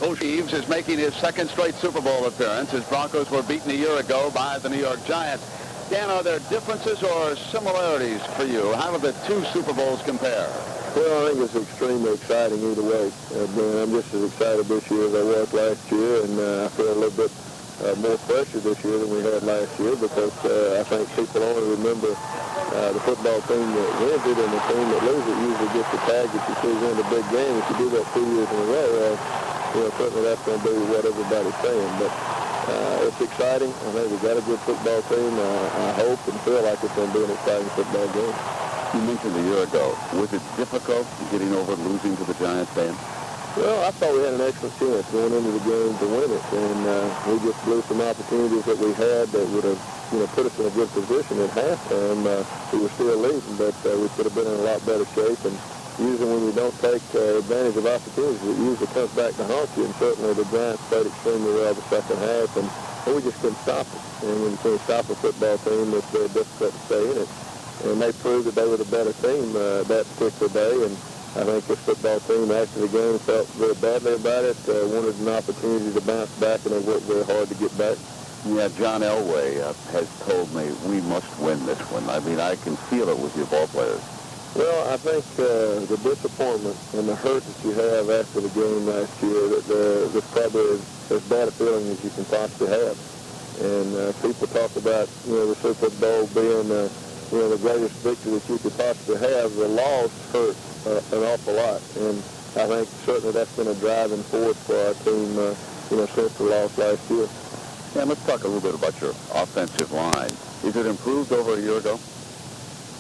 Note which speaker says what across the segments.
Speaker 1: Coach Reeves is making his second straight Super Bowl appearance. His Broncos were beaten a year ago by the New York Giants. Dan, are there differences or similarities for you? How do the two Super Bowls compare?
Speaker 2: Well, I think it's extremely exciting either way. I'm just as excited this year as I was last year, and I feel a little bit more pressure this year than we had last year because I think people only remember the football team that wins it, and the team that loses it usually gets the tag if you see win a big game. If you do that 2 years in a row, certainly that's going to be what everybody's saying. But it's exciting. I think we've got a good football team. I hope and feel like it's going to be an exciting football game.
Speaker 1: You mentioned a year ago, was it difficult getting over losing to the Giants, Dan?
Speaker 2: Well, I thought we had an excellent chance going into the game to win it, and we just blew some opportunities that we had that would have, put us in a good position at halftime. We were still leading, but we could have been in a lot better shape. And usually when you don't take advantage of opportunities, it usually comes back to haunt you. And certainly the Giants played extremely well the second half, and we just couldn't stop it. And when you can't stop a football team, it's very difficult to stay in it. And they proved that they were the better team that particular day. And I think this football team after the game felt very badly about it, wanted an opportunity to bounce back, and they worked very hard to get back.
Speaker 1: Yeah, John Elway has told me we must win this one. I mean, I can feel it with your ball players.
Speaker 2: Well, I think the disappointment and the hurt that you have after the game last year, that there's probably as bad a feeling as you can possibly have. And people talk about, the Super Bowl being the greatest victory that you could possibly have. The loss hurt an awful lot, and I think certainly that's been a driving force for our team, since the loss last year.
Speaker 1: Yeah, let's talk a little bit about your offensive line. Is it improved over a year ago?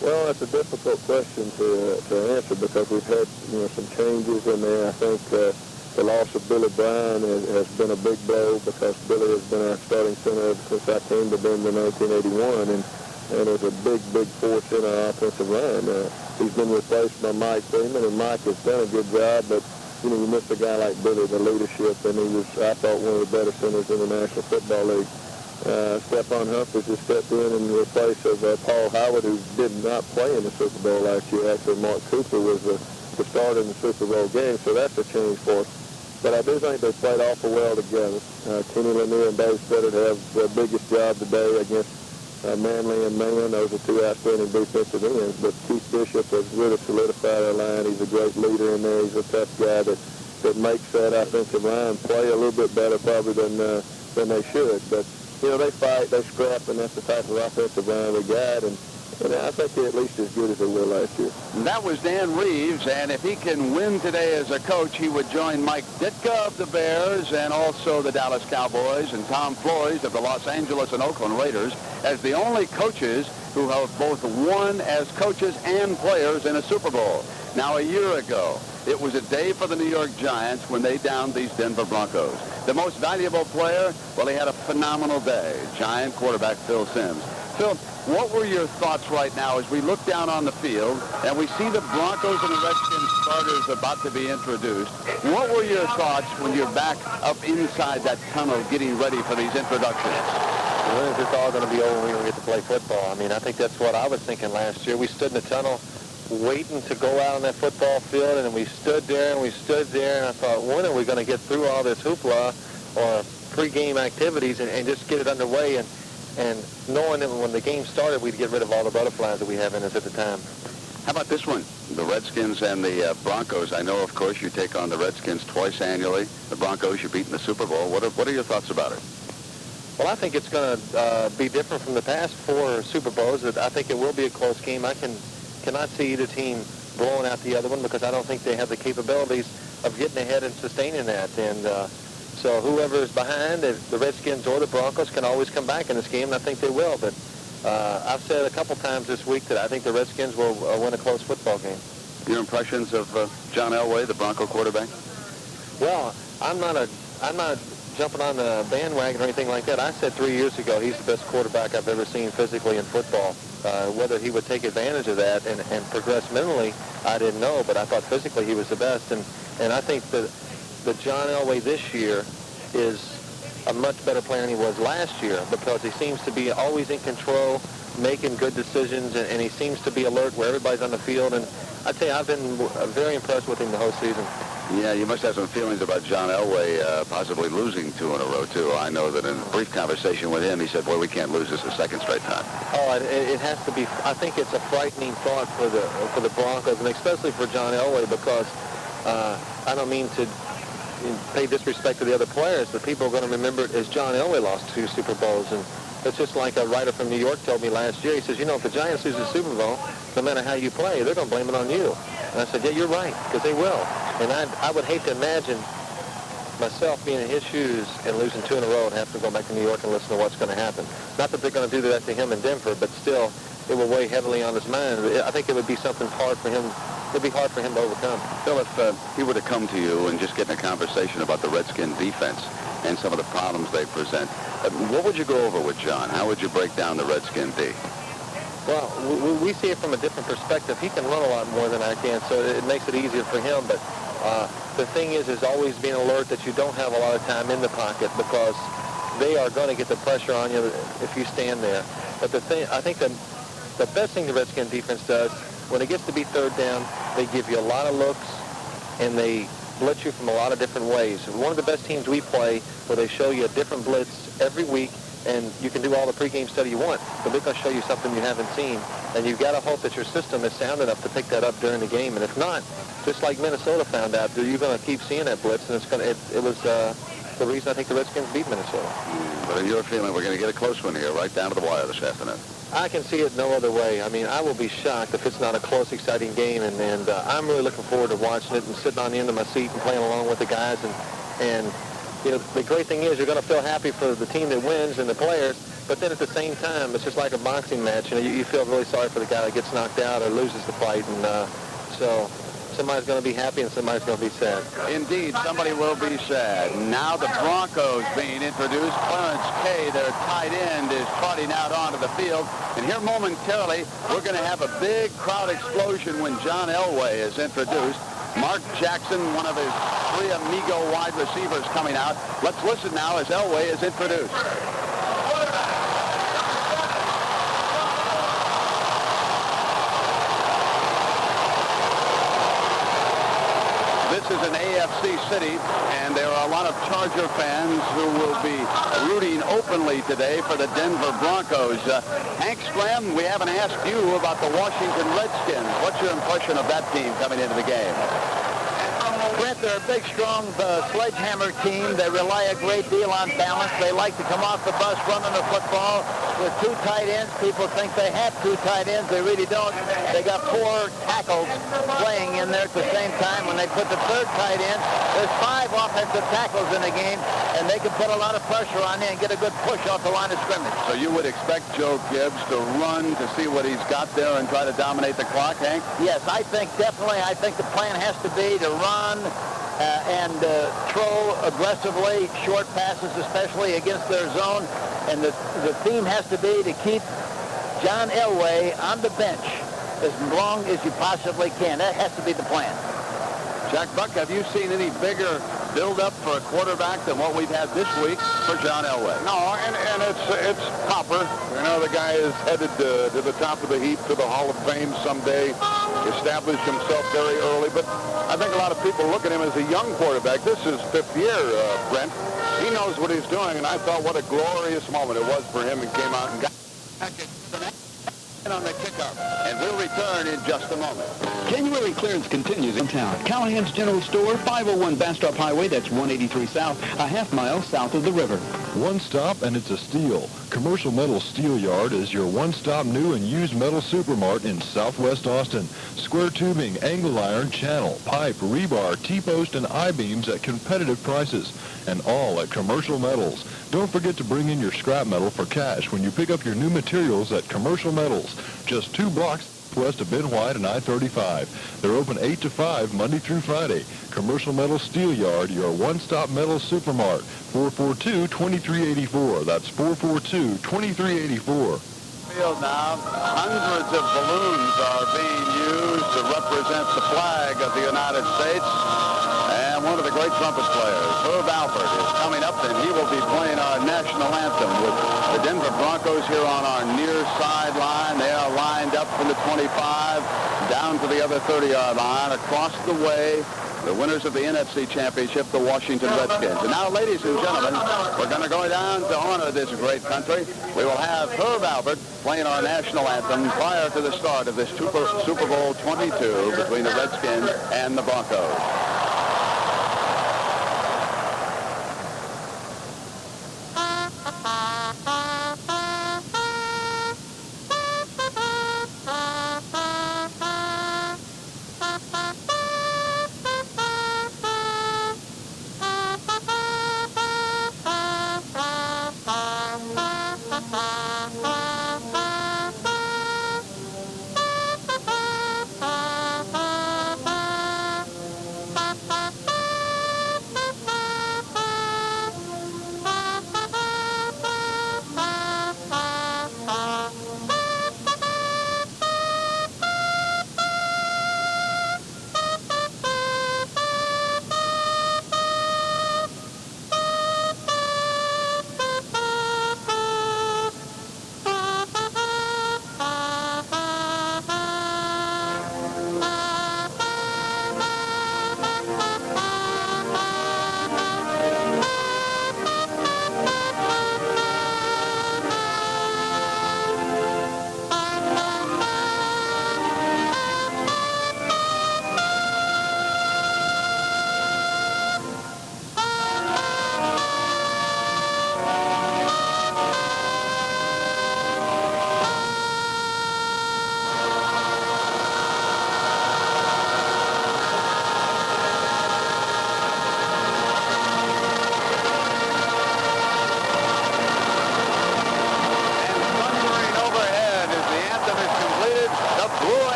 Speaker 2: Well, that's a difficult question to answer because we've had, some changes in there. I think the loss of Billy Brown has been a big blow because Billy has been our starting center ever since I came to Denver in 1981, and it's a big force in our offensive line. He's been replaced by Mike Freeman, and Mike has done a good job, but, you miss a guy like Billy, the leadership, and he was, I thought, one of the better centers in the National Football League. Stephon Humphries has stepped in in replace of Paul Howard, who did not play in the Super Bowl last year. Actually, Mark Cooper was the starter in the Super Bowl game, so that's a change for us. But I do think they played awful well together. Kenny Lanier and Dave Studdard have the biggest job today against Manley and Mann. Those are two outstanding defensive ends. But Keith Bishop has really solidified our line. He's a great leader in there. He's a tough guy that makes that offensive line play a little bit better probably than they should. But, they fight, they scrap, and that's the type of offensive line we got. And I think they're at least as good as they were last year.
Speaker 1: That was Dan Reeves, and if he can win today as a coach, he would join Mike Ditka of the Bears and also the Dallas Cowboys and Tom Flores of the Los Angeles and Oakland Raiders as the only coaches who have both won as coaches and players in a Super Bowl. Now, a year ago, it was a day for the New York Giants when they downed these Denver Broncos. The most valuable player, well, he had a phenomenal day, Giant quarterback Phil Simms. Phil, what were your thoughts right now as we look down on the field and we see the Broncos and the Redskins starters about to be introduced? What were your thoughts when you're back up inside that tunnel getting ready for these introductions?
Speaker 3: When is this all going to be over when we get to play football? I mean, I think that's what I was thinking last year. We stood in the tunnel waiting to go out on that football field, and we stood there, and I thought, when are we going to get through all this hoopla or pregame activities and just get it underway, and knowing that when the game started, we'd get rid of all the butterflies that we have in us at the time.
Speaker 1: How about this one? The Redskins and the Broncos. I know, of course, you take on the Redskins twice annually. The Broncos you beat in the Super Bowl. What are your thoughts about it?
Speaker 3: Well, I think it's going to be different from the past 4 Super Bowls. I think it will be a close game. I cannot see either team blowing out the other one because I don't think they have the capabilities of getting ahead and sustaining that. And so whoever is behind, if the Redskins or the Broncos, can always come back in this game, and I think they will. But I've said a couple times this week that I think the Redskins will win a close football game.
Speaker 1: Your impressions of John Elway, the Bronco quarterback?
Speaker 3: Well, I'm not jumping on the bandwagon or anything like that. I said 3 years ago he's the best quarterback I've ever seen physically in football. Whether he would take advantage of that and progress mentally, I didn't know, but I thought physically he was the best. And I think that John Elway this year is a much better player than he was last year because he seems to be always in control, making good decisions, and he seems to be alert where everybody's on the field. And I'd say I've been very impressed with him the whole season.
Speaker 1: Yeah, you must have some feelings about John Elway possibly losing 2 in a row, too. I know that in a brief conversation with him, he said, boy, we can't lose this a second straight time.
Speaker 3: Oh, it has to be. I think it's a frightening thought for the Broncos, and especially for John Elway, because I don't mean to pay disrespect to the other players, but people are going to remember it as John Elway lost 2 Super Bowls. And it's just like a writer from New York told me last year. He says, if the Giants lose the Super Bowl, no matter how you play, they're going to blame it on you. And I said, yeah, you're right, because they will. And I would hate to imagine myself being in his shoes and losing 2 in a row and have to go back to New York and listen to what's going to happen. Not that they're going to do that to him in Denver, but still, it will weigh heavily on his mind. I think it would be something hard for him. It'd be hard for him to overcome.
Speaker 1: Phil, if he were to come to you and just get in a conversation about the Redskins defense and some of the problems they present, what would you go over with John? How would you break down the Redskins D?
Speaker 3: Well, we see it from a different perspective. He can run a lot more than I can, so it makes it easier for him. But the thing is always being alert that you don't have a lot of time in the pocket, because they are going to get the pressure on you if you stand there. But I think the best thing the Redskins defense does, when it gets to be 3rd down, they give you a lot of looks, and they blitz you from a lot of different ways. One of the best teams we play, where they show you a different blitz every week, and you can do all the pregame study you want, but they're going to show you something you haven't seen. And you've got to hope that your system is sound enough to pick that up during the game. And if not, just like Minnesota found out, you're going to keep seeing that blitz, and it was the reason I think the Redskins beat Minnesota.
Speaker 1: But in your feeling, we're going to get a close one here, right down to the wire this afternoon.
Speaker 3: I can see it no other way. I mean, I will be shocked if it's not a close, exciting game, and I'm really looking forward to watching it and sitting on the end of my seat and playing along with the guys. And the great thing is you're going to feel happy for the team that wins and the players, but then at the same time, it's just like a boxing match. You feel really sorry for the guy that gets knocked out or loses the fight, and so somebody's going to be happy and somebody's going to be sad.
Speaker 1: Indeed, somebody will be sad. Now the Broncos being introduced. Clarence Kay, their tight end, is trotting out onto the field. And here momentarily, we're going to have a big crowd explosion when John Elway is introduced. Mark Jackson, one of his 3 amigo wide receivers, coming out. Let's listen now as Elway is introduced. This is an AFC city, and there are a lot of Charger fans who will be rooting openly today for the Denver Broncos. Hank Stram, we haven't asked you about the Washington Redskins. What's your impression of that team coming into the game?
Speaker 4: Brent, they're a big, strong sledgehammer team. They rely a great deal on balance. They like to come off the bus running the football with 2 tight ends. People think they have 2 tight ends. They really don't. They got 4 tackles playing in there at the same time. When they put the 3rd tight end, there's 5 offensive tackles in the game, and they can put a lot of pressure on you and get a good push off the line of scrimmage.
Speaker 1: So you would expect Joe Gibbs to run to see what he's got there and try to dominate the clock, Hank?
Speaker 4: Yes, I think definitely. I think the plan has to be to run and throw aggressively, short passes, especially against their zone. And the theme has to be to keep John Elway on the bench as long as you possibly can. That has to be the plan.
Speaker 1: Jack Buck, have you seen any bigger build-up for a quarterback than what we've had this week for John Elway?
Speaker 2: No, and it's proper. The guy is headed to the top of the heap, to the Hall of Fame someday. Established himself very early, but I think a lot of people look at him as a young quarterback. This is 5th year, Brent. He knows what he's doing, and I thought what a glorious moment it was for him, and came out and got
Speaker 1: on the kickoff, and we'll return in just a moment.
Speaker 5: January clearance continues in town. Callahan's General Store, 501 Bastrop Highway, that's 183 South, a half-mile south of the river.
Speaker 6: One stop and it's a steal. Commercial Metal Steel Yard is your one-stop new and used metal supermart in Southwest Austin. Square tubing, angle iron, channel, pipe, rebar, T-post, and I-beams at competitive prices. And all at Commercial Metals. Don't forget to bring in your scrap metal for cash when you pick up your new materials at Commercial Metals. Just 2 blocks west of Ben White and I-35. They're open 8 to 5 Monday through Friday. Commercial Metal Steel Yard, your one-stop metal supermart. 442-2384. That's 442-2384.
Speaker 1: Field now, hundreds of balloons are being used to represent the flag of the United States. And one of the great trumpet players, Herb Alpert, is coming up up, and he will be playing our national anthem with the Denver Broncos here on our near sideline. They are lined up from the 25 down to the other 30-yard line. Across the way, the winners of the NFC Championship, the Washington Redskins. And now, ladies and gentlemen, we're going to go down to honor this great country. We will have Herb Albert playing our national anthem prior to the start of this Super Bowl 22 between the Redskins and the Broncos.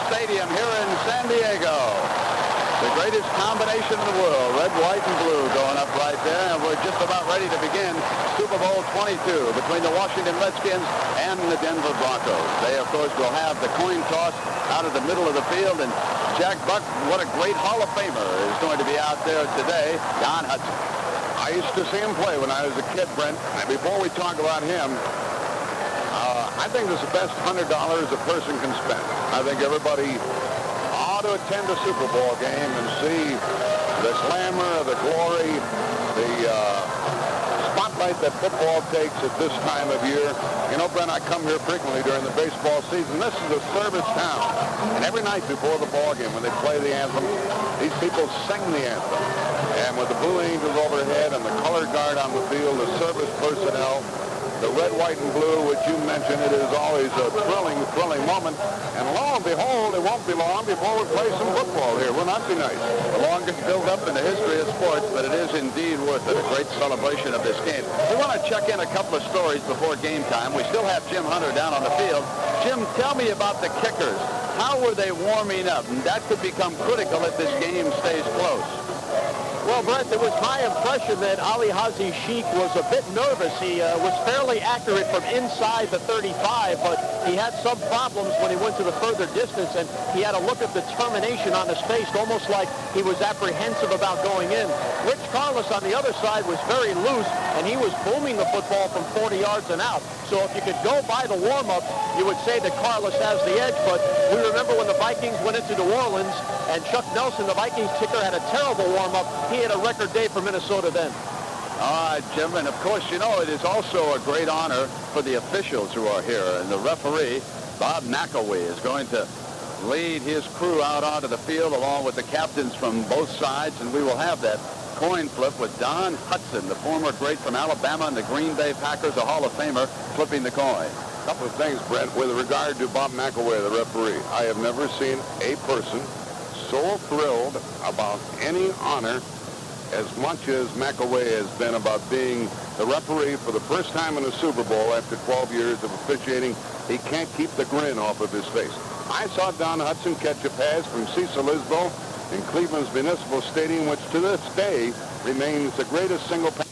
Speaker 1: Stadium here in San Diego. The greatest combination in the world, red, white, and blue going up right there, and we're just about ready to begin Super Bowl 22 between the Washington Redskins and the Denver Broncos. They, of course, will have the coin toss out of the middle of the field, and Jack Buck, what a great Hall of Famer, is going to be out there today, Don Hudson.
Speaker 7: I used to see him play when I was a kid, Brent. And before we talk about him, I think this is the best $100 a person can spend. I think everybody ought to attend a Super Bowl game and see the glamour, the glory, the spotlight that football takes at this time of year. You know, Brent, I come here frequently during the baseball season. This is a service town. And every night before the ball game, when they play the anthem, these people sing the anthem. And with the Blue Angels overhead and the color guard on the field, the service personnel, the red, white, and blue, which you mentioned, it is always a thrilling, thrilling moment. And lo and behold, it won't be long before we play some football here. Will not be nice.
Speaker 1: The longest build-up in the history of sports, but it is indeed worth it. A great celebration of this game. We want to check in a couple of stories before game time. We still have Jim Hunter down on the field. Jim, tell me about the kickers. How were they warming up? And that could become critical if this game stays close.
Speaker 8: Well, Brent, it was my impression that Ali Hazi Sheikh was a bit nervous. He was fairly accurate from inside the 35, but he had some problems when he went to the further distance, and he had a look of determination on his face, almost like he was apprehensive about going in. Rich Carlos on the other side was very loose, and he was booming the football from 40 yards and out. So if you could go by the warm-up, you would say that Carlos has the edge, but we remember when the Vikings went into New Orleans, and Chuck Nelson, the Vikings kicker, had a terrible warm-up. He had a record day for Minnesota then.
Speaker 1: All right, Jim, and of course, you know, it is also a great honor for the officials who are here, and the referee, Bob McElwee, is going to lead his crew out onto the field along with the captains from both sides, and we will have that coin flip with Don Hudson, the former great from Alabama and the Green Bay Packers, a Hall of Famer, flipping the coin.
Speaker 7: A couple of things, Brent, with regard to Bob McElwee, the referee. I have never seen a person so thrilled about any honor as much as McElway has been about being the referee for the first time in a Super Bowl after 12 years of officiating. He can't keep the grin off of his face. I saw Don Hudson catch a pass from Cecil Isbell in Cleveland's Municipal Stadium, which to this day remains the greatest single pass.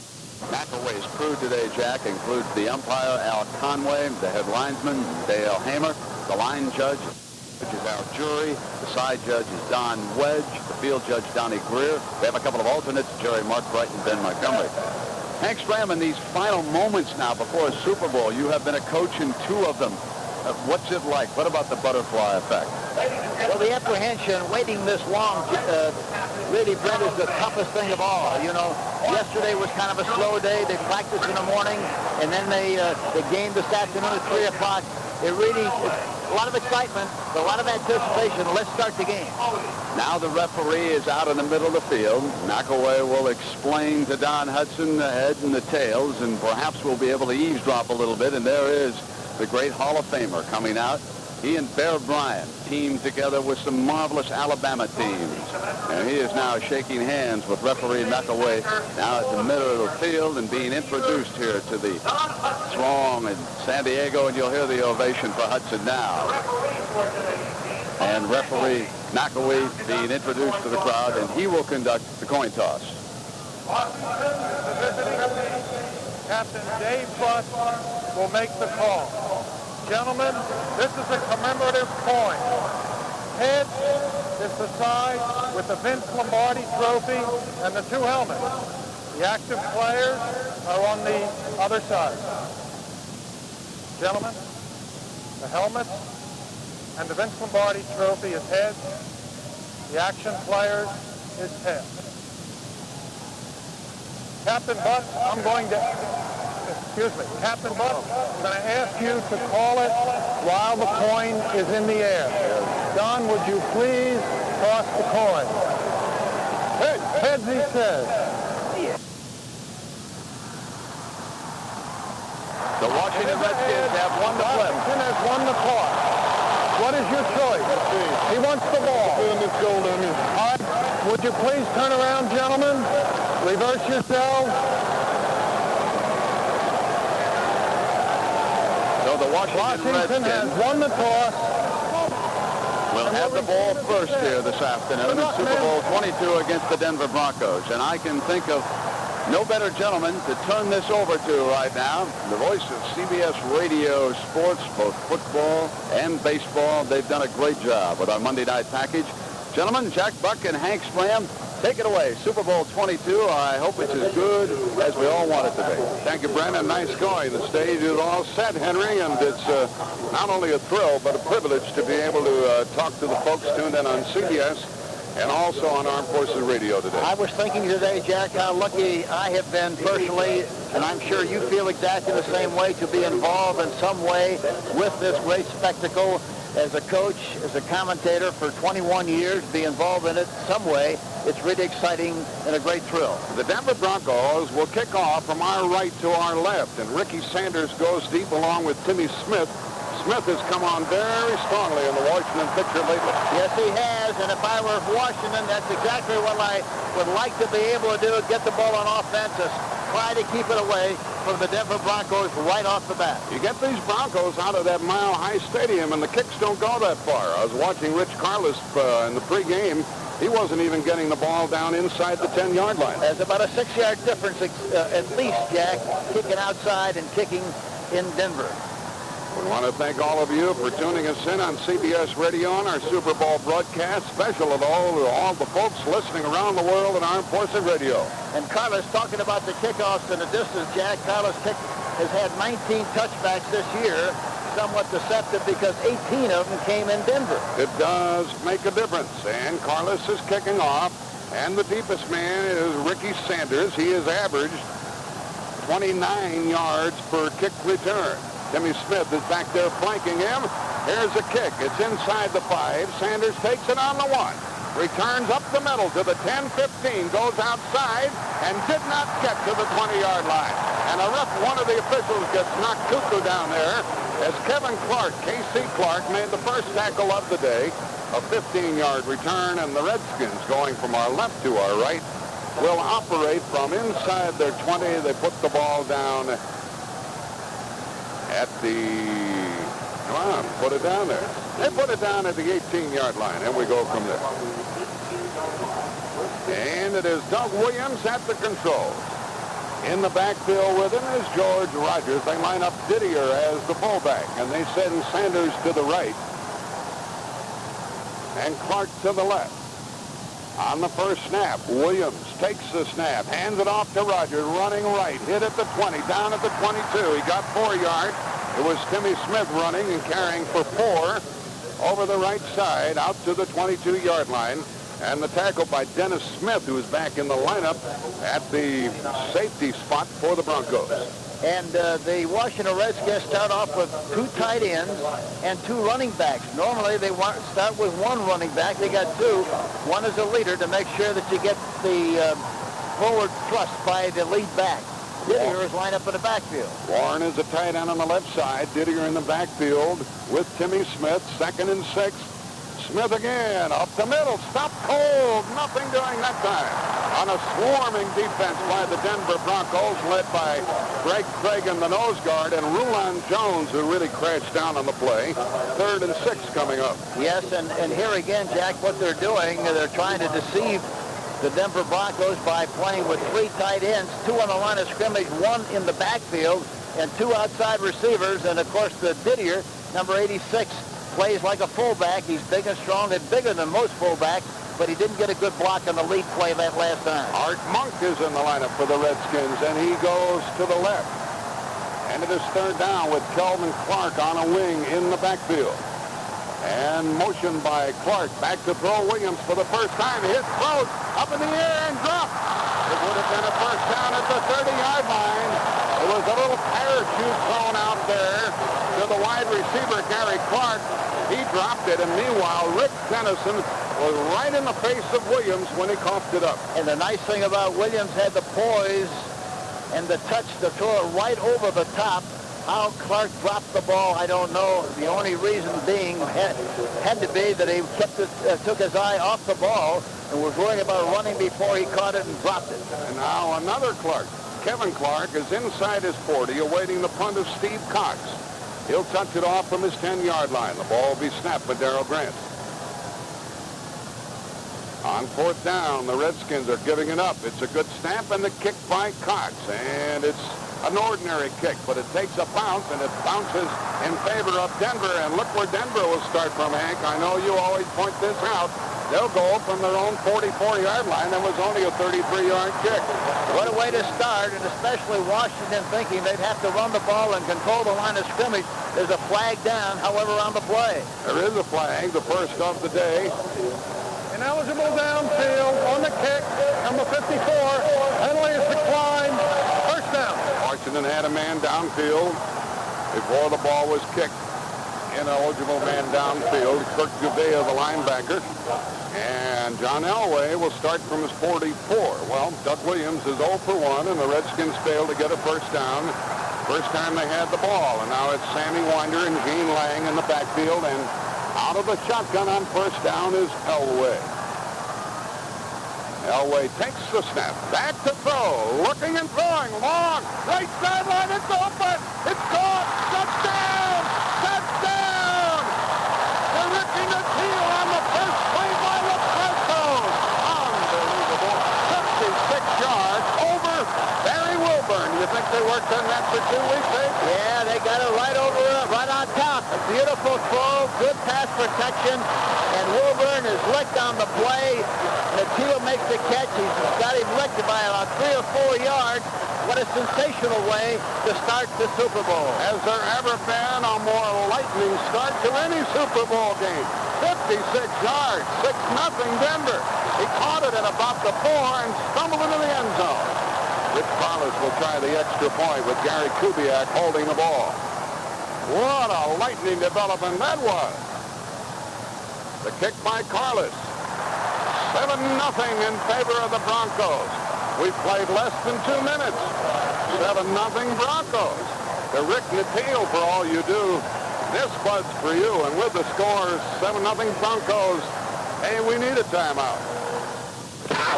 Speaker 1: McElway's crew today, Jack, includes the umpire, Al Conway, the head linesman, Dale Hamer, the line judge, is our jury. The side judge is Don Wedge. The field judge, Donnie Greer. We have a couple of alternates, Jerry Markbright and Ben Montgomery. Hank Stram, in these final moments now before a Super Bowl, you have been a coach in 2 of them. What's it like? What about the butterfly effect?
Speaker 4: Well, the apprehension, waiting this long, really, Brent, is the toughest thing of all. You know, yesterday was kind of a slow day. They practiced in the morning, and then they game this afternoon at 3 o'clock. It really, a lot of excitement, a lot of anticipation. Let's start the game.
Speaker 1: Now the referee is out in the middle of the field. McElway will explain to Don Hudson the heads and the tails, and perhaps we'll be able to eavesdrop a little bit, and there is the great Hall of Famer coming out. He and Bear Bryant teamed together with some marvelous Alabama teams. And he is now shaking hands with referee McElway now at the middle of the field and being introduced here to the throng in San Diego, and you'll hear the ovation for Hudson now. And referee McElway being introduced to the crowd, and he will conduct the coin toss.
Speaker 9: Captain Dave Buck will make the call. Gentlemen, this is a commemorative coin. Heads is the side with the Vince Lombardi trophy and the 2 helmets. The active players are on the other side. Gentlemen, the helmets and the Vince Lombardi trophy is heads. The action players is tails. Captain Buck, Captain Buck, I'm going to ask you to call it while the coin is in the air. Don, would you please toss the coin? Heads, he says.
Speaker 1: The Washington Redskins have won the flip.
Speaker 9: Washington has won the toss. What is your choice? He wants the ball. All right. Would you please turn around, gentlemen? Reverse yourselves.
Speaker 1: So the Washington Redskins
Speaker 9: has won the toss.
Speaker 1: We'll have the ball first here this afternoon in Super Bowl 22 against the Denver Broncos. And I can think of no better gentleman to turn this over to right now. The voice of CBS Radio Sports, both football and baseball. They've done a great job with our Monday night package. Gentlemen, Jack Buck and Hank Stram, take it away. Super Bowl 22. I hope it's as good as we all want it to be.
Speaker 7: Thank you, Brandon. Nice going. The stage is all set, Henry, and it's not only a thrill, but a privilege to be able to talk to the folks tuned in on CBS and also on Armed Forces Radio today.
Speaker 4: I was thinking today, Jack, how lucky I have been personally, and I'm sure you feel exactly the same way, to be involved in some way with this great spectacle. As a coach, as a commentator for 21 years, be involved in it some way. It's really exciting and a great thrill.
Speaker 7: The Denver Broncos will kick off from our right to our left, and Ricky Sanders goes deep along with Timmy Smith. Smith has come on very strongly in the Washington picture lately.
Speaker 4: Yes, he has, and if I were Washington, that's exactly what I would like to be able to do, get the ball on offense, try to keep it away from the Denver Broncos right off the bat.
Speaker 7: You get these Broncos out of that mile-high stadium, and the kicks don't go that far. I was watching Rich Carlos in the pregame. He wasn't even getting the ball down inside the 10-yard line.
Speaker 4: There's about a 6-yard difference at least, Jack, kicking outside and kicking in Denver.
Speaker 7: We want to thank all of you for tuning us in on CBS Radio on our Super Bowl broadcast. Special to all the folks listening around the world on Armed Forces Radio.
Speaker 4: And Carlos, talking about the kickoffs in the distance, Jack, Carlos has had 19 touchbacks this year. Somewhat deceptive because 18 of them came in Denver.
Speaker 7: It does make a difference. And Carlos is kicking off. And the deepest man is Ricky Sanders. He has averaged 29 yards per kick return. Timmy Smith is back there flanking him. Here's a kick. It's inside the 5. Sanders takes it on the 1. Returns up the middle to the 10-15. Goes outside and did not get to the 20-yard line. And one of the officials gets knocked cuckoo down there as Kevin Clark, K.C. Clark, made the first tackle of the day. A 15-yard return, and the Redskins, going from our left to our right, will operate from inside their 20. They put the ball down at the, come on, put it down there. They put it down at the 18-yard line, and we go from there. And it is Doug Williams at the controls. In the backfield with him is George Rogers. They line up Didier as the fullback, and they send Sanders to the right. and Clark to the left. On the first snap, Williams takes the snap, hands it off to Rogers, running right, hit at the 20, down at the 22. He got 4 yards. It was Timmy Smith running and carrying for 4 over the right side out to the 22-yard line. And the tackle by Dennis Smith, who is back in the lineup at the safety spot for the Broncos.
Speaker 4: And the Washington Redskins start off with 2 tight ends and 2 running backs. Normally they start with 1 running back. They got 2. One is a leader to make sure that you get the forward thrust by the lead back. Didier is lined up in the backfield.
Speaker 7: Warren is a tight end on the left side. Didier in the backfield with Timmy Smith, 2nd and 6. Smith again, up the middle, stopped cold, nothing doing that time. On a swarming defense by the Denver Broncos, led by Greg Craig in the nose guard, and Rulon Jones, who really crashed down on the play. 3rd and 6 coming up.
Speaker 4: Yes, and here again, Jack, what they're doing, they're trying to deceive the Denver Broncos by playing with 3 tight ends, 2 on the line of scrimmage, 1 in the backfield, and 2 outside receivers. And, of course, the Didier, number 86, plays like a fullback. He's big and strong and bigger than most fullbacks, but he didn't get a good block on the lead play that last time.
Speaker 7: Art Monk is in the lineup for the Redskins, and he goes to the left. And it is 3rd down with Kelvin Clark on a wing in the backfield. And motion by Clark. Back to throw. Williams for the first time. Hit, throws, up in the air and dropped. It would have been a first down at the 30-yard line. It was a little parachute thrown out there to the wide receiver, Gary Clark. He dropped it, and meanwhile, Rick Dennison was right in the face of Williams when he coughed it up.
Speaker 4: And the nice thing about Williams had the poise and the touch to throw it right over the top. How Clark dropped the ball, I don't know. The only reason being had to be that he took his eye off the ball and was worrying about running before he caught it and dropped it.
Speaker 7: And now another Clark. Kevin Clark is inside his 40, awaiting the punt of Steve Cox. He'll touch it off from his 10-yard line. The ball will be snapped by Darrell Grant. On 4th down, the Redskins are giving it up. It's a good snap and the kick by Cox. And it's an ordinary kick, but it takes a bounce, and it bounces in favor of Denver. And look where Denver will start from, Hank. I know you always point this out. They'll go from their own 44-yard line. That was only a 33-yard kick.
Speaker 4: What a way to start, and especially Washington thinking they'd have to run the ball and control the line of scrimmage. There's a flag down, however, on the play.
Speaker 7: There is a flag, the first of the day.
Speaker 9: Ineligible downfield on the kick, number 54. Penalty is declined. First down.
Speaker 7: Washington had a man downfield before the ball was kicked. Ineligible man downfield. Kirk Gouveia, the linebacker. And John Elway will start from his 44. Well, Doug Williams is 0 for 1, and the Redskins failed to get a first down. First time they had the ball, and now it's Sammy Winder and Gene Lang in the backfield, and out of the shotgun on first down is Elway. Elway takes the snap, back to throw, looking and throwing, long, right sideline, it's open, it's caught, touchdown, touchdown! They're ripping the heel on the first play by the Broncos. Unbelievable, 56 yards over Barry Wilburn. You think they worked on that for 2 weeks, eh?
Speaker 4: Yeah, they got it right over, right on top. A beautiful throw, good pass protection, and Wilburn is licked on the play. Natil makes the catch. He's got him licked by about 3 or 4 yards. What a sensational way to start the Super Bowl.
Speaker 7: Has there ever been a more lightning start to any Super Bowl game? 56 yards, 6-0 Denver. He caught it at about the 4 and stumbled into the end zone. Rich Carlos will try the extra point with Gary Kubiak holding the ball. What a lightning development that was. The kick by Carlos. 7-0 in favor of the Broncos. We've played less than 2 minutes. 7-0 Broncos. To Rick Natil, for all you do, this was for you. And with the scores, 7-0 Broncos, hey, we need a timeout.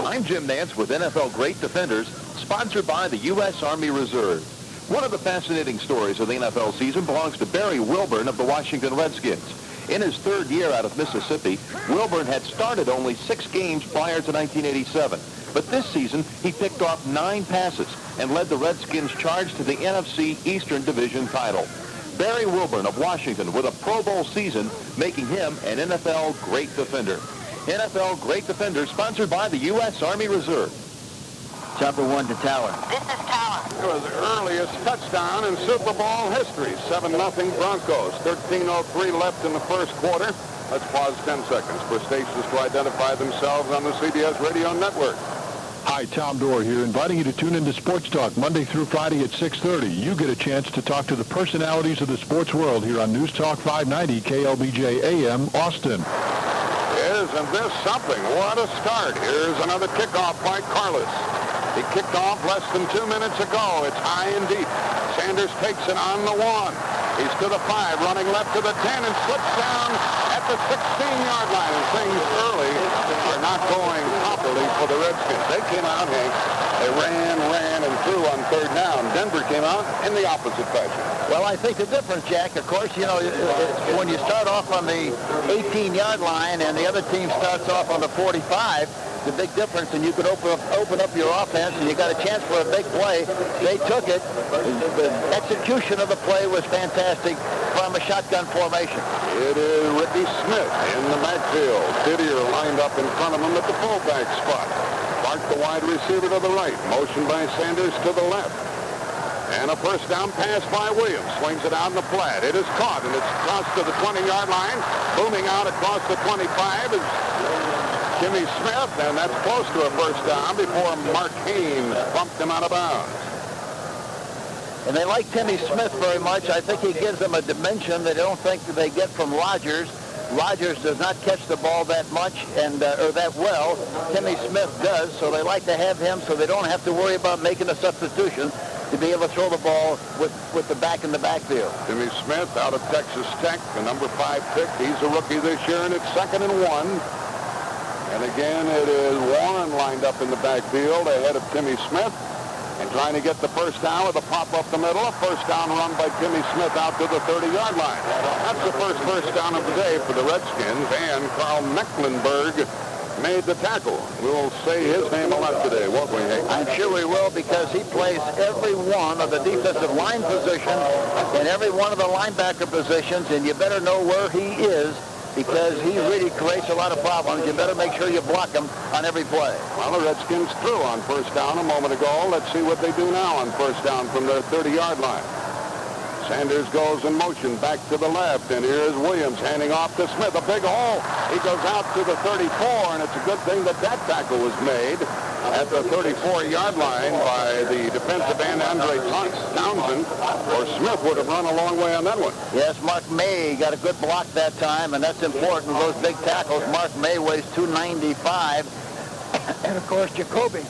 Speaker 10: I'm Jim Nance with NFL Great Defenders, sponsored by the U.S. Army Reserve. One of the fascinating stories of the NFL season belongs to Barry Wilburn of the Washington Redskins. In his 3rd year out of Mississippi, Wilburn had started only 6 games prior to 1987. But this season, he picked off 9 passes and led the Redskins' charge to the NFC Eastern Division title. Barry Wilburn of Washington with a Pro Bowl season, making him an NFL Great Defender. NFL Great Defender, sponsored by the U.S. Army Reserve.
Speaker 4: Chopper 1 to Tower.
Speaker 11: This is Tower.
Speaker 7: It was the earliest touchdown in Super Bowl history. 7-0 Broncos. 13:03 left in the first quarter. Let's pause 10 seconds for stations to identify themselves on the CBS Radio Network.
Speaker 6: Hi, Tom Dorr here, inviting you to tune into Sports Talk Monday through Friday at 6:30. You get a chance to talk to the personalities of the sports world here on News Talk 590 KLBJ AM Austin.
Speaker 7: Isn't this something? What a start. Here's another kickoff by Carlos. He kicked off less than 2 minutes ago. It's high and deep. Sanders takes it on the 1. He's to the 5, running left to the 10, and slips down at the 16-yard line. And things early are not going properly for the Redskins. They came out, Hank. They ran, and threw on third down. Denver came out in the opposite fashion.
Speaker 4: Well, I think the difference, Jack, of course, you know, when you start off on the 18-yard line and the other team starts off on the 45, the big difference, and you could open up your offense, and you got a chance for a big play. They took it. The execution of the play was fantastic from a shotgun formation.
Speaker 7: It is Ricky Smith in the backfield. Didier lined up in front of him at the fullback spot. Clark, the wide receiver, to the right. Motion by Sanders to the left. And a first down pass by Williams. Swings it out in the flat. It is caught, and it's crossed to the 20-yard line. Booming out across the 25 is Jimmy Smith, and that's close to a first down before Mark Haynes bumped him out of bounds.
Speaker 4: And they like Timmy Smith very much. I think he gives them a dimension they don't think they get from Rodgers. Rodgers does not catch the ball that much or that well. Timmy Smith does, so they like to have him so they don't have to worry about making a substitution to be able to throw the ball with the back in the backfield.
Speaker 7: Timmy Smith out of Texas Tech, the number 5 pick. He's a rookie this year, and it's 2nd and 1. And again, it is Warren lined up in the backfield ahead of Timmy Smith and trying to get the first down with a pop up the middle. A first down run by Timmy Smith out to the 30-yard line. That's the first down of the day for the Redskins, and Carl Mecklenburg made the tackle. We'll say his name a lot today, won't we, Hank?
Speaker 4: I'm sure we will, because he plays every one of the defensive line positions and every one of the linebacker positions, and you better know where he is, because he really creates a lot of problems. You better make sure you block him on every play.
Speaker 7: Well, the Redskins threw on first down a moment ago. Let's see what they do now on first down from their 30-yard line. Sanders goes in motion back to the left, and here's Williams handing off to Smith. A big hole. He goes out to the 34, and it's a good thing that tackle was made at the 34-yard line by the defensive end, Andre Townsend, or Smith would have run a long way on that one.
Speaker 4: Yes, Mark May got a good block that time, and that's important, those big tackles. Mark May weighs 295, and, of course, Jacoby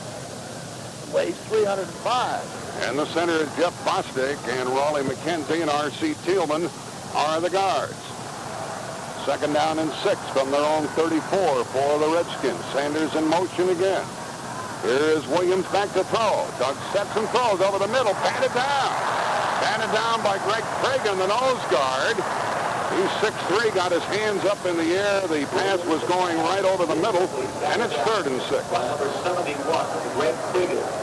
Speaker 4: weighs 305.
Speaker 7: And the center is Jeff Bostic, and Raleigh McKenzie and R.C. Thielman are the guards. 2nd down and 6 from their own 34 for the Redskins. Sanders in motion again. Here's Williams back to throw. Doug sets and throws over the middle. Batted down. Batted down by Greg Pregame, the nose guard. He's 6'3", got his hands up in the air. The pass was going right over the middle, and it's 3rd and 6.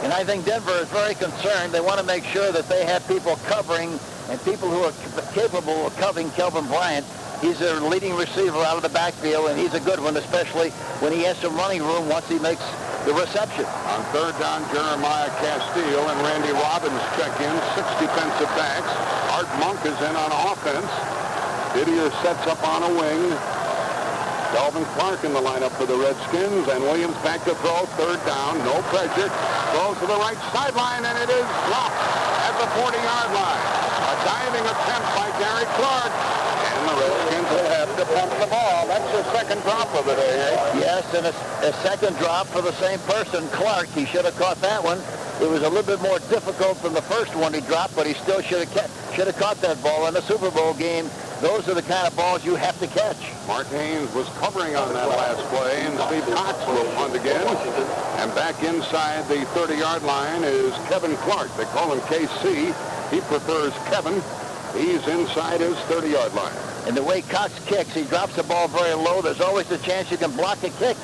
Speaker 4: And I think Denver is very concerned. They want to make sure that they have people covering and people who are capable of covering Kelvin Bryant. He's their leading receiver out of the backfield, and he's a good one, especially when he has some running room once he makes the reception.
Speaker 7: On 3rd down, Jeremiah Castile and Randy Robbins check in, 6 defensive backs. Art Monk is in on offense. Didier sets up on a wing. Delvin Clark in the lineup for the Redskins, and Williams back to throw. 3rd down, no pressure. Throws to the right sideline, and it is dropped at the 40-yard line. A diving attempt by Gary Clark, and the Redskins will have to punt the ball. That's the 2nd drop of the day.
Speaker 4: Yes, and a 2nd drop for the same person, Clark. He should have caught that one. It was a little bit more difficult than the first one he dropped, but he still should have caught that ball. In the Super Bowl game, those are the kind of balls you have to catch.
Speaker 7: Mark Haynes was covering on that last play, and Steve Cox will punt again. And back inside the 30-yard line is Kevin Clark. They call him KC. He prefers Kevin. He's inside his 30-yard line.
Speaker 4: And the way Cox kicks, he drops the ball very low. There's always a chance you can block a kick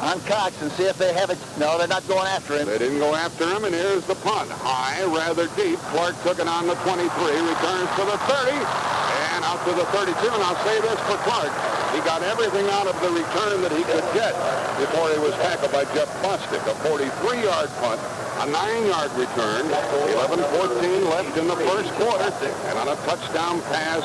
Speaker 4: on Cox and see if they have it. No, they're not going after him.
Speaker 7: They didn't go after him, and here's the punt. High, rather deep. Clark took it on the 23, returns to the 30, and out to the 32. And I'll say this for Clark. He got everything out of the return that he could get before he was tackled by Jeff Bostic. A 43-yard punt, a 9-yard return, 11-14 left in the first quarter, and on a touchdown pass,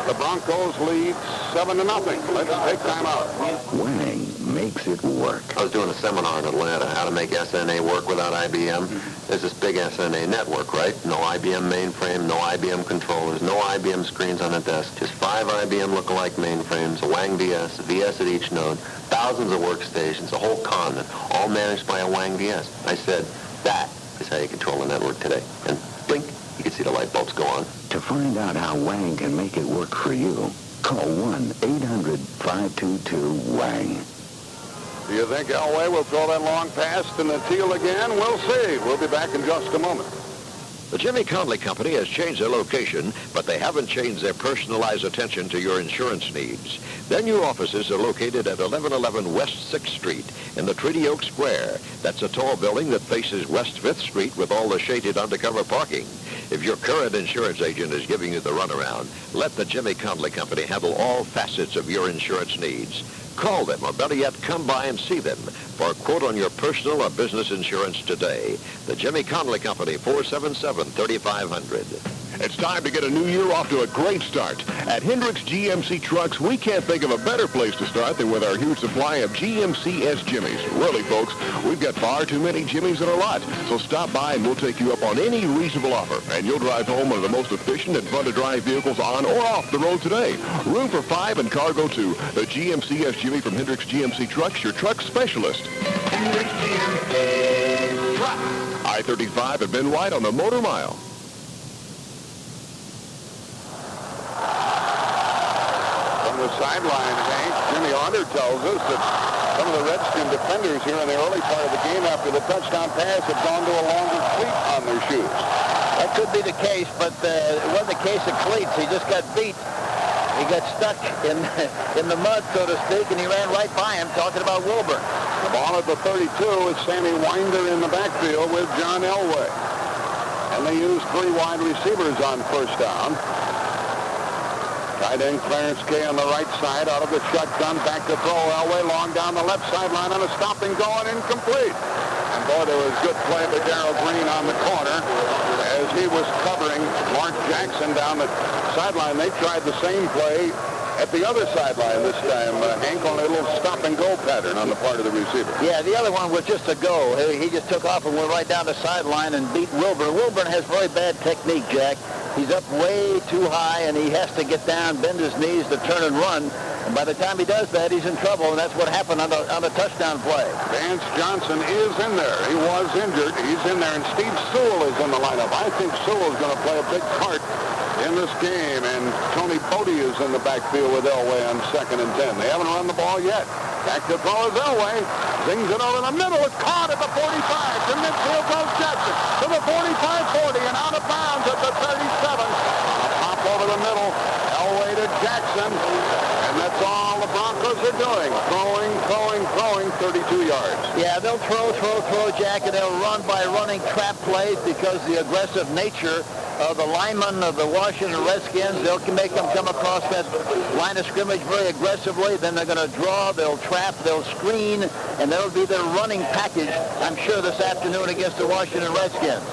Speaker 7: the Broncos lead 7-0. Let's take time out.
Speaker 11: Winning makes it work.
Speaker 3: I was doing a seminar in Atlanta, how to make SNA work without IBM. There's this big SNA network, right? No IBM mainframe, no IBM controllers, no IBM screens on the desk, just 5 IBM lookalike mainframes, a Wang DS, a VS at each node, thousands of workstations, a whole continent, all managed by a Wang DS. I said, that is how you control a network today. And blink, you can see the light bulbs go on.
Speaker 11: To find out how Wang can make it work for you, call 1-800-522-WANG.
Speaker 7: Do you think Elway will throw that long pass to Natil again? We'll see. We'll be back in just a moment.
Speaker 12: The Jimmy Conley Company has changed their location, but they haven't changed their personalized attention to your insurance needs. Their new offices are located at 1111 West 6th Street in the Treaty Oak Square. That's a tall building that faces West 5th Street with all the shaded undercover parking. If your current insurance agent is giving you the runaround, let the Jimmy Conley Company handle all facets of your insurance needs. Call them, or better yet, come by and see them for a quote on your personal or business insurance today. The Jimmy Conley Company, 477-3500.
Speaker 13: It's time to get a new year off to a great start. At Hendricks GMC Trucks, we can't think of a better place to start than with our huge supply of GMCS Jimmys. Really, folks, we've got far too many Jimmys in our lot. So stop by and we'll take you up on any reasonable offer. And you'll drive home one of the most efficient and fun-to-drive vehicles on or off the road today. Room for 5 and cargo too. The GMCS Jimmy from Hendricks GMC Trucks, your truck specialist.
Speaker 11: Hendricks GMC Trucks.
Speaker 13: I-35 at Ben White on the Motor Mile.
Speaker 7: From the sideline, Hank, Jimmy Onder tells us that some of the Redskin defenders here in the early part of the game after the touchdown pass have gone to a longer cleat on their shoes.
Speaker 4: That could be the case, but it wasn't the case of cleats. He just got beat. He got stuck in the mud, so to speak, and he ran right by him, talking about Wilbur.
Speaker 7: The ball at the 32 is Sammy Winder in the backfield with John Elway. And they use 3 wide receivers on first down. Tight end Clarence Kay on the right side, out of the shotgun, back to throw. Elway long down the left sideline on a stop and go, and incomplete. And boy, there was good play by Darrell Green on the corner as he was covering Mark Jackson down the sideline. They tried the same play at the other sideline this time. Hank on a little stop and go pattern on the part of the receiver.
Speaker 4: Yeah, the other one was just a go. He just took off and went right down the sideline and beat Wilburn. Wilburn has very bad technique, Jack. He's up way too high, and he has to get down, bend his knees to turn and run. And by the time he does that, he's in trouble, and that's what happened on the touchdown play.
Speaker 7: Vance Johnson is in there. He was injured. He's in there, and Steve Sewell is in the lineup. I think Sewell is going to play a big part in this game, and Tony Bodie is in the backfield with Elway on 2nd and 10. They haven't run the ball yet. Back to throw is Elway. Zings it over the middle. It's caught at the 45. To midfield goes Jackson. To the 45-40 and out of bounds at the 37. A pop over the middle. Elway to Jackson. And that's all the Broncos are doing. Throwing 32 yards.
Speaker 4: Yeah, they'll throw, Jack, and they'll run by running trap plays because the aggressive nature of the linemen of the Washington Redskins, they'll make them come across that line of scrimmage very aggressively. Then they're going to draw, they'll trap, they'll screen, and that'll be their running package, I'm sure, this afternoon against the Washington Redskins.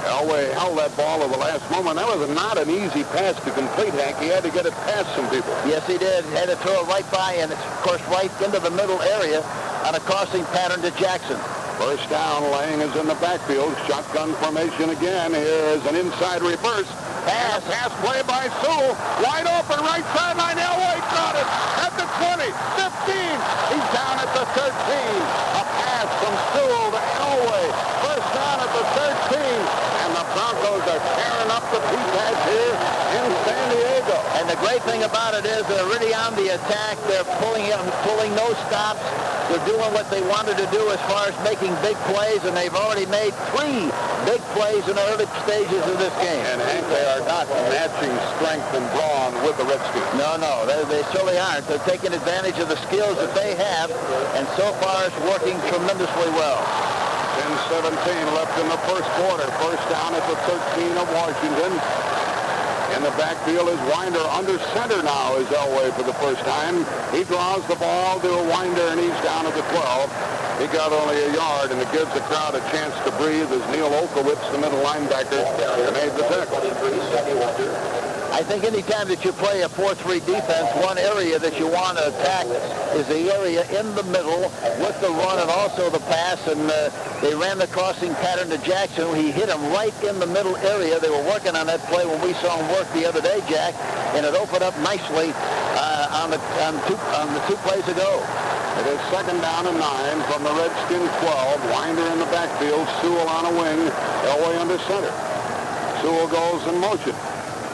Speaker 7: Elway held that ball at the last moment. That was not an easy pass to complete, Hank. He had to get it past some people.
Speaker 4: Yes, he did. He had to throw it right by, and it's, of course, right into the middle area on a crossing pattern to Jackson.
Speaker 7: First down, Lang is in the backfield. Shotgun formation again. Here is an inside reverse. Pass play by Sewell. Wide open, right sideline. Elway got it at the 20, 15. He's down at the 13. A pass from Sewell to Elway. First down at the 13. And the Broncos are tearing up the Peapads here in San Diego.
Speaker 4: And the great thing about it is they're really on the attack. They're pulling no stops. They're doing what they wanted to do as far as making big plays, and they've already made 3 big plays in the early stages of this game.
Speaker 7: And Hank, they are not matching strength and brawn with the Redskins.
Speaker 4: No, they surely aren't. They're taking advantage of the skills that they have, and so far it's working tremendously well.
Speaker 7: 10-17 left in the first quarter. First down at the 13 of Washington. In the backfield is Winder. Under center now is Elway for the first time. He draws the ball to Winder, and he's down at the 12. He got only a yard, and it gives the crowd a chance to breathe as Neil Olkowitz, the middle linebacker, made the tackle.
Speaker 4: I think any time that you play a 4-3 defense, one area that you want to attack is the area in the middle with the run and also the pass. And they ran the crossing pattern to Jackson. He hit him right in the middle area. They were working on that play when we saw him work the other day, Jack, and it opened up nicely on the 2 plays ago.
Speaker 7: It is second down and 9 from the Redskins 12. Winder in the backfield, Sewell on a wing, Elway under center. Sewell goes in motion.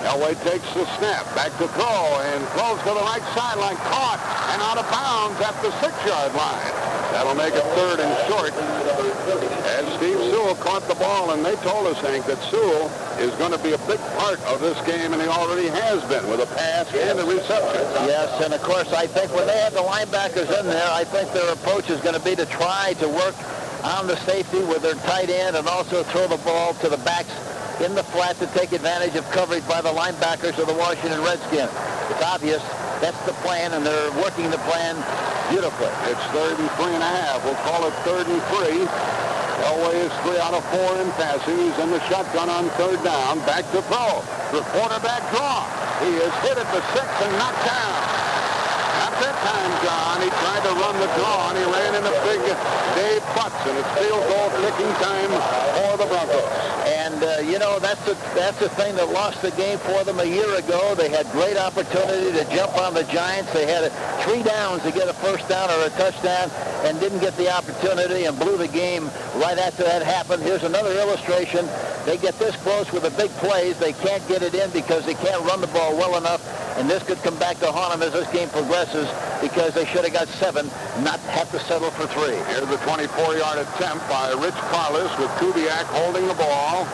Speaker 7: Elway takes the snap, back to throw, and throws to the right sideline, caught and out of bounds at the 6-yard line. That'll make it 3rd and short. And Steve Sewell caught the ball, and they told us, Hank, that Sewell is going to be a big part of this game, and he already has been with a pass and a reception.
Speaker 4: Yes, and of course, I think when they have the linebackers in there, I think their approach is going to be to try to work on the safety with their tight end and also throw the ball to the backs in the flat to take advantage of coverage by the linebackers of the Washington Redskins. It's obvious that's the plan, and they're working the plan beautifully.
Speaker 7: It's 3rd and 3.5. We'll call it 3rd and 3. Elway is 3 out of 4 in passing. He's in the shotgun on 3rd down. Back to throw. The quarterback draw. He is hit at the 6 and knocked down. Not that time, John. He tried to run the draw, and he ran into big Dave Butts, and it's field goal kicking time for the Broncos.
Speaker 4: And, that's the thing that lost the game for them a year ago. They had great opportunity to jump on the Giants. They had 3 downs to get a first down or a touchdown and didn't get the opportunity and blew the game right after that happened. Here's another illustration. They get this close with the big plays. They can't get it in because they can't run the ball well enough. And this could come back to haunt them as this game progresses because they should have got 7, not have to settle for 3.
Speaker 7: Here's the 24-yard attempt by Rich Carlos with Kubiak holding the ball.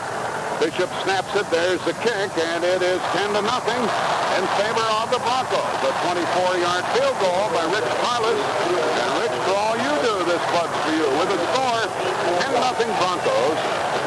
Speaker 7: Bishop snaps it. There's the kick, and it is 10-0 in favor of the Broncos. A 24-yard field goal by Rich Carlos. And Rich, for all you do, this Bud's for you. With the score, 10-0 Broncos.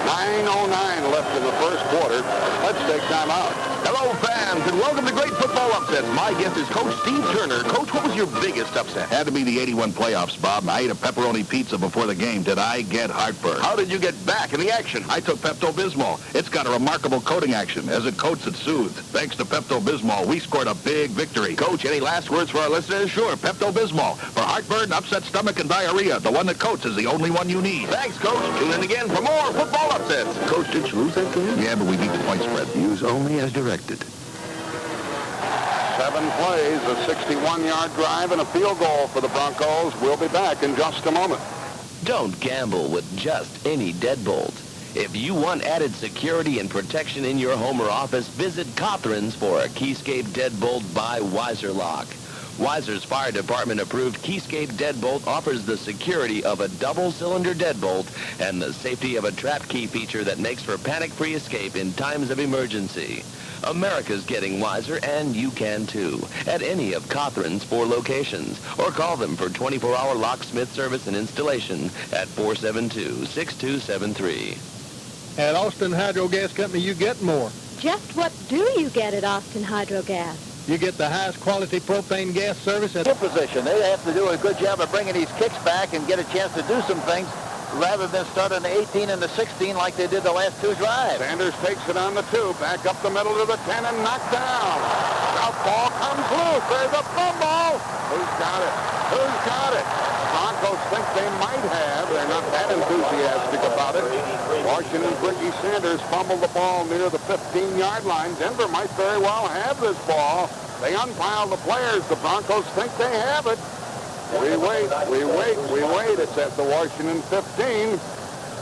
Speaker 7: 9:09 left in the first quarter. Let's take time out.
Speaker 10: Hello, fans, and welcome to Great Football Upsets. My guest is Coach Steve Turner. Coach, what was your biggest upset?
Speaker 14: Had to be the 81 playoffs, Bob. I ate a pepperoni pizza before the game. Did I get heartburn?
Speaker 10: How did you get back in the action?
Speaker 14: I took Pepto-Bismol. It's got a remarkable coating action. As it coats, it soothes. Thanks to Pepto-Bismol, we scored a big victory.
Speaker 10: Coach, any last words for our listeners?
Speaker 14: Sure, Pepto-Bismol. For heartburn, upset stomach, and diarrhea, the one that coats is the only one you need.
Speaker 10: Thanks, Coach. Tune in again for more football upsets.
Speaker 14: Coach, did you lose that game? Yeah, but we beat the point spread.
Speaker 11: Use only as directed.
Speaker 7: 7 plays, a 61-yard drive, and a field goal for the Broncos. We'll be back in just a moment.
Speaker 15: Don't gamble with just any deadbolt. If you want added security and protection in your home or office, visit Cothran's for a Keyscape deadbolt by Weiser Lock. Weiser's fire department approved Keyscape deadbolt offers the security of a double-cylinder deadbolt and the safety of a trap key feature that makes for panic-free escape in times of emergency. America's getting wiser, and you can too, at any of Cothran's 4 locations, or call them for 24-hour locksmith service and installation at 472-6273.
Speaker 16: At Austin Hydro Gas Company, you get more.
Speaker 17: Just what do you get at Austin Hydro Gas?
Speaker 16: You get the highest quality propane gas service at...
Speaker 4: Good position. They have to do a good job of bringing these kicks back and get a chance to do some things rather than start on the 18 and the 16 like they did the last 2 drives.
Speaker 7: Sanders takes it on the 2, back up the middle to the 10 and knocked down. South ball comes loose. There's a fumble. Who's got it? Who's got it? Broncos think they might have. They're not that enthusiastic about it. Washington's Ricky Sanders fumbled the ball near the 15-yard line. Denver might very well have this ball. They unpile the players. The Broncos think they have it. We wait. It's at the Washington 15.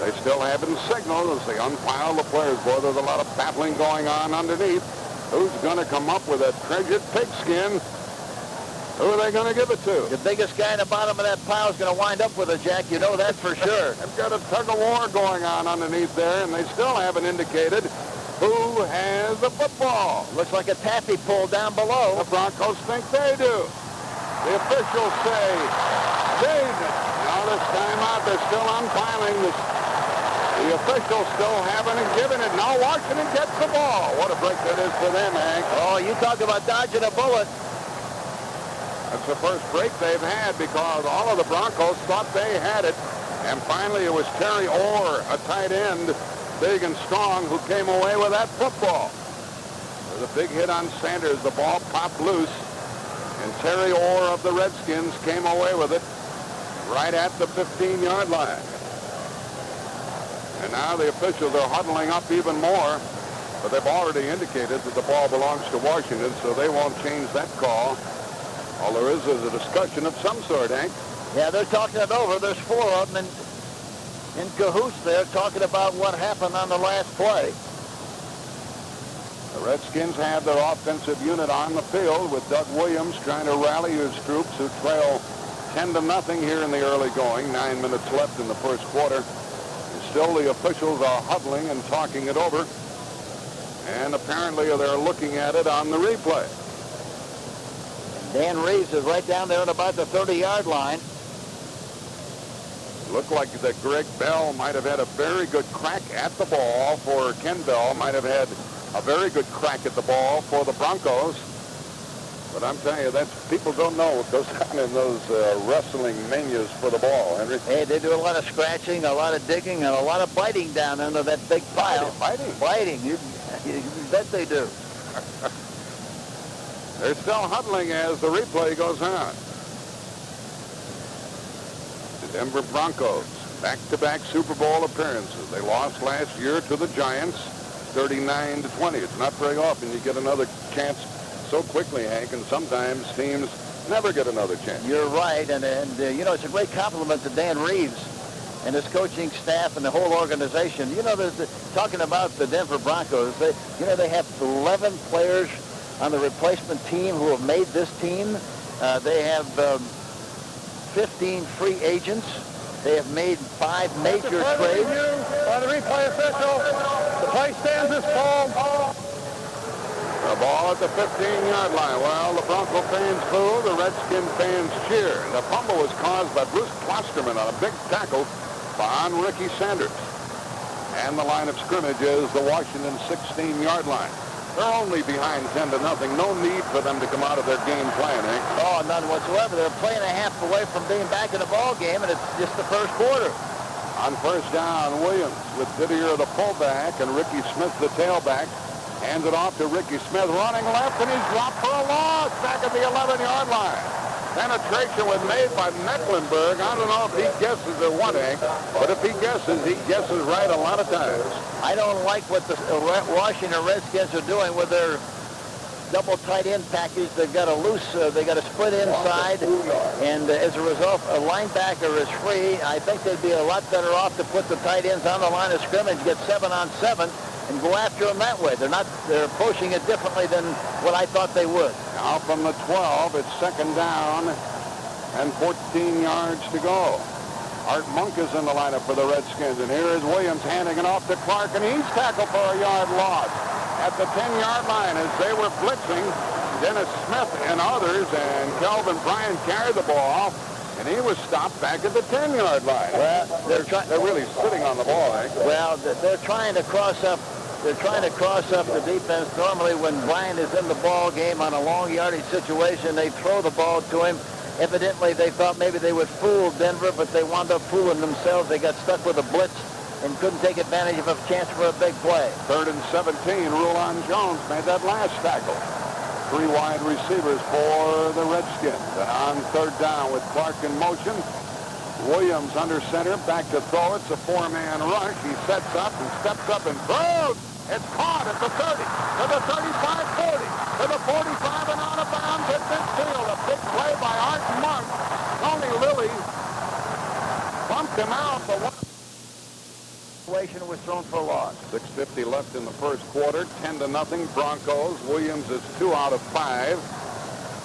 Speaker 7: They still haven't signaled as they unpile the players. Boy, there's a lot of battling going on underneath. Who's going to come up with that treasured pigskin? Who are they going to give it to?
Speaker 4: The biggest guy in the bottom of that pile is going to wind up with it, Jack. You know that for sure.
Speaker 7: They've got a tug-of-war going on underneath there, and they still haven't indicated who has the football.
Speaker 4: Looks like a taffy pull down below.
Speaker 7: The Broncos think they do. The officials say they do. Now this time out, they're still unpiling this. The officials still haven't given it. Now Washington gets the ball. What a break that is for them, Hank.
Speaker 4: Oh, you talk about dodging a bullet.
Speaker 7: That's the first break they've had because all of the Broncos thought they had it. And finally it was Terry Orr, a tight end, big and strong, who came away with that football. With a big hit on Sanders, the ball popped loose. And Terry Orr of the Redskins came away with it right at the 15-yard line. And now the officials are huddling up even more. But they've already indicated that the ball belongs to Washington, so they won't change that call. All there is a discussion of some sort, Hank.
Speaker 4: Yeah, they're talking it over. There's four of them in cahoots there talking about what happened on the last play.
Speaker 7: The Redskins have their offensive unit on the field with Doug Williams trying to rally his troops who trail 10-0 here in the early going. 9 minutes left in the first quarter. And still the officials are huddling and talking it over. And apparently they're looking at it on the replay.
Speaker 4: Dan Reeves is right down there at about the 30-yard line.
Speaker 7: Looked like that Greg Bell might have had a very good crack at the ball for Ken Bell, might have had a very good crack at the ball for the Broncos. But I'm telling you, people don't know what goes on in those wrestling menus for the ball, Henry.
Speaker 4: Hey, they do a lot of scratching, a lot of digging, and a lot of biting down under that big pile. Biting. You bet they do.
Speaker 7: They're still huddling as the replay goes on. The Denver Broncos, back-to-back Super Bowl appearances. They lost last year to the Giants, 39-20. It's not very often you get another chance so quickly, Hank, and sometimes teams never get another chance.
Speaker 4: You're right, and you know, it's a great compliment to Dan Reeves and his coaching staff and the whole organization. You know, talking about the Denver Broncos, they have 11 players on the replacement team who have made this team. They have 15 free agents. They have made 5 major trades.
Speaker 9: By the replay official, the play stands as called.
Speaker 7: The ball at the 15-yard line. Well, the Bronco fans boo, the Redskin fans cheer. The fumble was caused by Bruce Klosterman on a big tackle on Ricky Sanders. And the line of scrimmage is the Washington 16-yard line. They're only behind 10-0. No need for them to come out of their game plan, eh?
Speaker 4: Oh, none whatsoever. They're a play and a half away from being back in the ball game, and it's just the first quarter.
Speaker 7: On first down, Williams with Didier the fullback and Ricky Smith the tailback. Hands it off to Ricky Smith, running left, and he's dropped for a loss back at the 11-yard line. Penetration was made by Mecklenburg. I don't know if he guesses or what, Hank, but if he guesses right a lot of times.
Speaker 4: I don't like what the Washington Redskins are doing with their double tight end package. They've got a they got a split inside, and as a result, a linebacker is free. I think they'd be a lot better off to put the tight ends on the line of scrimmage, get 7-on-7, and go after them that way. They're approaching it differently than what I thought they would.
Speaker 7: Now from the 12, it's second down and 14 yards to go. Art Monk is in the lineup for the Redskins, and here is Williams handing it off to Clark, and he's tackled for a yard loss at the 10-yard line as they were blitzing. Dennis Smith and others, and Kelvin Bryant carried the ball, and he was stopped back at the 10-yard line.
Speaker 4: Well,
Speaker 7: they're really sitting on the ball, eh?
Speaker 4: Well, they're trying to cross up. They're trying to cross up the defense. Normally, when Bryant is in the ball game on a long yardage situation, they throw the ball to him. Evidently, they thought maybe they would fool Denver, but they wound up fooling themselves. They got stuck with a blitz and couldn't take advantage of a chance for a big play.
Speaker 7: 3rd and 17. Rulon Jones made that last tackle. 3 wide receivers for the Redskins. And on 3rd down with Clark in motion, Williams under center, back to throw. It's a 4-man rush. He sets up and steps up and throws. It's caught at the 30, to the 35-40, to the 45 and out of bounds at midfield. A big play by Art Monk. Tony Lilly bumped him out, but
Speaker 4: situation was thrown for a loss.
Speaker 7: 6:50 left in the first quarter, 10-0 Broncos. Williams is 2 out of 5.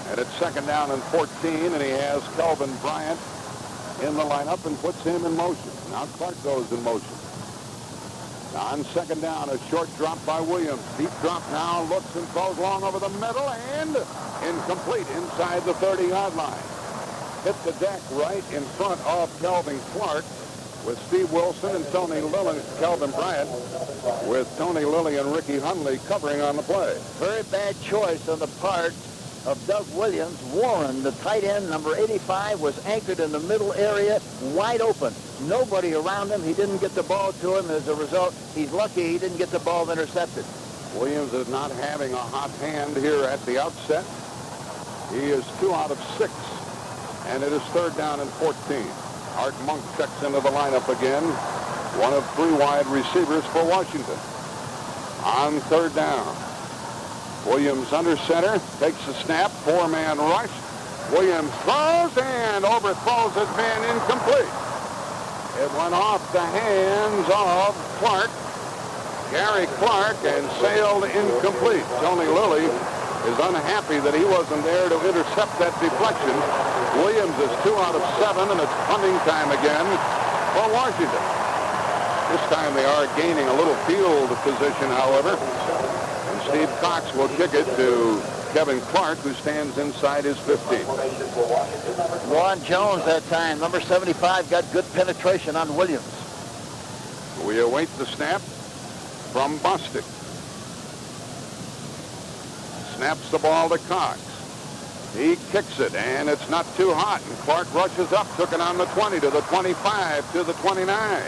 Speaker 7: And it's second down and 14, and he has Kelvin Bryant in the lineup and puts him in motion. Now Clark goes in motion. On second down, a short drop by Williams. Deep drop now, looks and throws long over the middle, and incomplete inside the 30-yard line. Hit the deck right in front of Kelvin Clark with Steve Wilson and Tony Lilly, Kelvin Bryant, with Tony Lilly and Ricky Hundley covering on the play.
Speaker 4: Very bad choice on the part of Doug Williams. Warren, the tight end, number 85, was anchored in the middle area, wide open. Nobody around him. He didn't get the ball to him. As a result, he's lucky he didn't get the ball intercepted.
Speaker 7: Williams is not having a hot hand here at the outset. He is 2 out of 6, and it is third down and 14. Art Monk checks into the lineup again, one of 3 wide receivers for Washington. On third down, Williams under center, takes a snap, 4-man rush. Williams throws and overthrows his man, incomplete. It went off the hands of Clark, Gary Clark, and sailed incomplete. Tony Lilly is unhappy that he wasn't there to intercept that deflection. Williams is 2 out of 7, and it's punting time again for Washington. This time they are gaining a little field position, however. And Steve Cox will kick it to Kevin Clark, who stands inside his 15.
Speaker 4: Ron Jones that time, number 75, got good penetration on Williams.
Speaker 7: We await the snap from Bostic. Snaps the ball to Cox. He kicks it, and it's not too hot, and Clark rushes up, took it on the 20 to the 25 to the 29.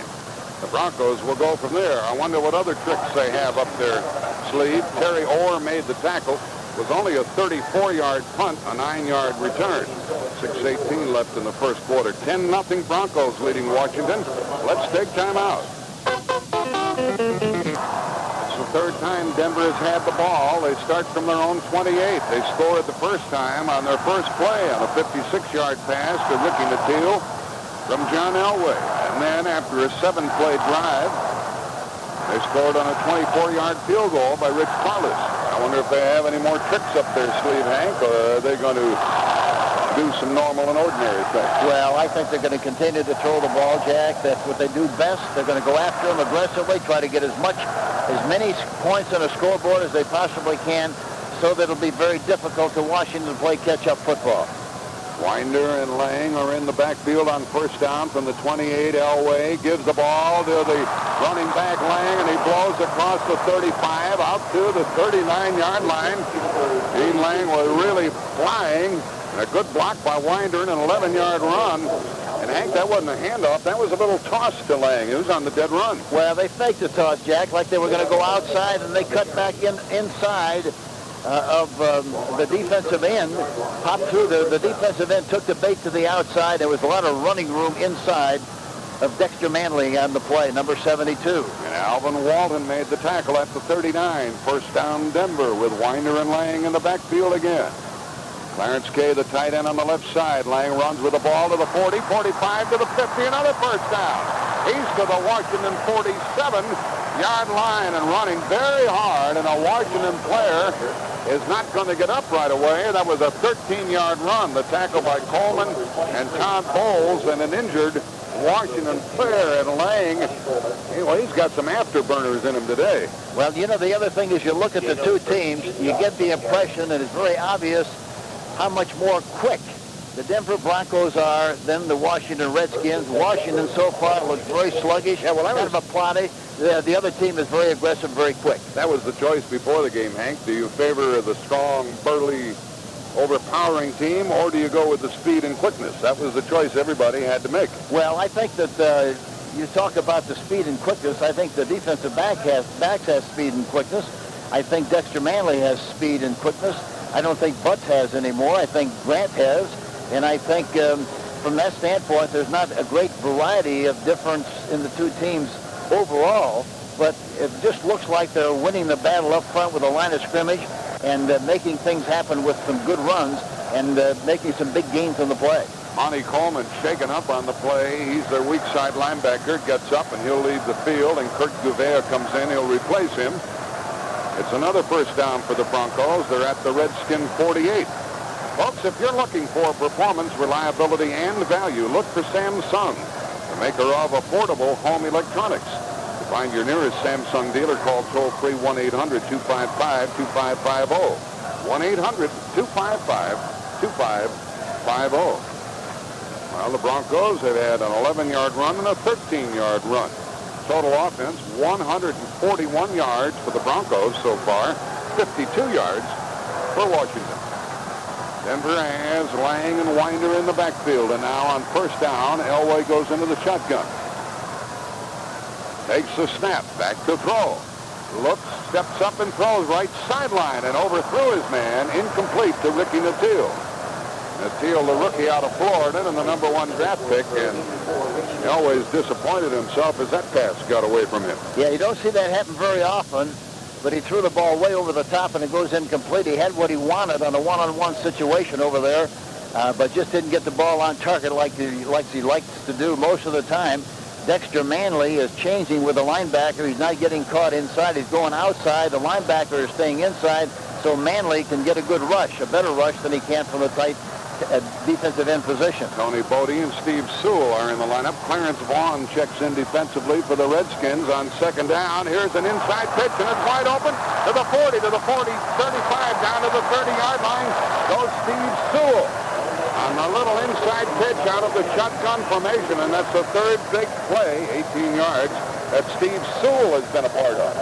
Speaker 7: The Broncos will go from there. I wonder what other tricks they have up their sleeve. Terry Orr made the tackle. It was only a 34-yard punt, a 9-yard return. 6:18 left in the first quarter. 10-0 Broncos leading Washington. Let's take time out. It's the third time Denver has had the ball. They start from their own 28. They scored the first time on their first play on a 56-yard pass to Ricky Nattil from John Elway. And then after a 7-play drive, they scored on a 24-yard field goal by Rich Parlis. I wonder if they have any more tricks up their sleeve, Hank, or are they going to do some normal and ordinary things?
Speaker 4: Well, I think they're going to continue to throw the ball, Jack. That's what they do best. They're going to go after him aggressively, try to get as many points on the scoreboard as they possibly can, so that it'll be very difficult to Washington to play catch-up football.
Speaker 7: Winder and Lang are in the backfield on first down from the 28. Elway gives the ball to the running back Lang, and he blows across the 35 out to the 39-yard line. Gene Lang was really flying. And a good block by Winder and an 11-yard run. And Hank, that wasn't a handoff. That was a little toss to Lang. It was on the dead run.
Speaker 4: Well, they faked the toss, Jack, like they were going to go outside, and they cut back inside of the defensive end, popped through. The defensive end took the bait to the outside. There was a lot of running room inside of Dexter Manley on the play, number 72.
Speaker 7: And Alvin Walton made the tackle at the 39. First down Denver with Winder and Lang in the backfield again. Clarence Kay, the tight end on the left side. Lang runs with the ball to the 40, 45 to the 50, another first down. He's to the Washington 47-yard line and running very hard, and a Washington player is not going to get up right away. That was a 13-yard run. The tackle by Coleman and Todd Bowles, and an injured Washington player. And Lang, well, he's got some afterburners in him today.
Speaker 4: Well, you know, the other thing is you look at the two teams, you get the impression that it's very obvious how much more quick the Denver Broncos are than the Washington Redskins. Washington so far looks very sluggish, kind of a plotty. The other team is very aggressive, very quick.
Speaker 7: That was the choice before the game, Hank. Do you favor the strong, burly, overpowering team, or do you go with the speed and quickness? That was the choice everybody had to make.
Speaker 4: Well, I think that you talk about the speed and quickness. I think the defensive backs have speed and quickness. I think Dexter Manley has speed and quickness. I don't think Butts has anymore. I think Grant has. And I think from that standpoint, there's not a great variety of difference in the two teams overall, but it just looks like they're winning the battle up front with a line of scrimmage and making things happen with some good runs and making some big gains on the play.
Speaker 7: Monty Coleman shaken up on the play. He's their weak side linebacker. Gets up and he'll leave the field, and Kurt Gouveia comes in. He'll replace him. It's another first down for the Broncos. They're at the Redskin 48. Folks, if you're looking for performance, reliability, and value, look for Samsung, the maker of affordable home electronics. To find your nearest Samsung dealer, call toll-free 1-800-255-2550. 1-800-255-2550. Well, the Broncos have had an 11-yard run and a 13-yard run. Total offense, 141 yards for the Broncos so far, 52 yards for Washington. Denver has Lang and Winder in the backfield, and now on first down, Elway goes into the shotgun. Takes the snap, back to throw. Looks, steps up and throws right sideline and overthrew his man, incomplete to Ricky Nattil. Nattil, the rookie out of Florida and the #1 draft pick, and Elway's disappointed himself as that pass got away from him.
Speaker 4: Yeah, you don't see that happen very often, but he threw the ball way over the top and it goes incomplete. He had what he wanted on a one-on-one situation over there, but just didn't get the ball on target like he likes to do most of the time. Dexter Manley is changing with the linebacker. He's not getting caught inside. He's going outside. The linebacker is staying inside, so Manley can get a good rush, a better rush than he can from a tight defensive end position.
Speaker 7: Tony Bodie and Steve Sewell are in the lineup. Clarence Vaughn checks in defensively for the Redskins on second down. Here's an inside pitch, and it's wide open to the 40, to the 40, 35, down to the 30-yard line goes Steve Sewell on a little inside pitch out of the shotgun formation, and that's the third big play, 18 yards, that Steve Sewell has been a part of.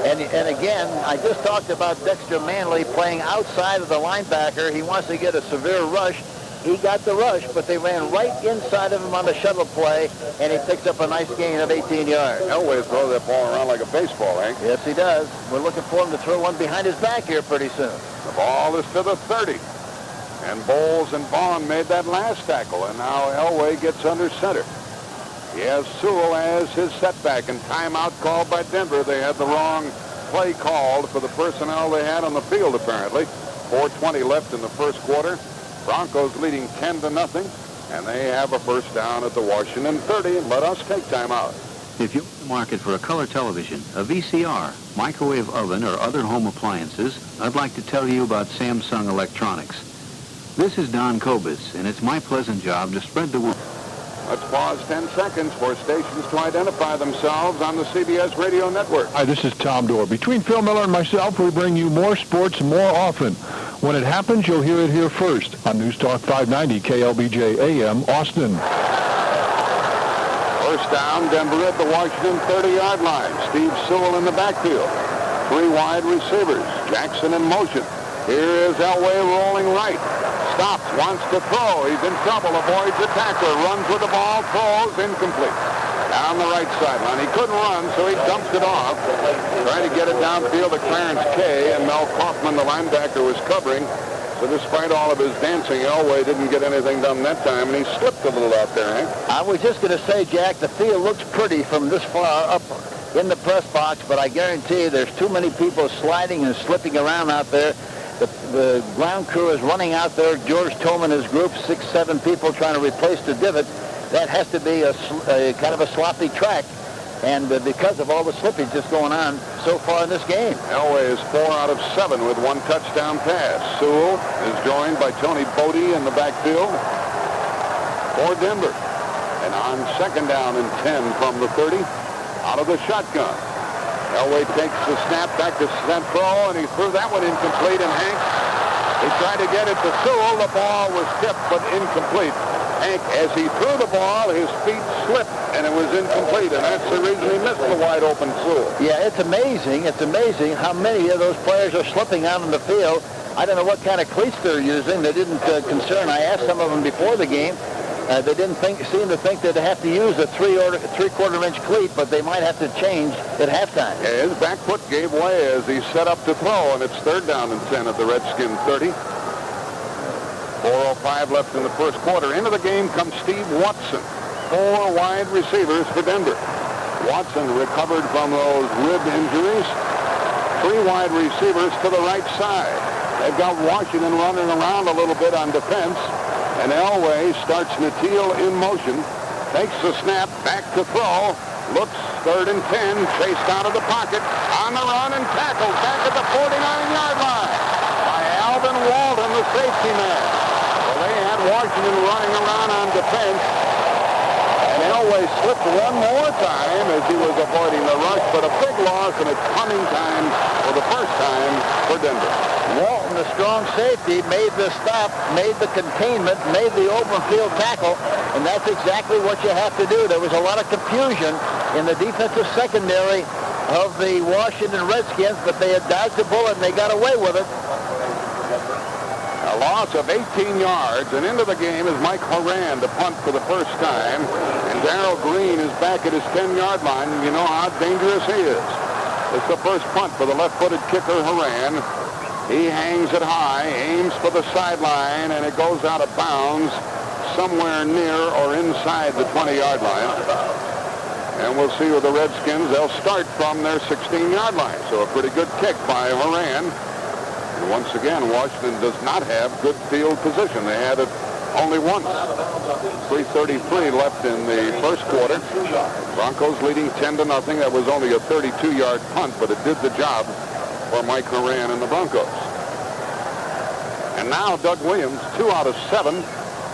Speaker 4: And again, I just talked about Dexter Manley playing outside of the linebacker. He wants to get a severe rush. He got the rush, but they ran right inside of him on the shuttle play, and he picks up a nice gain of 18 yards.
Speaker 7: Elway throws that ball around like a baseball, Hank.
Speaker 4: Yes, he does. We're looking for him to throw one behind his back here pretty soon.
Speaker 7: The ball is to the 30. And Bowles and Vaughn made that last tackle, and now Elway gets under center. He has Sewell as his setback, and timeout called by Denver. They had the wrong play called for the personnel they had on the field, apparently. 4:20 left in the first quarter. Broncos leading 10-0, and they have a first down at the Washington 30. Let us take timeout.
Speaker 18: If you're in the market for a color television, a VCR, microwave oven, or other home appliances, I'd like to tell you about Samsung Electronics. This is Don Kobus, and it's my pleasant job to spread the word.
Speaker 7: Let's pause 10 seconds for stations to identify themselves on the CBS Radio Network.
Speaker 6: Hi, this is Tom Dorr. Between Phil Miller and myself, we bring you more sports more often. When it happens, you'll hear it here first on News Talk 590 KLBJ AM, Austin.
Speaker 7: First down, Denver at the Washington 30-yard line. Steve Sewell in the backfield. Three wide receivers. Jackson in motion. Here is Elway rolling right. Stops, wants to throw. He's in trouble, avoids the tackler, runs with the ball, throws, incomplete. Down the right sideline. He couldn't run, so he dumps it off. Trying to get it downfield to Clarence Kay, and Mel Kaufman, the linebacker, was covering. So despite all of his dancing, Elway didn't get anything done that time, and he slipped a little out there, Hank.
Speaker 4: I was just going to say, Jack, the field looks pretty from this far up in the press box, but I guarantee you there's too many people sliding and slipping around out there. The ground crew is running out there. George Tolman and his group, 6, 7 people trying to replace the divot. That has to be a kind of a sloppy track, and because of all the slippage that's going on so far in this game.
Speaker 7: Elway is 4 out of 7 with 1 touchdown pass. Sewell is joined by Tony Bodie in the backfield for Denver. And on second down and 10 from the 30, out of the shotgun. Elway takes the snap back to Centro, and he threw that one incomplete. And Hank, he tried to get it to Sewell. The ball was tipped, but incomplete. Hank, as he threw the ball, his feet slipped, and it was incomplete. And that's the reason he missed the wide-open Sewell.
Speaker 4: Yeah, it's amazing. It's amazing how many of those players are slipping out on the field. I don't know what kind of cleats they're using. They didn't concern. I asked some of them before the game. They didn't seem to think that they have to use a 3/4-inch cleat, but they might have to change at halftime.
Speaker 7: Yeah, his back foot gave way as he set up to throw, and it's third down and 10 at the Redskin 30. 4:05 left in the first quarter. Into the game comes Steve Watson. 4 wide receivers for Denver. Watson recovered from those rib injuries. 3 wide receivers to the right side. They've got Washington running around a little bit on defense. And Elway starts Natil in motion. Takes the snap, back to throw. Looks 3rd and 10, chased out of the pocket, on the run and tackled back at the 49-yard line by Alvin Walden, the safety man. Well, they had Washington running around on defense, and Elway slipped one more time as he was avoiding the rush, but a big loss, and it's punting time for the first time for Denver.
Speaker 4: Walton, the strong safety, made the stop, made the containment, made the open field tackle, and that's exactly what you have to do. There was a lot of confusion in the defensive secondary of the Washington Redskins, but they had dodged the bullet and they got away with it.
Speaker 7: A loss of 18 yards, and into the game is Mike Horan to punt for the first time, and Darrell Green is back at his 10-yard line, and you know how dangerous he is. It's the first punt for the left-footed kicker, Horan. He hangs it high, aims for the sideline, and it goes out of bounds somewhere near or inside the 20-yard line. And we'll see with the Redskins, they'll start from their 16-yard line. So a pretty good kick by Horan. And once again, Washington does not have good field position. They had it only once. 3:33 left in the first quarter. Broncos leading 10-0. That was only a 32-yard punt, but it did the job for Mike Horan and the Broncos. And now Doug Williams, 2 out of 7,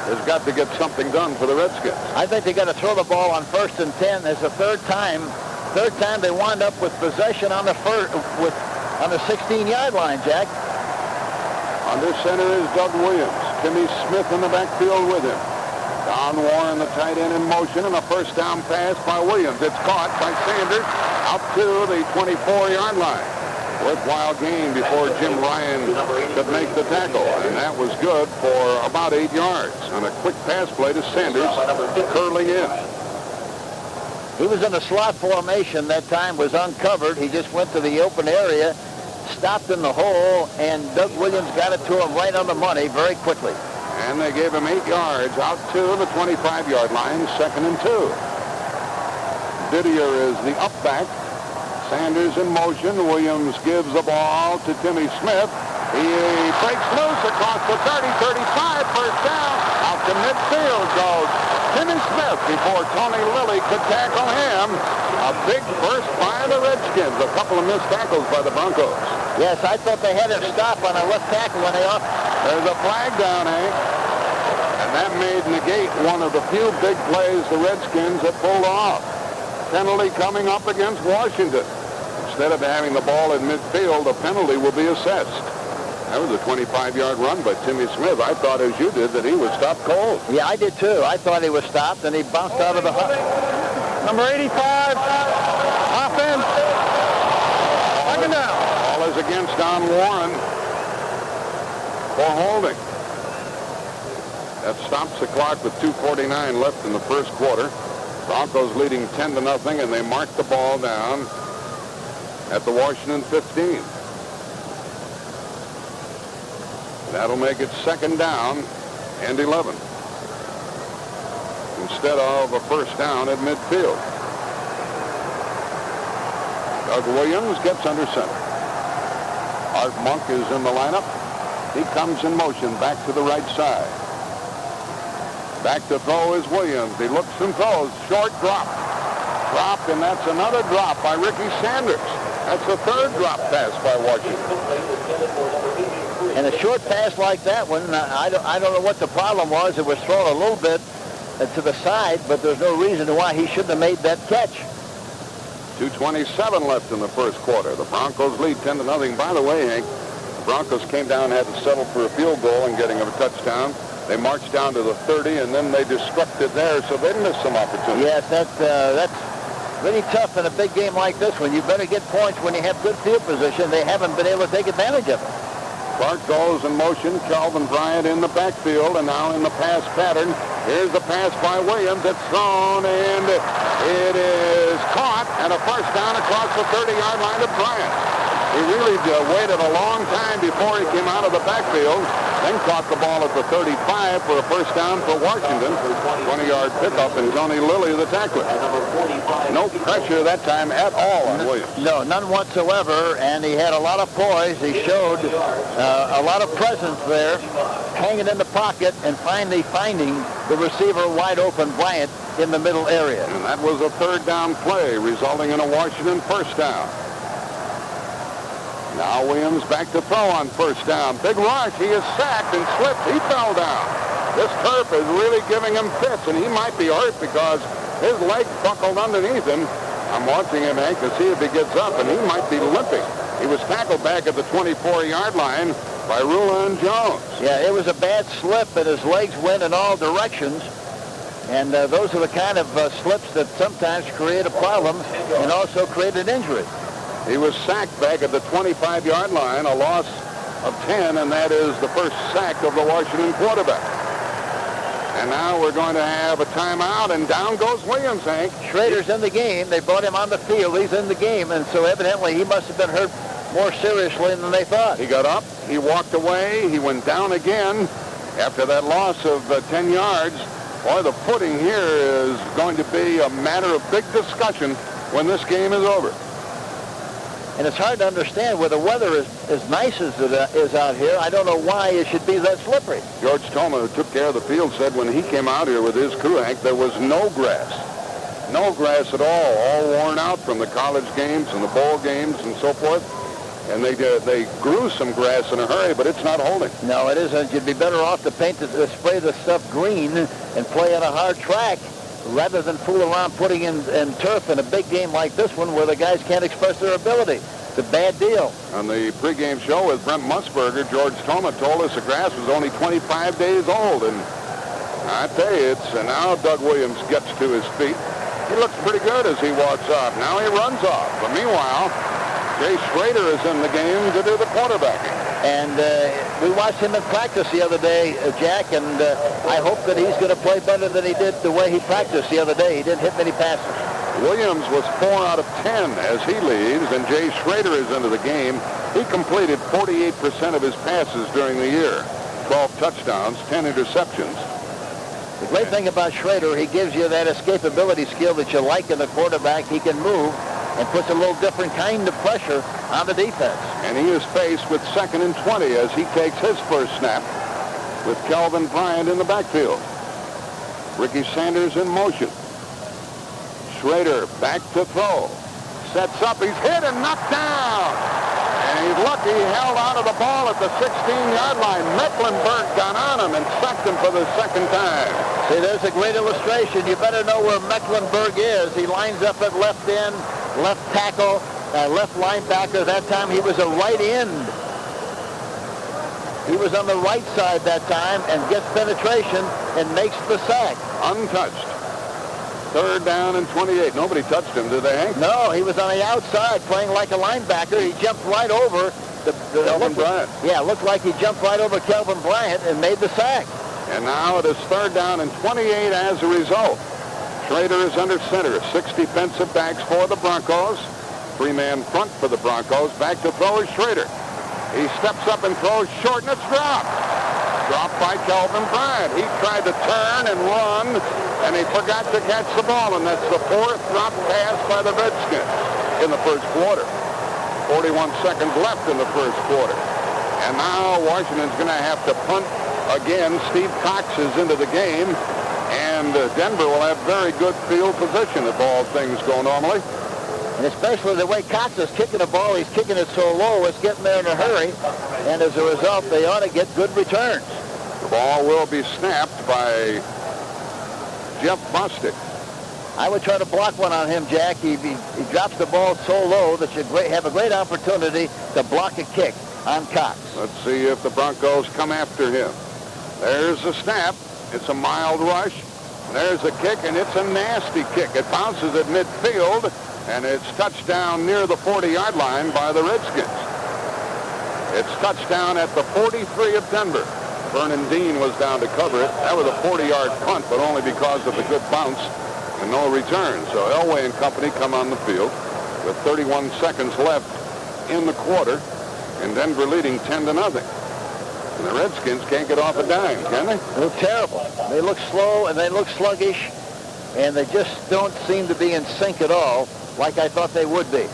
Speaker 7: has got to get something done for the Redskins.
Speaker 4: I think they got to throw the ball on 1st and 10. It's the third time they wind up with possession on the 16-yard line, Jack.
Speaker 7: Under center is Doug Williams. Timmy Smith in the backfield with him. Don Warren, the tight end, in motion, and a first down pass by Williams. It's caught by Sanders out to the 24-yard line. Worthwhile gain before Jim Ryan could make the tackle, and that was good for about 8 yards on a quick pass play to Sanders, curling in.
Speaker 4: He was in a slot formation that time, was uncovered. He just went to the open area, stopped in the hole, and Doug Williams got it to him right on the money very quickly.
Speaker 7: And they gave him 8 yards out to the 25-yard line, 2nd and 2. Didier is the up back. Sanders in motion. Williams gives the ball to Timmy Smith. He breaks loose across the 30, 35, first down. Out to midfield goes Timmy Smith before Tony Lilly could tackle him. A big burst by the Redskins. A couple of missed tackles by the Broncos.
Speaker 4: Yes, I thought they had him stop on a left tackle when they off.
Speaker 7: There's a flag down, Hank. And that made negate one of the few big plays the Redskins have pulled off. Penalty coming up against Washington. Instead of having the ball in midfield, a penalty will be assessed. That was a 25-yard run by Timmy Smith. I thought, as you did, that he was stopped cold.
Speaker 4: Yeah, I did too. I thought he was stopped, and he bounced out of the hunt.
Speaker 9: Number 85, offense. Second down.
Speaker 7: Ball is against Don Warren for holding. That stops the clock with 2:49 left in the first quarter. Broncos leading 10-0, and they mark the ball down at the Washington 15. That'll make it 2nd down and 11 instead of a first down at midfield. Doug Williams gets under center. Art Monk is in the lineup. He comes in motion back to the right side. Back to throw is Williams. He looks and throws. Short drop. Dropped, and that's another drop by Ricky Sanders. That's the 3rd drop pass by Washington.
Speaker 4: And a short pass like that one, I don't know what the problem was. It was thrown a little bit to the side, but there's no reason why he shouldn't have made that catch.
Speaker 7: 2:27 left in the first quarter. The Broncos lead 10-0. By the way, Hank, the Broncos came down and had to settle for a field goal and getting a touchdown. They marched down to the 30, and then they destructed there, so they missed some opportunities.
Speaker 4: Yes, that's really tough in a big game like this one. You better get points when you have good field position. They haven't been able to take advantage of it.
Speaker 7: Clark goes in motion. Calvin Bryant in the backfield, and now in the pass pattern. Here's the pass by Williams. It's thrown, and it is caught, and a first down across the 30-yard line to Bryant. He really waited a long time before he came out of the backfield. Then caught the ball at the 35 for a first down for Washington. 20-yard pickup, and Tony Lilly, the tackler. No pressure that time at all on Williams.
Speaker 4: No, none whatsoever, and he had a lot of poise. He showed a lot of presence there, hanging in the pocket and finally finding the receiver wide open, Bryant, in the middle area.
Speaker 7: And that was a third down play, resulting in a Washington first down. Now Williams back to throw on first down. Big rush. He is sacked and slipped. He fell down. This turf is really giving him fits, and he might be hurt because his leg buckled underneath him. I'm watching him, Hank, to see if he gets up, and he might be limping. He was tackled back at the 24-yard line by Rulon Jones.
Speaker 4: Yeah, it was a bad slip, and his legs went in all directions. And those are the kind of slips that sometimes create a problem and also create an injury.
Speaker 7: He was sacked back at the 25-yard line, a loss of 10, and that is the first sack of the Washington quarterback. And now we're going to have a timeout, and down goes Williams, Hank.
Speaker 4: Schrader's in the game. They brought him on the field. He's in the game, and so evidently he must have been hurt more seriously than they thought.
Speaker 7: He got up. He walked away. He went down again after that loss of 10 yards. Boy, the footing here is going to be a matter of big discussion when this game is over.
Speaker 4: And it's hard to understand where the weather is as nice as it is out here. I don't know why it should be that slippery.
Speaker 7: George Toma, who took care of the field, said when he came out here with his crew, Hank, there was no grass. No grass at all worn out from the college games and the bowl games and so forth. And they grew some grass in a hurry, but it's not holding.
Speaker 4: No, it isn't. You'd be better off to spray the stuff green and play on a hard track rather than fool around putting in turf in a big game like this one where the guys can't express their ability. It's a bad deal.
Speaker 7: On the pregame show with Brent Musburger, George Toma told us the grass was only 25 days old. And I tell you, and now Doug Williams gets to his feet. He looks pretty good as he walks off. Now he runs off. But meanwhile, Jay Schrader is in the game to do the quarterbacking.
Speaker 4: And we watched him in practice the other day, Jack, and I hope that he's going to play better than he did the way he practiced the other day. He didn't hit many passes.
Speaker 7: Williams was 4 out of 10 as he leaves, and Jay Schrader is into the game. He completed 48% of his passes during the year. 12 touchdowns, 10 interceptions.
Speaker 4: The great thing about Schrader, he gives you that escapability skill that you like in the quarterback. He can move and puts a little different kind of pressure on the defense.
Speaker 7: And he is faced with 2nd and 20 as he takes his first snap with Calvin Bryant in the backfield. Ricky Sanders in motion. Schrader back to throw. Sets up. He's hit and knocked down. And he's lucky he held out of the ball at the 16-yard line. Mecklenburg got on him and sacked him for the second time.
Speaker 4: See, there's a great illustration. You better know where Mecklenburg is. He lines up at left end, left tackle, left linebacker. That time he was a right end. He was on the right side that time and gets penetration and makes the sack.
Speaker 7: Untouched. 3rd down and 28. Nobody touched him, did they, Hank?
Speaker 4: No, he was on the outside playing like a linebacker. He jumped right over
Speaker 7: Calvin Bryant.
Speaker 4: Yeah, looked like he jumped right over Calvin Bryant and made the sack.
Speaker 7: And now it is 3rd down and 28 as a result. Schrader is under center. 6 defensive backs for the Broncos. 3-man front for the Broncos. Back to throw is Schrader. He steps up and throws short, and it's dropped. Dropped by Calvin Bryant. He tried to turn and run, and he forgot to catch the ball, and that's the 4th drop pass by the Redskins in the first quarter. 41 seconds left in the first quarter. And now Washington's going to have to punt again. Steve Cox is into the game, and Denver will have very good field position if all things go normally.
Speaker 4: And especially the way Cox is kicking the ball, he's kicking it so low, it's getting there in a hurry. And as a result, they ought to get good returns.
Speaker 7: The ball will be snapped by Jeff Bostic.
Speaker 4: I would try to block one on him, Jack. He drops the ball so low that you have a great opportunity to block a kick on Cox.
Speaker 7: Let's see if the Broncos come after him. There's a snap. It's a mild rush. There's a kick, and it's a nasty kick. It bounces at midfield, and it's touchdown near the 40-yard line by the Redskins. It's touchdown at the 43 of Denver. Vernon Dean was down to cover it. That was a 40-yard punt, but only because of the good bounce and no return. So Elway and company come on the field with 31 seconds left in the quarter, and Denver leading 10-0. And the Redskins can't get off a dime, can they?
Speaker 4: They look terrible. They look slow and they look sluggish, and they just don't seem to be in sync at all like I thought they would be.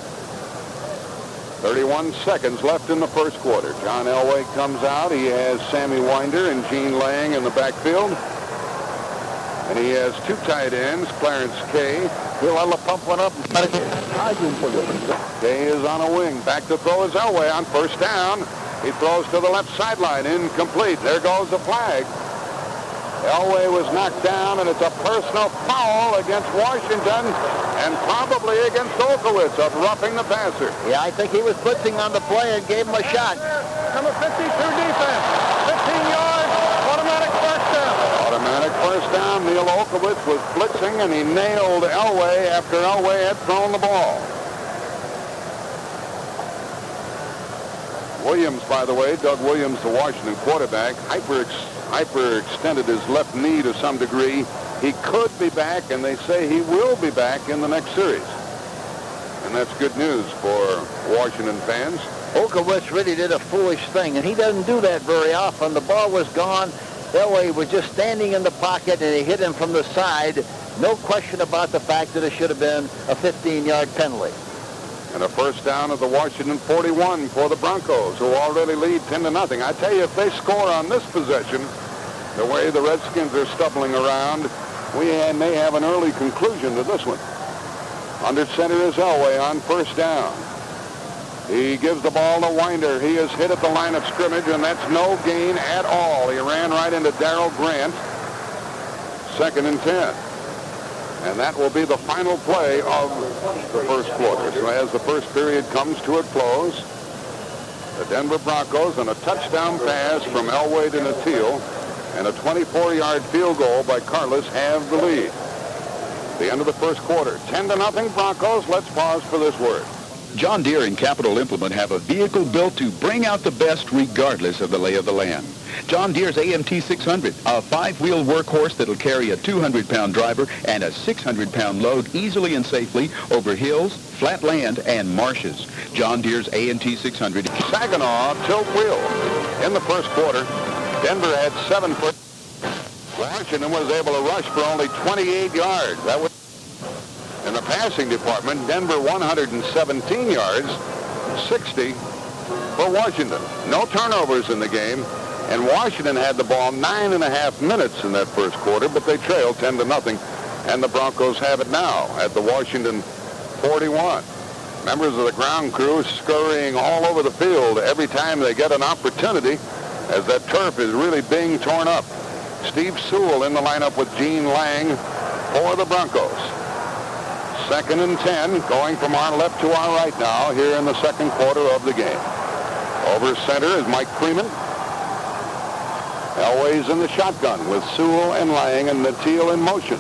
Speaker 7: 31 seconds left in the first quarter. John Elway comes out. He has Sammy Winder and Gene Lang in the backfield. And he has two tight ends, Clarence Kay.
Speaker 4: He'll have to pump one up.
Speaker 7: Kay is on a wing. Back to throw is Elway on first down. He throws to the left sideline. Incomplete. There goes the flag. Elway was knocked down, and it's a personal foul against Washington and probably against Olkowitz of roughing the passer.
Speaker 4: Yeah, I think he was blitzing on the play and gave him a shot.
Speaker 9: Number 52 defense, 15 yards, automatic first down.
Speaker 7: Automatic first down. Neil Olkowitz was blitzing, and he nailed Elway after Elway had thrown the ball. Williams, by the way, Doug Williams, the Washington quarterback, hyperextended his left knee to some degree. He could be back, and they say he will be back in the next series. And that's good news for Washington fans.
Speaker 4: Olkowitz really did a foolish thing, and he doesn't do that very often. The ball was gone. Elway was just standing in the pocket, and he hit him from the side. No question about the fact that it should have been a 15-yard penalty.
Speaker 7: And a first down at the Washington 41 for the Broncos, who already lead 10-0. I tell you, if they score on this possession, the way the Redskins are stumbling around, we may have an early conclusion to this one. Under center is Elway on first down. He gives the ball to Winder. He is hit at the line of scrimmage, and that's no gain at all. He ran right into Darrell Grant. 2nd and 10. And that will be the final play of the first quarter. So as the first period comes to a close, the Denver Broncos and a touchdown pass from Elway to Natil and a 24-yard field goal by Carlos have the lead. The end of the first quarter, 10-0 Broncos. Let's pause for this word.
Speaker 5: John Deere and Capital Implement have a vehicle built to bring out the best regardless of the lay of the land. John Deere's AMT 600, a 5-wheel workhorse that'll carry a 200-pound driver and a 600-pound load easily and safely over hills, flat land, and marshes. John Deere's AMT 600.
Speaker 7: Saginaw tilt wheel. In the first quarter, Denver had 7 foot. Washington was able to rush for only 28 yards. That was in the passing department. Denver 117 yards, 60 for Washington. No turnovers in the game. And Washington had the ball 9.5 minutes in that first quarter, but they trailed 10-0. And the Broncos have it now at the Washington 41. Members of the ground crew scurrying all over the field every time they get an opportunity as that turf is really being torn up. Steve Sewell in the lineup with Gene Lang for the Broncos. 2nd and 10, going from our left to our right now here in the second quarter of the game. Over center is Mike Freeman. Elway's in the shotgun with Sewell and Lang and Natil in motion.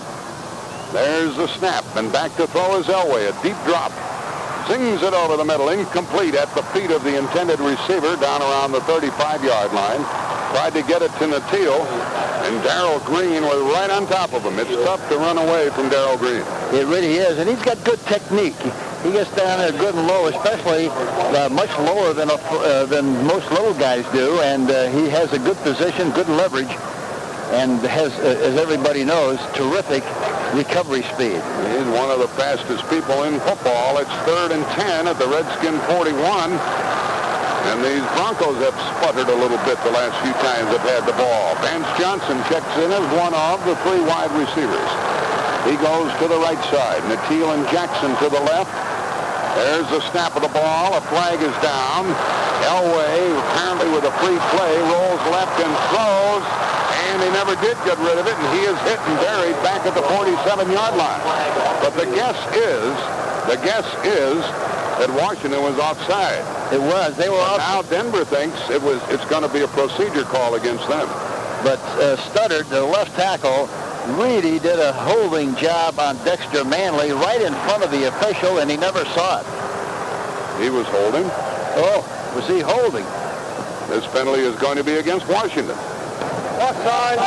Speaker 7: There's the snap, and back to throw is Elway. A deep drop. Zings it over the middle, incomplete at the feet of the intended receiver down around the 35-yard line. Tried to get it to Natil, and Darrell Green was right on top of him. It's tough to run away from Darrell Green.
Speaker 4: It really is, and he's got good technique. He gets down there good and low, especially much lower than most little guys do, and he has a good position, good leverage, and has, as everybody knows, terrific recovery speed.
Speaker 7: He's one of the fastest people in football. It's 3rd and 10 at the Redskin 41. And these Broncos have sputtered a little bit the last few times they've had the ball. Vance Johnson checks in as one of the 3 wide receivers. He goes to the right side. Natil and Jackson to the left. There's the snap of the ball. A flag is down. Elway, apparently with a free play, rolls left and throws. And he never did get rid of it, and he is hit and buried back at the 47-yard line. But the guess is that Washington was offside.
Speaker 4: It was. They were offside.
Speaker 7: Now Denver thinks it's going to be a procedure call against them.
Speaker 4: But Studdard, the left tackle, really did a holding job on Dexter Manley right in front of the official, and he never saw it.
Speaker 7: He was holding?
Speaker 4: Oh, was he holding?
Speaker 7: This penalty is going to be against Washington.
Speaker 9: Offside,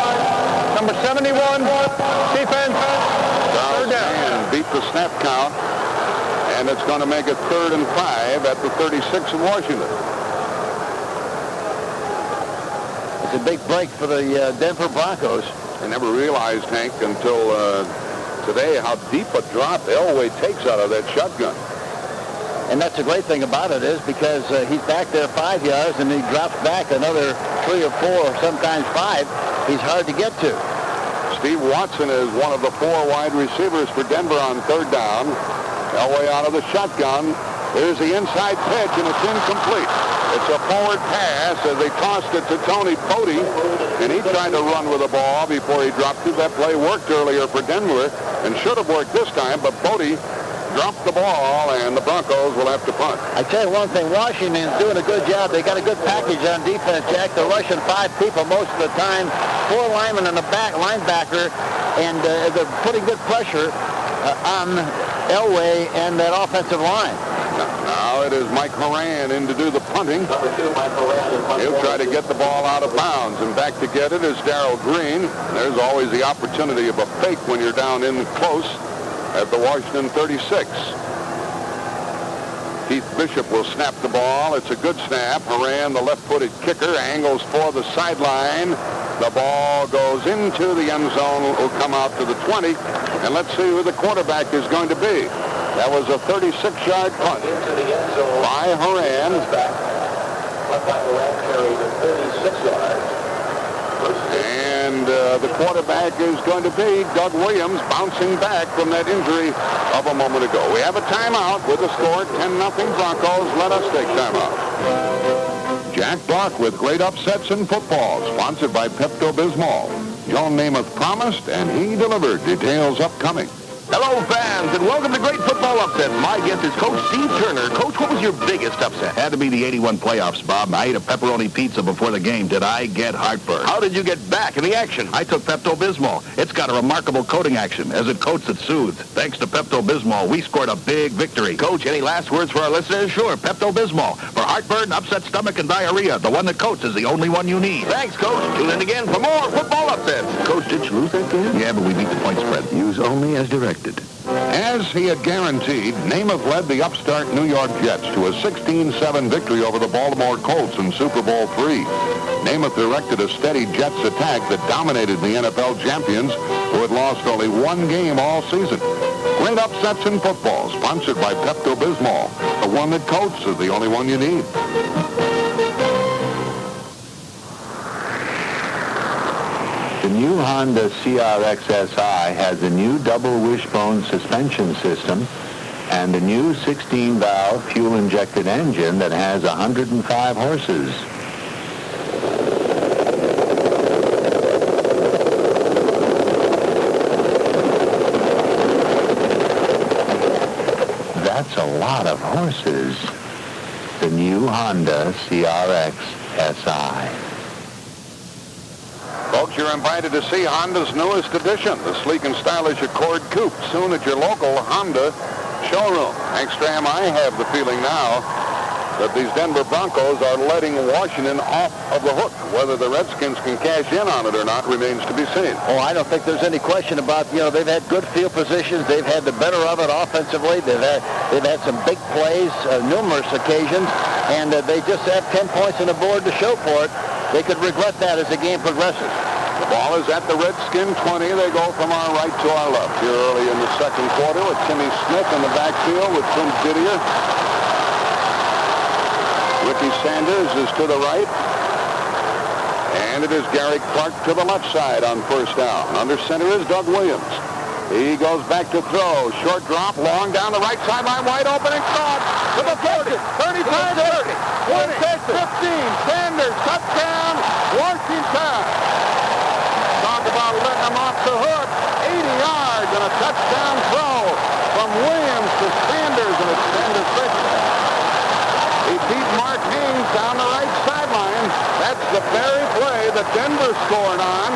Speaker 9: number 71, defense,
Speaker 7: Charles Mann beat the snap count, and it's going to make it 3rd and 5 at the 36 of Washington.
Speaker 4: It's a big break for the Denver Broncos.
Speaker 7: I never realized, Hank, until today how deep a drop Elway takes out of that shotgun.
Speaker 4: And that's the great thing about it is because he's back there 5 yards and he drops back another 3 or 4 or sometimes 5. He's hard to get to.
Speaker 7: Steve Watson is one of the 4 wide receivers for Denver on third down. Elway out of the shotgun. There's the inside pitch, and it's incomplete. It's a forward pass as they tossed it to Tony Bodie, and he tried to run with the ball before he dropped it. That play worked earlier for Denver and should have worked this time, but Bodie dropped the ball, and the Broncos will have to punt.
Speaker 4: I tell you one thing, Washington's doing a good job. They got a good package on defense, Jack. They're rushing 5 people most of the time, 4 linemen and a linebacker, and they're putting good pressure on Elway and that offensive line.
Speaker 7: Now it is Mike Horan in to do the punting. He'll try to get the ball out of bounds, and back to get it is Darrell Green. There's always the opportunity of a fake when you're down in close at the Washington 36. Keith Bishop will snap the ball. It's a good snap. Horan, the left-footed kicker, angles for the sideline. The ball goes into the end zone. Will come out to the 20. And let's see who the quarterback is going to be. That was a 36-yard punt by Horan. And the quarterback is going to be Doug Williams, bouncing back from that injury of a moment ago. We have a timeout with the score 10-0 Broncos. Let us take timeout. Jack Buck with great upsets in football, sponsored by Pepto-Bismol. Joan Namath promised, and he delivered. Details upcoming.
Speaker 10: Hello, fans, and welcome to Great Football Upset. My guest is Coach Steve Turner. Coach, what was your biggest upset?
Speaker 14: Had to be the 81 playoffs, Bob. I ate a pepperoni pizza before the game. Did I get heartburn?
Speaker 10: How did you get back in the action?
Speaker 14: I took Pepto-Bismol. It's got a remarkable coating action. As it coats, it soothes. Thanks to Pepto-Bismol, we scored a big victory.
Speaker 10: Coach, any last words for our listeners?
Speaker 14: Sure, Pepto-Bismol. For heartburn, upset stomach, and diarrhea, the one that coats is the only one you need.
Speaker 10: Thanks, Coach. Tune in again for more football upsets.
Speaker 14: Coach, did you lose that game? Yeah, but we beat the point spread.
Speaker 11: Use only as directed.
Speaker 7: As he had guaranteed, Namath led the upstart New York Jets to a 16-7 victory over the Baltimore Colts in Super Bowl III. Namath directed a steady Jets attack that dominated the NFL champions, who had lost only 1 game all season. Great upsets in football, sponsored by Pepto-Bismol. The one that coats is the only one you need.
Speaker 11: The new Honda CRXSI has a new double wishbone suspension system and a new 16-valve fuel-injected engine that has 105 horses. That's a lot of horses. The new Honda CRXSI.
Speaker 7: Folks, you're invited to see Honda's newest edition, the sleek and stylish Accord Coupe, soon at your local Honda showroom. Hank Stram, I have the feeling now that these Denver Broncos are letting Washington off of the hook. Whether the Redskins can cash in on it or not remains to be seen.
Speaker 4: Oh, I don't think there's any question about, they've had good field positions. They've had the better of it offensively. They've had some big plays, numerous occasions, and they just have 10 points on the board to show for it. They could regret that as the game progresses.
Speaker 7: The ball is at the Redskin 20. They go from our right to our left here early in the second quarter with Timmy Smith in the backfield with Prince Didier. Ricky Sanders is to the right. And it is Gary Clark to the left side on first down. Under center is Doug Williams. He goes back to throw. Short drop, long down the right sideline, wide open and caught to the 40, 35, 30, 20, 15. Sanders, touchdown, Washington. Talk about letting them off the hook. 80 yards and a touchdown throw from Williams to Sanders, and it's Sanders' touchdown. He beat Mark Haynes down the right sideline. That's the very play that Denver scored on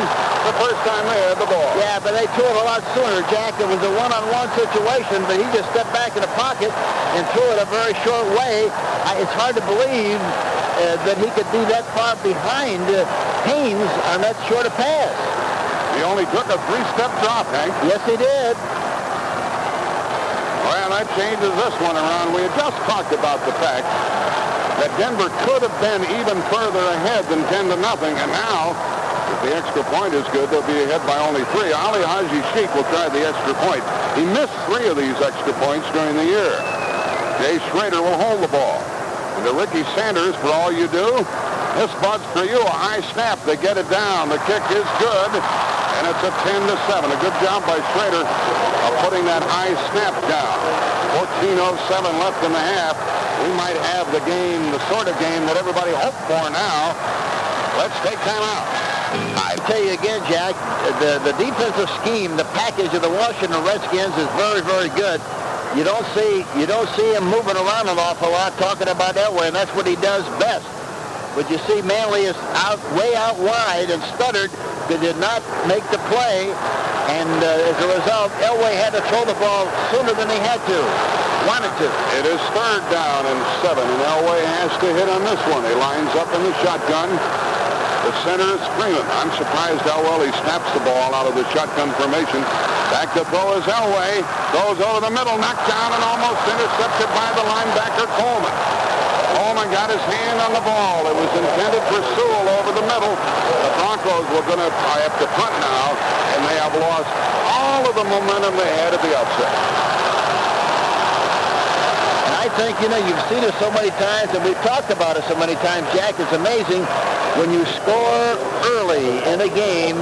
Speaker 7: the first time they had the ball.
Speaker 4: Yeah, but they threw it a lot sooner, Jack. It was a one-on-one situation, but he just stepped back in the pocket and threw it a very short way. It's hard to believe that he could be that far behind Haynes on that short a pass.
Speaker 7: He only took a 3-step drop, Hank.
Speaker 4: Yes, he did.
Speaker 7: Well, that changes this one around. We had just talked about the fact that Denver could have been even further ahead than 10-0. And now, if the extra point is good, they'll be ahead by only 3. Ali Haji Sheikh will try the extra point. He missed 3 of these extra points during the year. Jay Schrader will hold the ball. And to Ricky Sanders, for all you do, this bud's for you. A high snap. They get it down. The kick is good. And it's a 10-7. A good job by Schrader of putting that high snap down. 14:07 left in the half. We might have the game, the sort of game that everybody hoped for now. Let's take time out.
Speaker 4: I tell you again, Jack, the defensive scheme, the package of the Washington Redskins is very, very good. You don't see him moving around an awful lot talking about Elway, and that's what he does best. But you see Manley is way out wide and stuttered. They did not make the play, and as a result, Elway had to throw the ball sooner than he wanted to.
Speaker 7: It is 3rd down and 7, and Elway has to hit on this one. He lines up in the shotgun. The center is Freeman. I'm surprised how well he snaps the ball out of the shotgun formation. Back to throw is Elway. Throws over the middle, knocked down and almost intercepted by the linebacker Coleman. Coleman got his hand on the ball. It was intended for Sewell over the middle. The Broncos were going to have to punt now, and they have lost all of the momentum they had at the outset.
Speaker 4: And I think, you've seen it so many times, and we've talked about it so many times, Jack. It's amazing when you score early in a game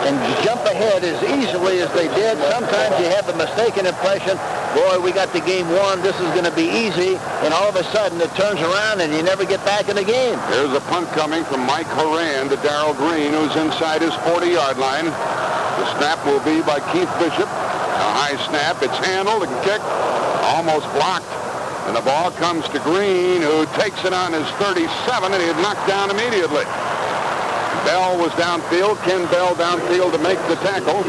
Speaker 4: and jump ahead as easily as they did. Sometimes you have the mistaken impression, boy, we got the game won, this is going to be easy, and all of a sudden it turns around and you never get back in the game.
Speaker 7: Here's a punt coming from Mike Horan to Darrell Green, who's inside his 40-yard line. The snap will be by Keith Bishop. A high snap, it's handled and kicked, almost blocked. And the ball comes to Green, who takes it on his 37, and he had knocked down immediately. Bell was downfield. Ken Bell downfield to make the tackle.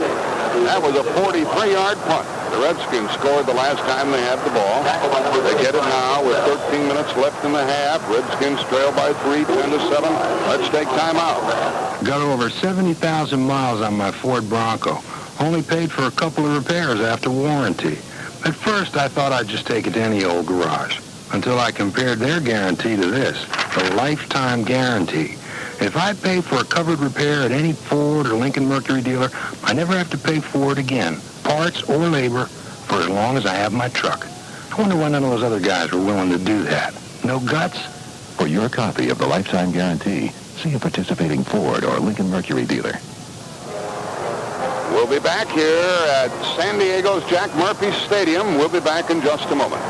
Speaker 7: That was a 43-yard punt. The Redskins scored the last time they had the ball. They get it now with 13 minutes left in the half. Redskins trail by 3, 10-7. Let's take time out.
Speaker 19: Got over 70,000 miles on my Ford Bronco. Only paid for a couple of repairs after warranty. At first, I thought I'd just take it to any old garage, until I compared their guarantee to this, a lifetime guarantee. If I pay for a covered repair at any Ford or Lincoln Mercury dealer, I never have to pay for it again, parts or labor, for as long as I have my truck. I wonder why none of those other guys were willing to do that. No guts?
Speaker 14: For your copy of the lifetime guarantee, see a participating Ford or Lincoln Mercury dealer.
Speaker 7: We'll be back here at San Diego's Jack Murphy Stadium. We'll be back in just a moment.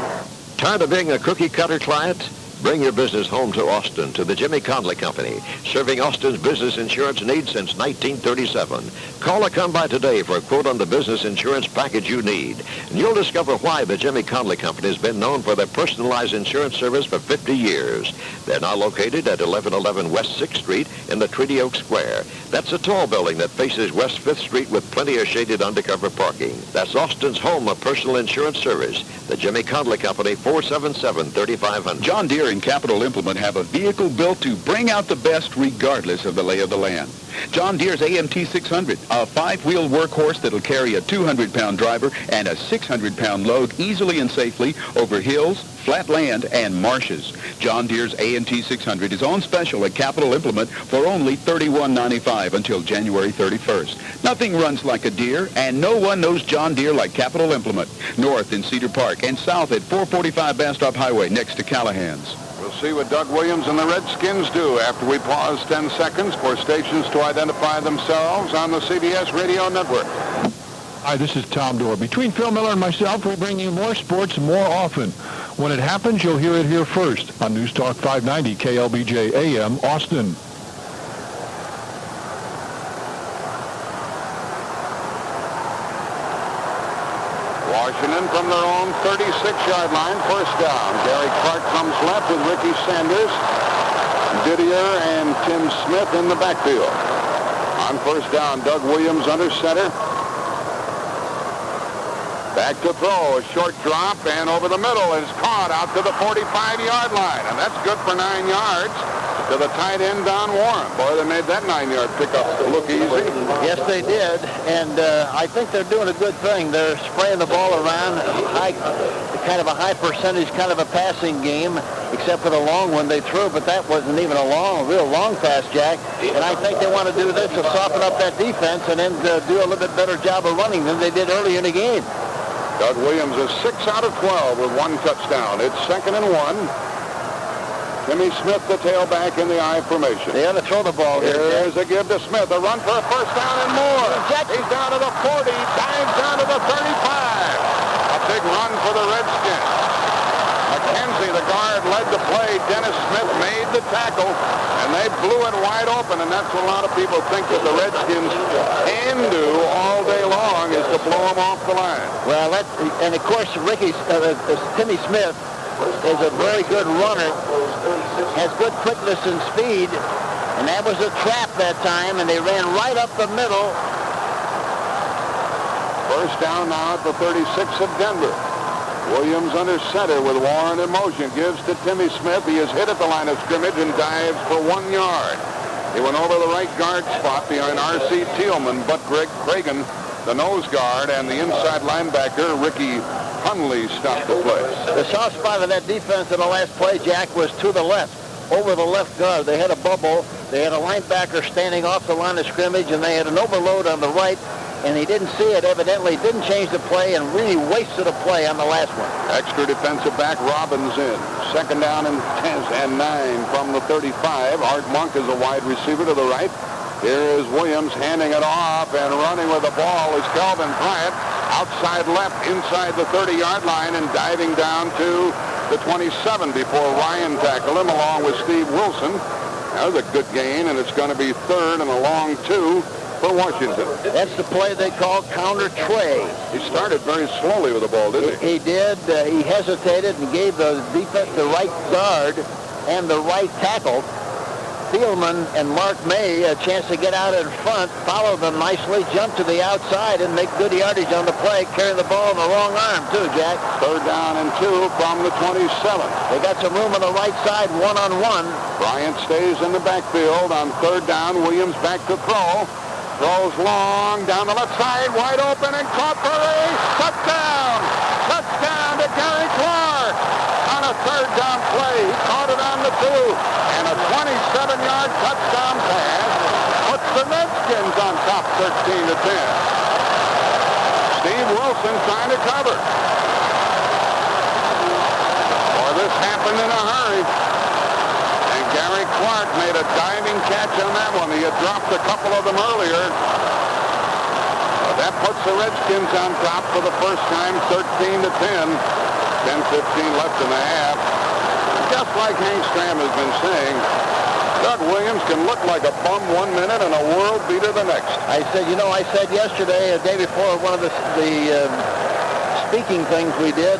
Speaker 12: Tired of being a cookie-cutter client? Bring your business home to Austin, to the Jimmy Conley Company, serving Austin's business insurance needs since 1937. Call or come by today for a quote on the business insurance package you need. And you'll discover why the Jimmy Conley Company has been known for their personalized insurance service for 50 years. They're now located at 1111 West 6th Street in the Treaty Oak Square. That's a tall building that faces West 5th Street with plenty of shaded undercover parking. That's Austin's home of personal insurance service. The Jimmy Conley Company, 477-3500.
Speaker 5: John Deere and Capital Implement have a vehicle built to bring out the best regardless of the lay of the land. John Deere's AMT 600, a 5-wheel workhorse that'll carry a 200-pound driver and a 600-pound load easily and safely over hills, flat land, and marshes. John Deere's AMT 600 is on special at Capital Implement for only $31.95 until January 31st. Nothing runs like a Deere, and no one knows John Deere like Capital Implement. North in Cedar Park and south at 445 Bastrop Highway next to Callahan's.
Speaker 7: We'll see what Doug Williams and the Redskins do after we pause 10 seconds for stations to identify themselves on the CBS Radio Network.
Speaker 6: Hi, this is Tom Dorr. Between Phil Miller and myself, we bring you more sports more often. When it happens, you'll hear it here first on News Talk 590 KLBJ AM, Austin.
Speaker 7: Washington from their own 36-yard line, first down. Gary Clark comes left with Ricky Sanders, Didier, and Tim Smith in the backfield. On first down, Doug Williams under center. Back to throw, a short drop, and over the middle is caught out to the 45-yard line. And that's good for 9 yards to the tight end, Don Warren. Boy, they made that 9-yard pickup look easy.
Speaker 4: Yes, they did. And I think they're doing a good thing. They're spraying the ball around. kind of a high percentage, kind of a passing game, except for the long one they threw, but that wasn't even a real long pass, Jack. And I think they want to do this to soften up that defense and then do a little bit better job of running than they did earlier in the game.
Speaker 7: Doug Williams is 6 out of 12 with 1 touchdown. It's 2nd and 1. Timmy Smith, the tailback in the I formation.
Speaker 4: They ought to throw the ball here.
Speaker 7: Here's a give to Smith. A run for a first down and more. He's down to the 40. Dives down to the 35. A big run for the Redskins. McKenzie, the guard, led the play. Dennis Smith made the tackle, and they blew it wide open, and that's what a lot of people think that the Redskins can do all day long is to blow them off the line.
Speaker 4: Well, and of course, Timmy Smith is a very good runner, has good quickness and speed, and that was a trap that time, and they ran right up the middle.
Speaker 7: First down now at the 36 of Denver. Williams under center with Warren in motion. Gives to Timmy Smith. He is hit at the line of scrimmage and dives for 1 yard. He went over the right guard spot behind R.C. Thielman, but Greg Cragen, the nose guard, and the inside linebacker, Ricky Hunley, stopped the play.
Speaker 4: The soft spot of that defense in the last play, Jack, was to the left, over the left guard. They had a bubble. They had a linebacker standing off the line of scrimmage, and they had an overload on the right, and he didn't see it, evidently, didn't change the play, and really wasted a play on the last one.
Speaker 7: Extra defensive back Robbins in. 2nd down and 9 from the 35. Art Monk is a wide receiver to the right. Here is Williams handing it off, and running with the ball is Calvin Bryant. Outside left, inside the 30-yard line, and diving down to the 27 before Ryan tackled him, along with Steve Wilson. That was a good gain, and it's going to be 3rd and a long 2 for Washington.
Speaker 4: That's the play they call counter Trey.
Speaker 7: He started very slowly with the ball, didn't he?
Speaker 4: He did. He hesitated and gave the defense, the right guard and the right tackle, Thielman and Mark May, a chance to get out in front, follow them nicely, jump to the outside, and make good yardage on the play, carrying the ball in the wrong arm, too, Jack.
Speaker 7: 3rd down and 2 from the 27.
Speaker 4: They got some room on the right side, one-on-one.
Speaker 7: Bryant stays in the backfield on 3rd down. Williams back to throw. Throws long down the left side, wide open, and caught for a touchdown! Touchdown to Gary Clark on a 3rd down play. He caught it on the 2, and a 27-yard touchdown pass puts the Redskins on top 13-10. Steve Wilson trying to cover. Boy, this happened in a hurry. Gary Clark made a diving catch on that one. He had dropped a couple of them earlier. That puts the Redskins on top for the first time, 13-10. 10:15 left in the half. Just like Hank Stram has been saying, Doug Williams can look like a bum 1 minute and a world beater the next.
Speaker 4: I said yesterday, the day before, one of the speaking things we did,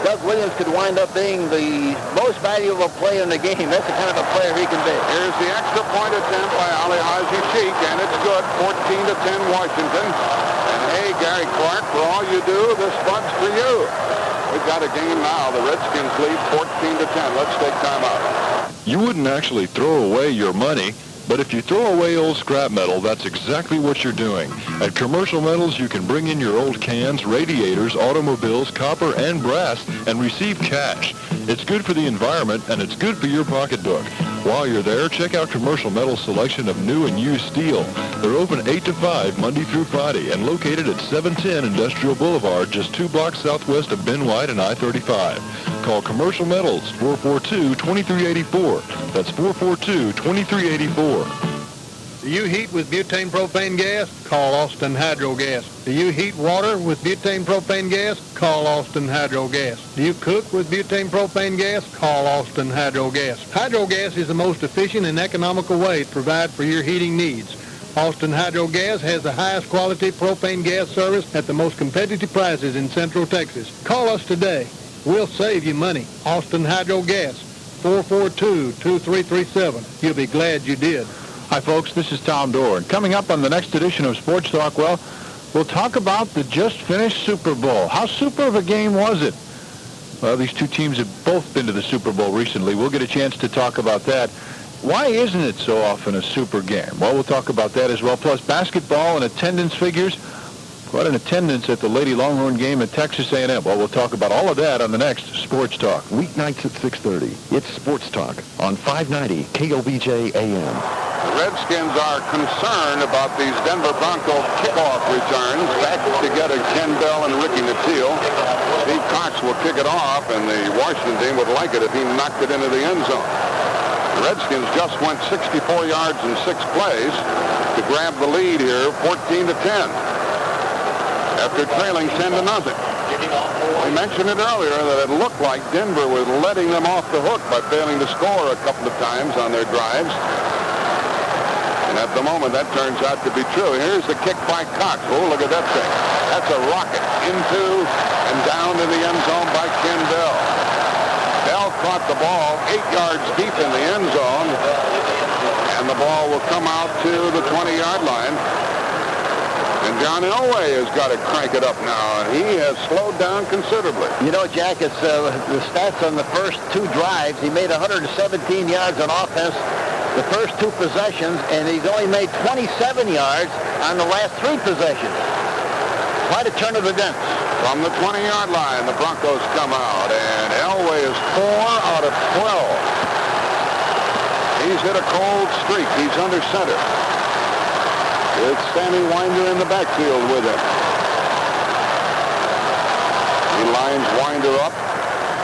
Speaker 4: Doug Williams could wind up being the most valuable player in the game. That's the kind of a player he can be.
Speaker 7: Here's the extra point attempt by Ali Haji Sheik, and it's good. 14-10 Washington. And hey, Gary Clark, for all you do, this one's for you. We've got a game now. The Redskins lead 14-10. Let's take time out.
Speaker 6: You wouldn't actually throw away your money, but if you throw away old scrap metal, that's exactly what you're doing. At Commercial Metals, you can bring in your old cans, radiators, automobiles, copper, and brass, and receive cash. It's good for the environment, and it's good for your pocketbook. While you're there, check out Commercial Metals' selection of new and used steel. They're open 8 to 5, Monday through Friday, and located at 710 Industrial Boulevard, just 2 blocks southwest of Ben White and I-35. Call Commercial Metals, 442-2384. That's 442-2384.
Speaker 16: Do you heat with butane propane gas? Call Austin Hydro Gas. Do you heat water with butane propane gas? Call Austin Hydro Gas. Do you cook with butane propane gas? Call Austin Hydro Gas. Hydro Gas is the most efficient and economical way to provide for your heating needs. Austin Hydro Gas has the highest quality propane gas service at the most competitive prices in Central Texas. Call us today. We'll save you money. Austin Hydro Gas, 442-2337. You'll be glad you did.
Speaker 20: Hi, folks. This is Tom Dorr. And coming up on the next edition of Sports Talk, well, we'll talk about the just-finished Super Bowl. How super of a game was it? Well, these two teams have both been to the Super Bowl recently. We'll get a chance to talk about that. Why isn't it so often a super game? Well, we'll talk about that as well. Plus, basketball and attendance figures. What an attendance at the Lady Longhorn game at Texas A&M. Well, we'll talk about all of that on the next Sports Talk.
Speaker 10: Weeknights at 6:30. It's Sports Talk on 590 KOBJ AM.
Speaker 7: The Redskins are concerned about these Denver Broncos kickoff returns back together, Ken Bell and Ricky Nattiel. Steve Cox will kick it off, and the Washington team would like it if he knocked it into the end zone. The Redskins just went 64 yards in 6 plays to grab the lead here, 14-10. After trailing 10-0. We mentioned it earlier that it looked like Denver was letting them off the hook by failing to score a couple of times on their drives. And at the moment, that turns out to be true. Here's the kick by Cox. Oh, look at that thing. That's a rocket into and down to the end zone by Ken Bell. Bell caught the ball 8 yards deep in the end zone, and the ball will come out to the 20-yard line. And John Elway has got to crank it up now, and he has slowed down considerably.
Speaker 4: You know, Jack, it's the stats on the first 2 drives. He made 117 yards on offense the first 2 possessions, and he's only made 27 yards on the last 3 possessions. Quite a turn of events.
Speaker 7: From the 20-yard line, the Broncos come out, and Elway is 4 out of 12. He's hit a cold streak. He's under center. It's Sammy Winder in the backfield with him. He lines Winder up.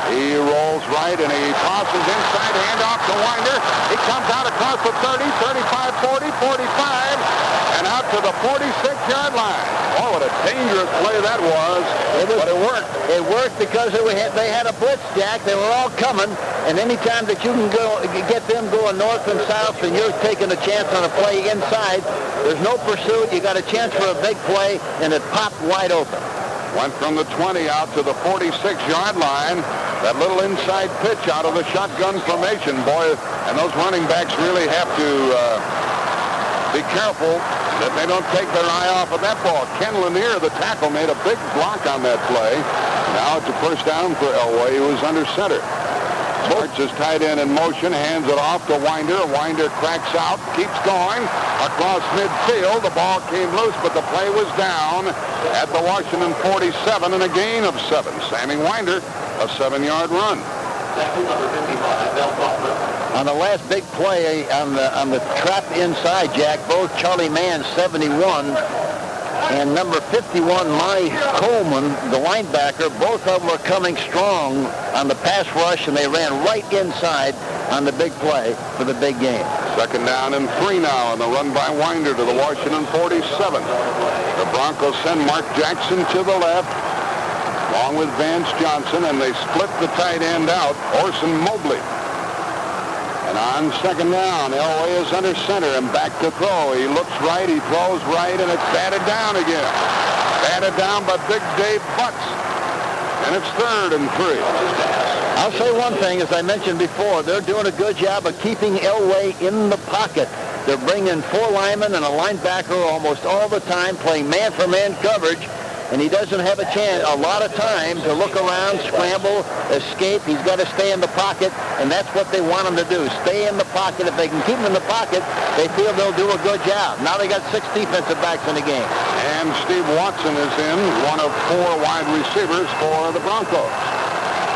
Speaker 7: He rolls right, and he tosses inside, handoff to Winder. He comes out across the 30, 35, 40, 45, and out to the 46-yard line. Oh, what a dangerous play that was. But it worked.
Speaker 4: It worked because they had a blitz, Jack. They were all coming, and any time that you can get them going north and south, and you're taking a chance on a play inside, there's no pursuit. You got a chance for a big play, and it popped wide open.
Speaker 7: Went from the 20 out to the 46-yard line. That little inside pitch out of the shotgun formation, boy, and those running backs really have to be careful that they don't take their eye off of that ball. Ken Lanier, the tackle, made a big block on that play. Now it's a first down for Elway, who is under center. Sports is tight end in motion, hands it off to Winder. Winder cracks out, keeps going across midfield. The ball came loose, but the play was down at the Washington 47 and a gain of 7. Sammy Winder, a 7-yard run.
Speaker 4: On the last big play on the trap inside, Jack, both Charlie Mann, 71, and number 51, Monty Coleman, the linebacker, both of them were coming strong on the pass rush, and they ran right inside on the big play for the big game.
Speaker 7: Second down and 3 now, and the run by Winder to the Washington 47. The Broncos send Mark Jackson to the left, along with Vance Johnson, and they split the tight end out, Orson Mobley. And on second down, Elway is under center and back to throw. He looks right, he throws right, and it's batted down again. Batted down by Big Dave Butts. And it's 3rd and 3.
Speaker 4: I'll say one thing, as I mentioned before, they're doing a good job of keeping Elway in the pocket. They're bringing 4 linemen and a linebacker almost all the time, playing man-for-man coverage. And he doesn't have a lot of time to look around, scramble, escape. He's got to stay in the pocket, and that's what they want him to do. Stay in the pocket. If they can keep him in the pocket, they feel they'll do a good job. Now they got 6 defensive backs in the game.
Speaker 7: And Steve Watson is in, one of 4 wide receivers for the Broncos.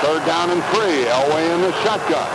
Speaker 7: 3rd down and 3. Elway in the shotgun.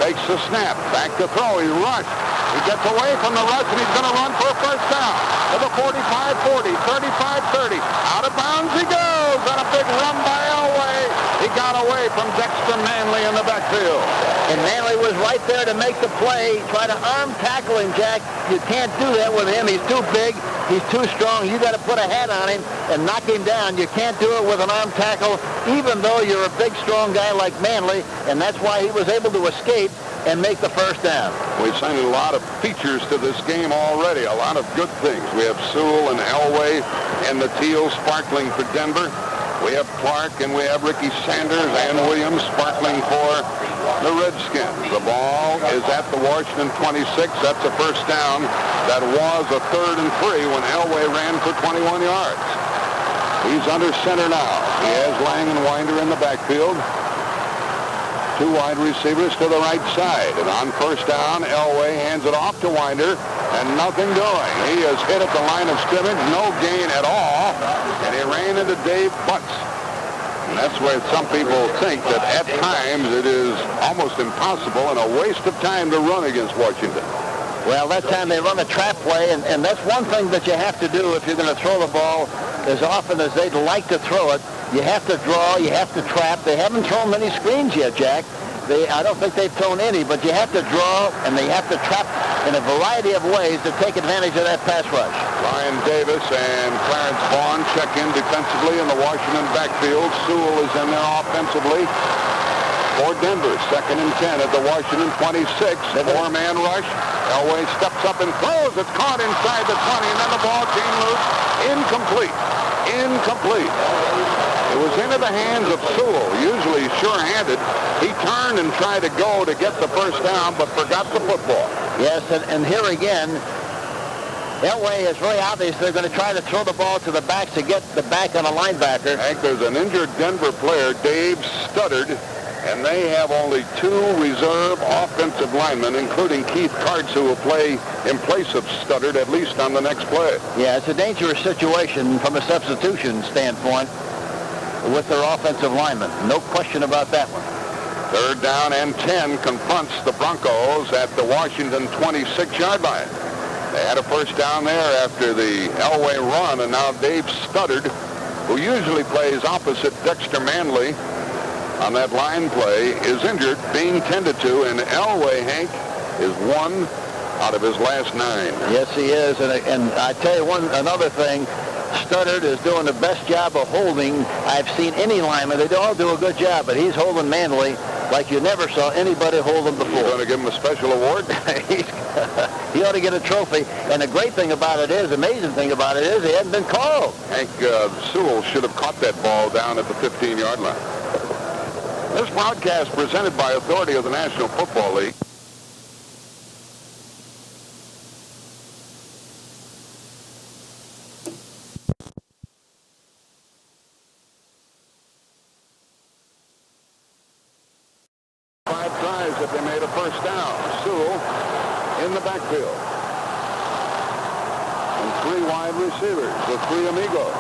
Speaker 7: Takes the snap. Back to throw. He rushed. He gets away from the rush, and he's going to run for a first down. To the 45-40, 35-30. Out of bounds he goes. And a big run by Elway. He got away from Dexter Manley in the backfield.
Speaker 4: And Manley was right there to make the play. Try to arm tackle him, Jack. You can't do that with him. He's too big. He's too strong. You got to put a hat on him and knock him down. You can't do it with an arm tackle, even though you're a big, strong guy like Manley. And that's why he was able to escape and make the first down.
Speaker 7: We've seen a lot of features to this game already, a lot of good things. We have Sewell and Elway and the Teal sparkling for Denver. We have Clark and we have Ricky Sanders and Williams sparkling for the Redskins. The ball is at the Washington 26. That's a first down. That was a 3rd and 3 when Elway ran for 21 yards. He's under center now. He has Lang and Winder in the backfield. 2 wide receivers to the right side. And on first down, Elway hands it off to Winder. and nothing doing. He is hit at the line of scrimmage, no gain at all, and he ran into Dave Butts. And that's why some people think that at times it is almost impossible and a waste of time to run against Washington.
Speaker 4: Well, that time they run a trap play, and that's one thing that you have to do if you're going to throw the ball as often as they'd like to throw it. You have to draw, you have to trap. They haven't thrown many screens yet, Jack. I don't think they've thrown any, but you have to draw, and they have to trap in a variety of ways to take advantage of that pass rush.
Speaker 7: Ryan Davis and Clarence Vaughn check in defensively in the Washington backfield. Sewell is in there offensively for Denver. 2nd and 10 at the Washington 26. Four-man rush. Elway steps up and throws. It's caught inside the 20, and then the ball came loose. Incomplete. It was into the hands of Sewell, usually sure-handed. He turned and tried to go to get the first down, but forgot the football.
Speaker 4: Yes, and here again, Elway is very obvious they're going to try to throw the ball to the back to get the back on a linebacker.
Speaker 7: Hank, there's an injured Denver player, Dave Studdard, and they have only 2 reserve offensive linemen, including Keith Karts, who will play in place of Studdard at least on the next play.
Speaker 4: Yeah, it's a dangerous situation from a substitution standpoint with their offensive linemen. No question about that one.
Speaker 7: 3rd down and 10 confronts the Broncos at the Washington 26-yard line. They had a first down there after the Elway run, and now Dave Studdard, who usually plays opposite Dexter Manley on that line play, is injured, being tended to, and Elway, Hank, is 1 out of his last 9.
Speaker 4: Yes, he is, and I tell you another thing, Studdard is doing the best job of holding I've seen any lineman. They all do a good job, but he's holding Manley like you never saw anybody hold him before.
Speaker 7: You're going to give him a special award?
Speaker 4: He ought to get a trophy. And the great thing about it is, amazing thing about it is, he hadn't been called.
Speaker 7: Hank, Sewell should have caught that ball down at the 15-yard line. This broadcast presented by authority of the National Football League. That they made a first down. Sewell in the backfield. And 3 wide receivers, the 3 amigos.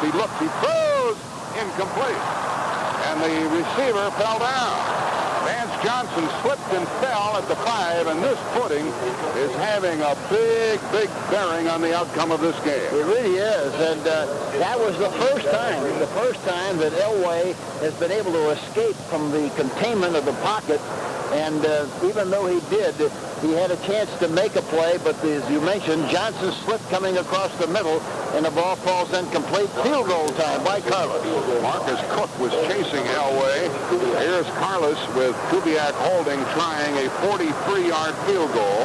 Speaker 7: He looked, he throws, incomplete. And the receiver fell down. Vance Johnson slipped and fell at the 5, and this footing is having a big bearing on the outcome of this game.
Speaker 4: It really is, and that was the first time that Elway has been able to escape from the containment of the pocket, and even though he did, he had a chance to make a play, but as you mentioned, Johnson slipped coming across the middle, and the ball falls incomplete. Field goal time by Carlos.
Speaker 7: Marcus Cook was chasing Elway. Here's Carlos with Kubiak holding, trying a 43-yard field goal.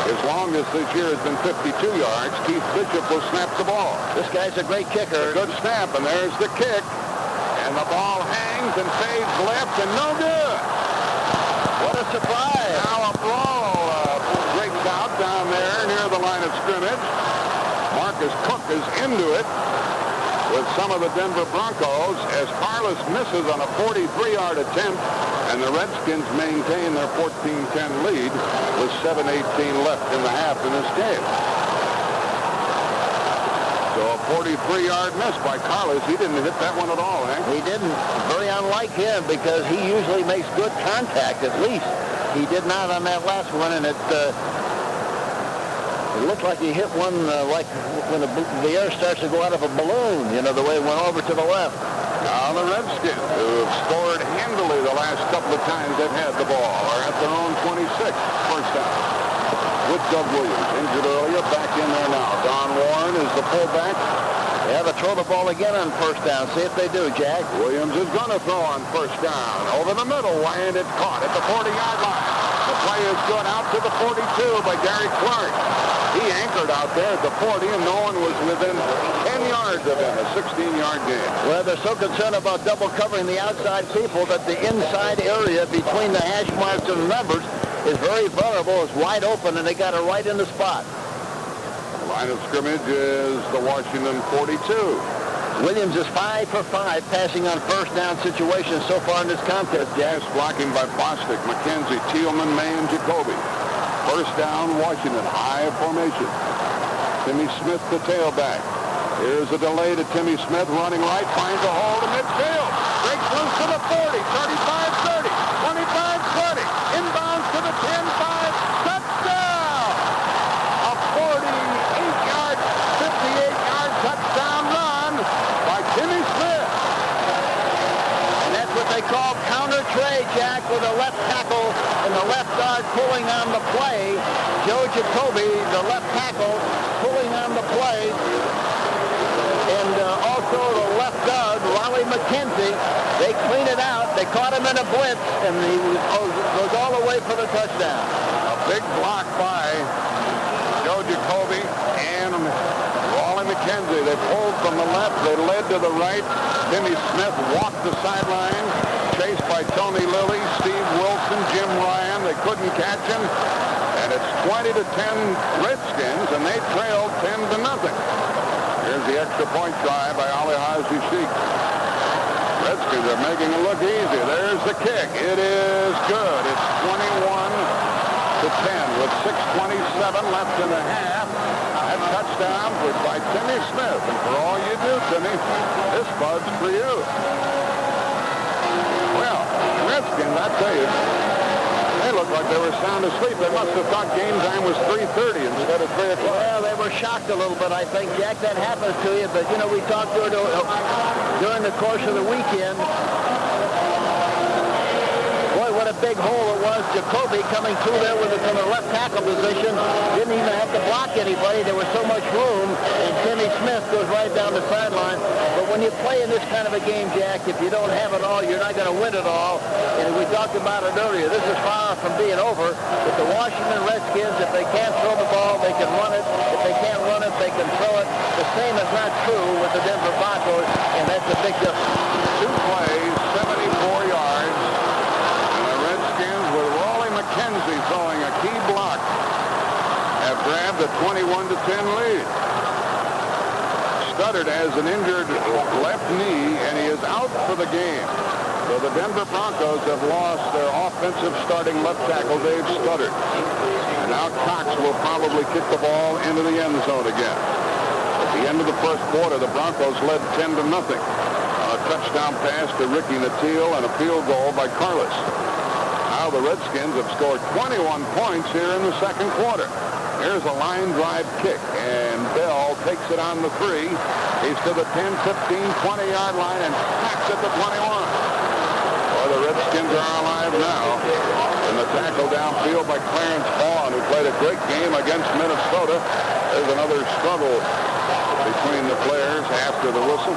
Speaker 7: His longest this year has been 52 yards. Keith Bishop will snap the ball.
Speaker 4: This guy's a great kicker.
Speaker 7: A good snap, and there's the kick. And the ball hangs and fades left, and no good.
Speaker 4: What a surprise.
Speaker 7: Now a brawl breaks out down there near the line of scrimmage. Marcus Cook is into it with some of the Denver Broncos as Carlos misses on a 43-yard attempt, and the Redskins maintain their 14-10 lead with 7:18 left in the half in this game. So a 43-yard miss by Carlos. He didn't hit that one at all, Hank.
Speaker 4: He didn't. Very unlike him, because he usually makes good contact, at least. He did not on that last one, and it looked like he hit one like when the air starts to go out of a balloon, you know, the way it went over to the left.
Speaker 7: Now the Redskins, who have scored handily the last couple of times they've had the ball, are at their own 26, first down. With Doug Williams, injured earlier, back in there now. Don Warren is the fullback.
Speaker 4: They have to throw the ball again on first down. See if they do, Jack.
Speaker 7: Williams is going to throw on first down. Over the middle, and it's caught at the 40-yard line. The play is good out to the 42 by Gary Clark. He anchored out there at the 40, and no one was within 10 yards of him, a 16-yard gain.
Speaker 4: Well, they're so concerned about double covering the outside people that the inside area between the hash marks and the numbers is very vulnerable. It's wide open, and they got it right in the spot.
Speaker 7: The line of scrimmage is the Washington 42.
Speaker 4: Williams is 5 for 5 passing on first down situations so far in this contest.
Speaker 7: Yes, blocking by Bostic, McKenzie, Thielman, May, and Jacoby. First down, Washington, high formation. Timmy Smith, the tailback. Here's a delay to Timmy Smith, running right, finds a hole to midfield. Breaks loose to the 40, 35, 30, 25, 20. Inbounds to the 10-5. Touchdown! A 48-yard, 58-yard touchdown run by Timmy Smith.
Speaker 4: And that's what they call counter trade, Jack, with a left tackle and the left guard pulling on the play. Joe Jacoby, the left tackle, pulling on the play. And also the left guard, Raleigh McKenzie, they clean it out. They caught him in a blitz, and he goes all the way for the touchdown.
Speaker 7: A big block by Joe Jacoby and Raleigh McKenzie. They pulled from the left. They led to the right. Timmy Smith walked the sideline, chased by Tony Lilly, Steve Wilson, Jim Ryan. They couldn't catch him. And it's 20-10 Redskins, and they trailed 10-0. Here's the extra point try by Ali Haji Sheik. Redskins are making it look easy. There's the kick. It is good. It's 21-10 with 6:27 left in the half. That touchdown was by Timmy Smith. And for all you do, Timmy, this bud's for you. Well, Redskins, I tell you, they looked like they were sound asleep. They must have thought game time was 3:30 instead of 3 o'clock.
Speaker 4: Well, they were shocked a little bit, I think, Jack. That happens to you. But, you know, we talked during the course of the weekend. Boy, what a big hole it was. Jacoby coming through there from the left tackle position. Didn't even have to block anybody. There was so much room. And Timmy Smith goes right down the sideline. But when you play in this kind of a game, Jack, if you don't have it all, you're not going to win it all. And we talked about it earlier. This is far from being over. But the Washington Redskins, if they can't throw the ball, they can run it. If they can't run it, they can throw it. The same is not true with the Denver Broncos, and that's a big difference.
Speaker 7: 2 plays, 74 yards. And the Redskins, with Raleigh McKenzie throwing a key block, have grabbed a 21-10 lead. Studdard has an injured left knee, and he is out for the game. So the Denver Broncos have lost their offensive starting left tackle, Dave Studdard. And now Cox will probably kick the ball into the end zone again. At the end of the first quarter, the Broncos led 10-0 on a touchdown pass to Ricky Nattiel and a field goal by Carlos. Now the Redskins have scored 21 points here in the second quarter. Here's a line drive kick, and Bell takes it on the 3. He's to the 10, 15, 20-yard line and packs at the 21. Well, the Redskins are alive now. And the tackle downfield by Clarence Vaughn, who played a great game against Minnesota. There's another struggle between the players after the whistle.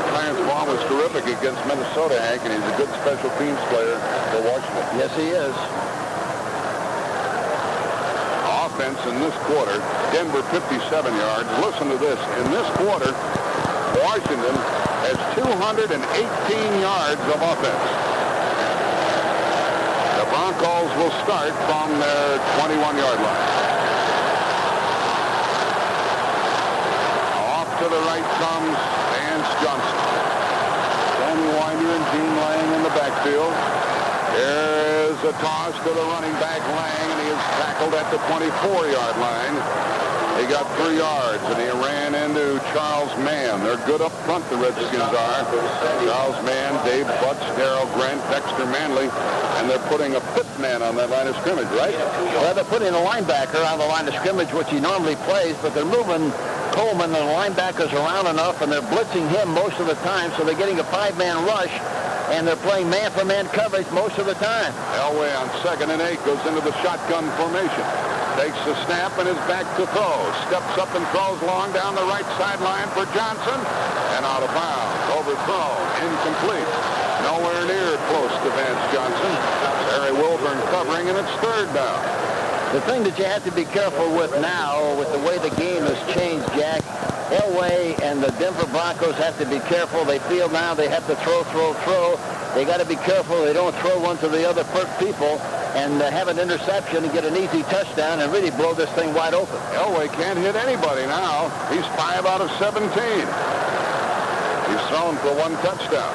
Speaker 7: Clarence Vaughn was terrific against Minnesota, Hank, and he's a good special teams player for Washington.
Speaker 4: Yes, he is.
Speaker 7: Offense in this quarter, Denver 57 yards. Listen to this. In this quarter, Washington has 218 yards of offense. The Broncos will start from their 21-yard line. Off to the right comes Vance Johnson. Tony Winder and Gene Lang in the backfield. Here's a toss to the running back, Lang, and he is tackled at the 24-yard line. He got 3 yards, and he ran into Charles Mann. They're good up front, the Redskins are. Charles Mann, Dave Butts, Darrell Grant, Dexter Manley, and they're putting a fifth man on that line of scrimmage, right?
Speaker 4: Well, they're putting a linebacker on the line of scrimmage, which he normally plays, but they're moving Coleman and the linebackers around enough, and they're blitzing him most of the time, so they're getting a 5-man rush, and they're playing man-for-man coverage most of the time.
Speaker 7: Elway on 2nd and 8 goes into the shotgun formation. Takes the snap and is back to throw. Steps up and throws long down the right sideline for Johnson. And out of bounds. Overthrown. Incomplete. Nowhere near close to Vance Johnson. Barry Wilburn covering, and it's 3rd down.
Speaker 4: The thing that you have to be careful with now, with the way the game has changed, Jack, Elway and the Denver Broncos have to be careful. They feel now they have to throw. They got to be careful they don't throw one to the other people and have an interception and get an easy touchdown and really blow this thing wide open.
Speaker 7: Elway can't hit anybody now. He's 5 out of 17. He's thrown for 1 touchdown.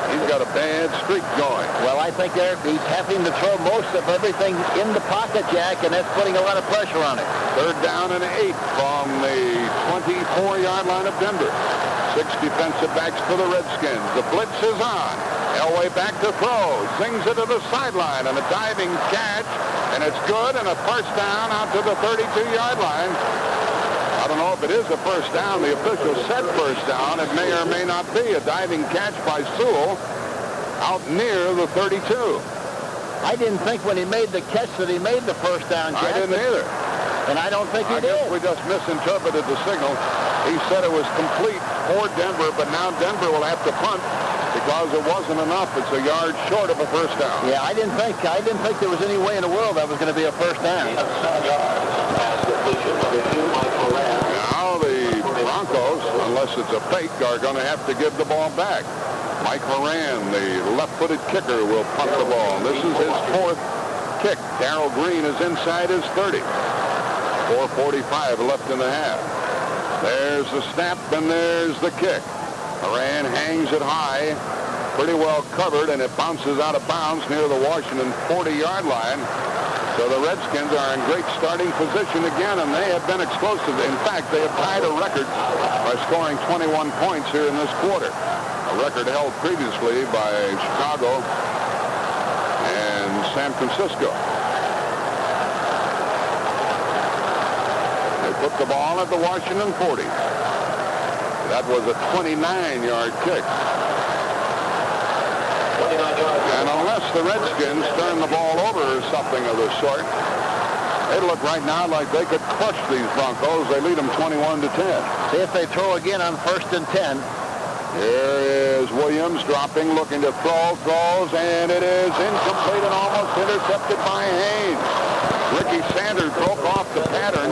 Speaker 7: He's got a bad streak going.
Speaker 4: Well, I think he's having to throw most of everything in the pocket, Jack, and that's putting a lot of pressure on it.
Speaker 7: 3rd down and 8 from the 24-yard line of Denver. 6 defensive backs for the Redskins. The blitz is on. Elway back to throw. Zings it to the sideline and a diving catch, and it's good, and a first down out to the 32-yard line. I don't know if it is a first down. The official said first down. It may or may not be. A diving catch by Sewell out near the 32.
Speaker 4: I didn't think when he made the catch that he made the first down, Jack.
Speaker 7: I didn't either.
Speaker 4: And I don't think he did.
Speaker 7: I guess we just misinterpreted the signal. He said it was complete for Denver, but now Denver will have to punt because it wasn't enough. It's a yard short of a first down.
Speaker 4: Yeah, I didn't think there was any way in the world that was going to be a first down.
Speaker 7: Now the Broncos, unless it's a fake, are going to have to give the ball back. Mike Moran, the left-footed kicker, will punt the ball. This is his 4th kick. Darrell Green is inside his 30. 4:45 left in the half. There's the snap, and there's the kick. Moran hangs it high, pretty well covered, and it bounces out of bounds near the Washington 40-yard line. So the Redskins are in great starting position again, and they have been explosive. In fact, they have tied a record by scoring 21 points here in this quarter. A record held previously by Chicago and San Francisco. They put the ball at the Washington 40. That was a 29-yard kick. And unless the Redskins turn the ball over or something of the sort, they look right now like they could crush these Broncos. They lead them 21-10.
Speaker 4: See if they throw again on 1st and 10.
Speaker 7: Here is Williams dropping, looking to throws, and it is incomplete and almost intercepted by Haynes. Ricky Sanders broke off the pattern.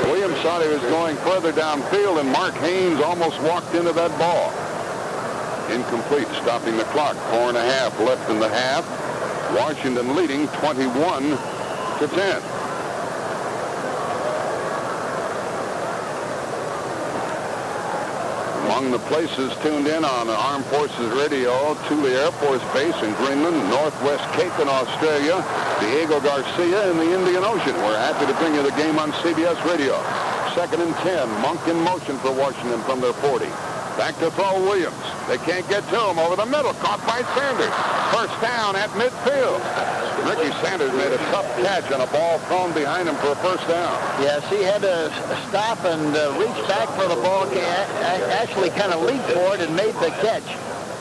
Speaker 7: Williams thought he was going further downfield, and Mark Haynes almost walked into that ball. Incomplete, stopping the clock. 4.5 left in the half. Washington leading 21-10. Among the places tuned in on the Armed Forces Radio, Thule Air Force Base in Greenland, Northwest Cape in Australia, Diego Garcia in the Indian Ocean. We're happy to bring you the game on CBS Radio. 2nd and 10. Monk in motion for Washington from their 40. Back to throw Williams. They can't get to him over the middle. Caught by Sanders. First down at midfield. Ricky Sanders made a tough catch on a ball thrown behind him for a first down.
Speaker 4: Yes, he had to stop and reach back for the ball. Actually kind of leaped for it and made the catch.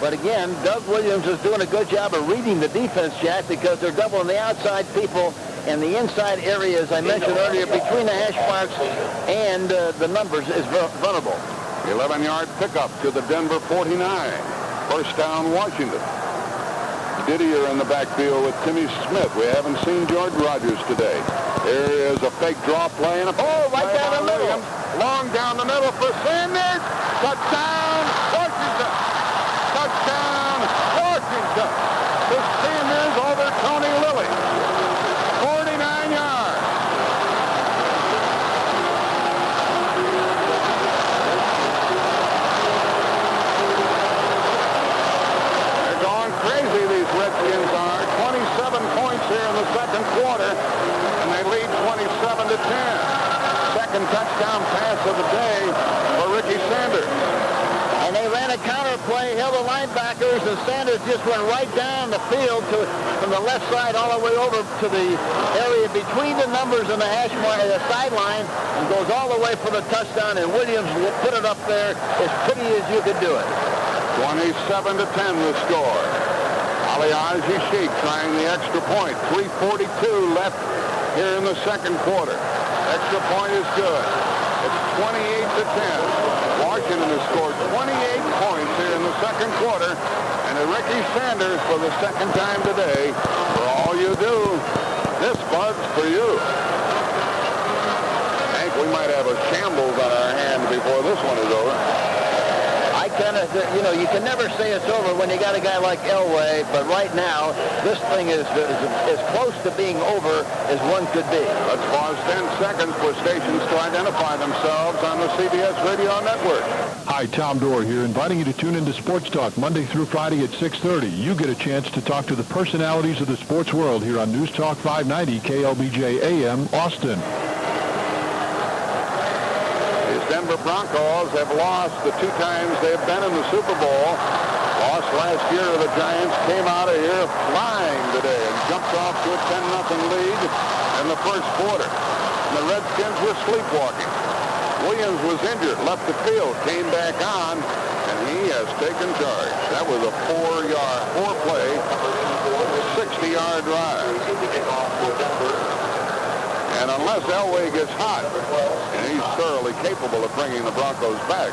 Speaker 4: But again, Doug Williams is doing a good job of reading the defense, Jack, because they're doubling the outside people and the inside area, as I mentioned earlier, between the hash marks and the numbers is vulnerable.
Speaker 7: 11-yard pickup to the Denver 49. First down, Washington. Didier in the backfield with Timmy Smith. We haven't seen George Rogers today. Here is a fake draw play and a
Speaker 4: right down the middle.
Speaker 7: Long down the middle for Sanders. Touchdown, Washington. Touchdown, Washington. To Sanders over Tony Lilly. 49 yards. Redskins are 27 points here in the second quarter, and they lead 27-10. Second touchdown pass of the day for Ricky Sanders.
Speaker 4: And they ran a counter play, held the linebackers, and Sanders just went right down the field from the left side all the way over to the area between the numbers and the hash mark of the sideline, and goes all the way for the touchdown, and Williams will put it up there as pretty as you could do it.
Speaker 7: 27-10 the score. Aliazi Sheik trying the extra point. 3:42 left here in the second quarter. Extra point is good. It's 28-10. Washington has scored 28 points here in the second quarter. And Ricky Sanders, for the second time today, for all you do, this bug's for you. Hank, we might have a shambles on our hand before this one is over.
Speaker 4: I kind of you can never say it's over when you got a guy like Elway, but right now, this thing is as close to being over as one could be.
Speaker 7: Let's pause 10 seconds for stations to identify themselves on the CBS Radio Network.
Speaker 6: Hi, Tom Dorr here, inviting you to tune into Sports Talk Monday through Friday at 6:30. You get a chance to talk to the personalities of the sports world here on News Talk 590 KLBJ AM Austin.
Speaker 7: These Denver Broncos have lost the 2 times they've been in the Super Bowl. Lost last year to the Giants, came out of here flying today and jumped off to a 10-0 lead in the first quarter. And the Redskins were sleepwalking. Williams was injured, left the field, came back on, and he has taken charge. That was a 4-play, 60-yard drive. And unless Elway gets hot, and he's thoroughly capable of bringing the Broncos back,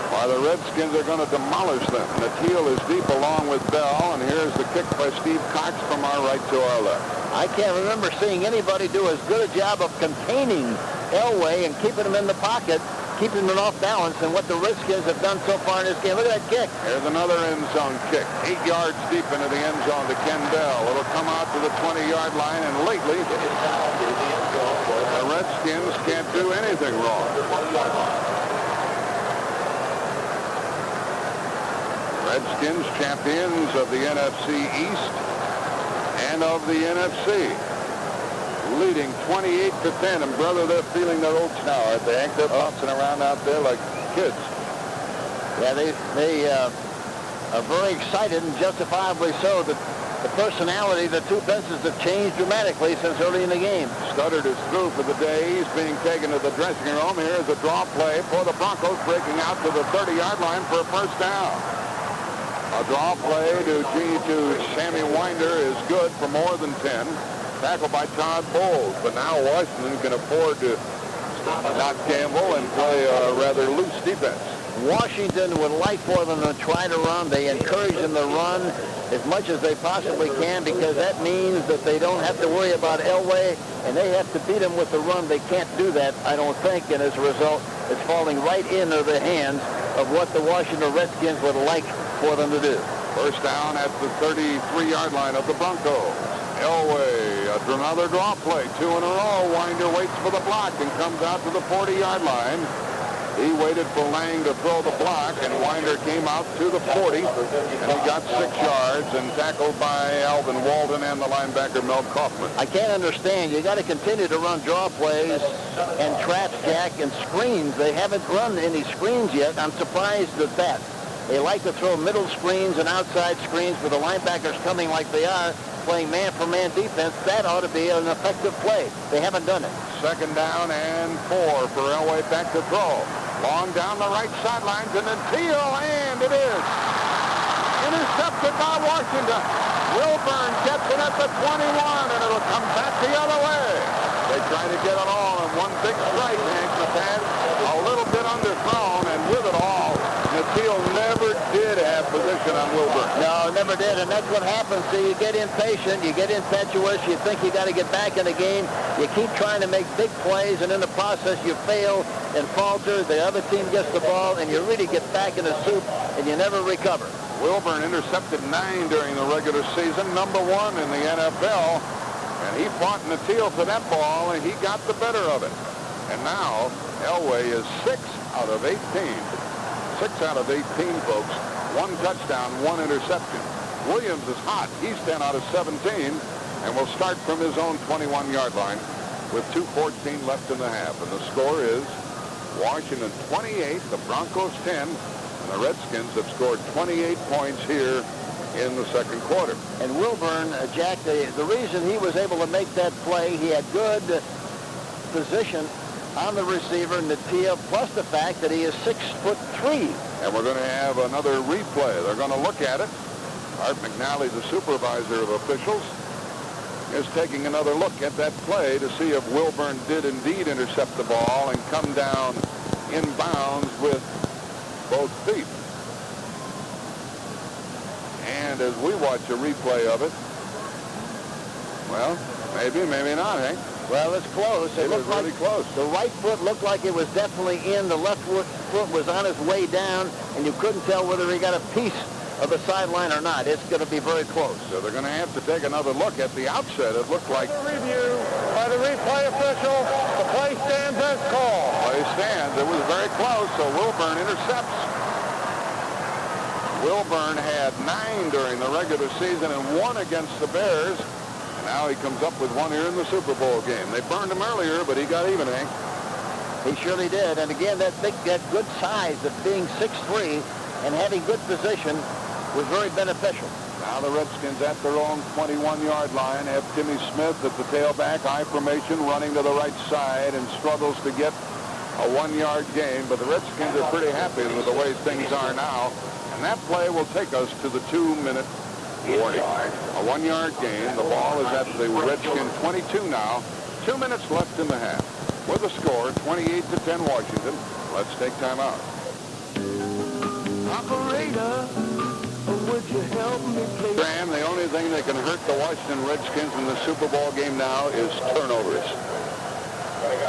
Speaker 7: why, the Redskins are going to demolish them. Natil is deep along with Bell, and here's the kick by Steve Cox from our right to our left.
Speaker 4: I can't remember seeing anybody do as good a job of containing Elway and keeping him in the pocket, keeping him off balance, and what the Redskins have done so far in this game. Look at that kick.
Speaker 7: Here's another end zone kick. 8 yards deep into the end zone to Ken Bell. It'll come out to the 20-yard line, and lately, the Redskins can't do anything wrong. Redskins champions of the NFC East and of the NFC. Leading 28-10, and brother, they're feeling their oats now, aren't they, Hank? They're bouncing around out there like kids.
Speaker 4: Yeah, they are very excited, and justifiably so. The personality, the two fences have changed dramatically since early in the game.
Speaker 7: Studdard is through for the day. He's being taken to the dressing room. Here's a draw play for the Broncos, breaking out to the 30-yard line for a first down. A draw play to Sammy Winder is good for more than 10. Tackled by Todd Bowles, but now Washington can afford to not gamble and play a rather loose defense.
Speaker 4: Washington would like for them to try to run. They encourage them to run as much as they possibly can, because that means that they don't have to worry about Elway, and they have to beat him with the run. They can't do that, I don't think, and as a result, it's falling right into the hands of what the Washington Redskins would like for them to do.
Speaker 7: First down at the 33-yard line of the Broncos. Elway, another draw play, 2 in a row. Winder waits for the block and comes out to the 40-yard line. He waited for Lang to throw the block, and Winder came out to the 40, and he got 6 yards and tackled by Alvin Walden and the linebacker Mel Kaufman.
Speaker 4: I can't understand. You got to continue to run draw plays and traps, Jack, and screens. They haven't run any screens yet. I'm surprised at that. They like to throw middle screens and outside screens with the linebackers coming like they are, playing man-for-man defense. That ought to be an effective play. They haven't done it.
Speaker 7: Second down and 4 for Elway back to throw. Long down the right sideline to Natil, and it is intercepted by Washington. Wilburn gets it at the 21, and it'll come back the other way. They try to get it all in one big strike, Hank, but that a little bit underthrown, and with it all, Natil never did have position on Wilburn.
Speaker 4: No, never did, and that's what happens. So you get impatient, you get impetuous, you think you got to get back in the game. You keep trying to make big plays, and in the process you fail and falter. The other team gets the ball, and you really get back in the soup, and you never recover.
Speaker 7: Wilburn intercepted 9 during the regular season, number 1 in the NFL, and he fought Natil for that ball, and he got the better of it. And now Elway is 6 out of 18. 6 out of 18, folks. 1 touchdown, 1 interception. Williams is hot. He's 10 out of 17, and will start from his own 21-yard line with 2:14 left in the half. And the score is Washington 28, the Broncos 10, and the Redskins have scored 28 points here in the second quarter.
Speaker 4: And Wilburn, Jack, the reason he was able to make that play, he had good position on the receiver, Natil, plus the fact that he is 6'3".
Speaker 7: And we're going to have another replay. They're going to look at it. Art McNally, the supervisor of officials, is taking another look at that play to see if Wilburn did indeed intercept the ball and come down in bounds with both feet. And as we watch a replay of it, well, maybe, maybe not, Hank.
Speaker 4: Well, it's close.
Speaker 7: It was really close.
Speaker 4: The right foot looked like it was definitely in. The left foot was on his way down, and you couldn't tell whether he got a piece of the sideline or not. It's going to be very close.
Speaker 7: So they're going to have to take another look. At the outset, it looked like...
Speaker 9: Review by the replay official. The play stands as called.
Speaker 7: Play stands. It was very close, so Wilburn intercepts. Wilburn had 9 during the regular season and 1 against the Bears. And now he comes up with 1 here in the Super Bowl game. They burned him earlier, but he got even, Hank.
Speaker 4: He surely did. And again, that good size of being 6'3" and having good position was very beneficial.
Speaker 7: Now the Redskins at their own 21-yard line have Timmy Smith at the tailback, high formation, running to the right side and struggles to get a 1-yard gain. But the Redskins are pretty happy with the way things are now. And that play will take us to the 2-minute warning. A 1-yard gain. The ball is at the Redskin 22 now. 2 minutes left in the half. With a score, 28-10 Washington. Let's take time out.
Speaker 21: Operator, would you help me please?
Speaker 7: Graham, the only thing that can hurt the Washington Redskins in the Super Bowl game now is turnovers.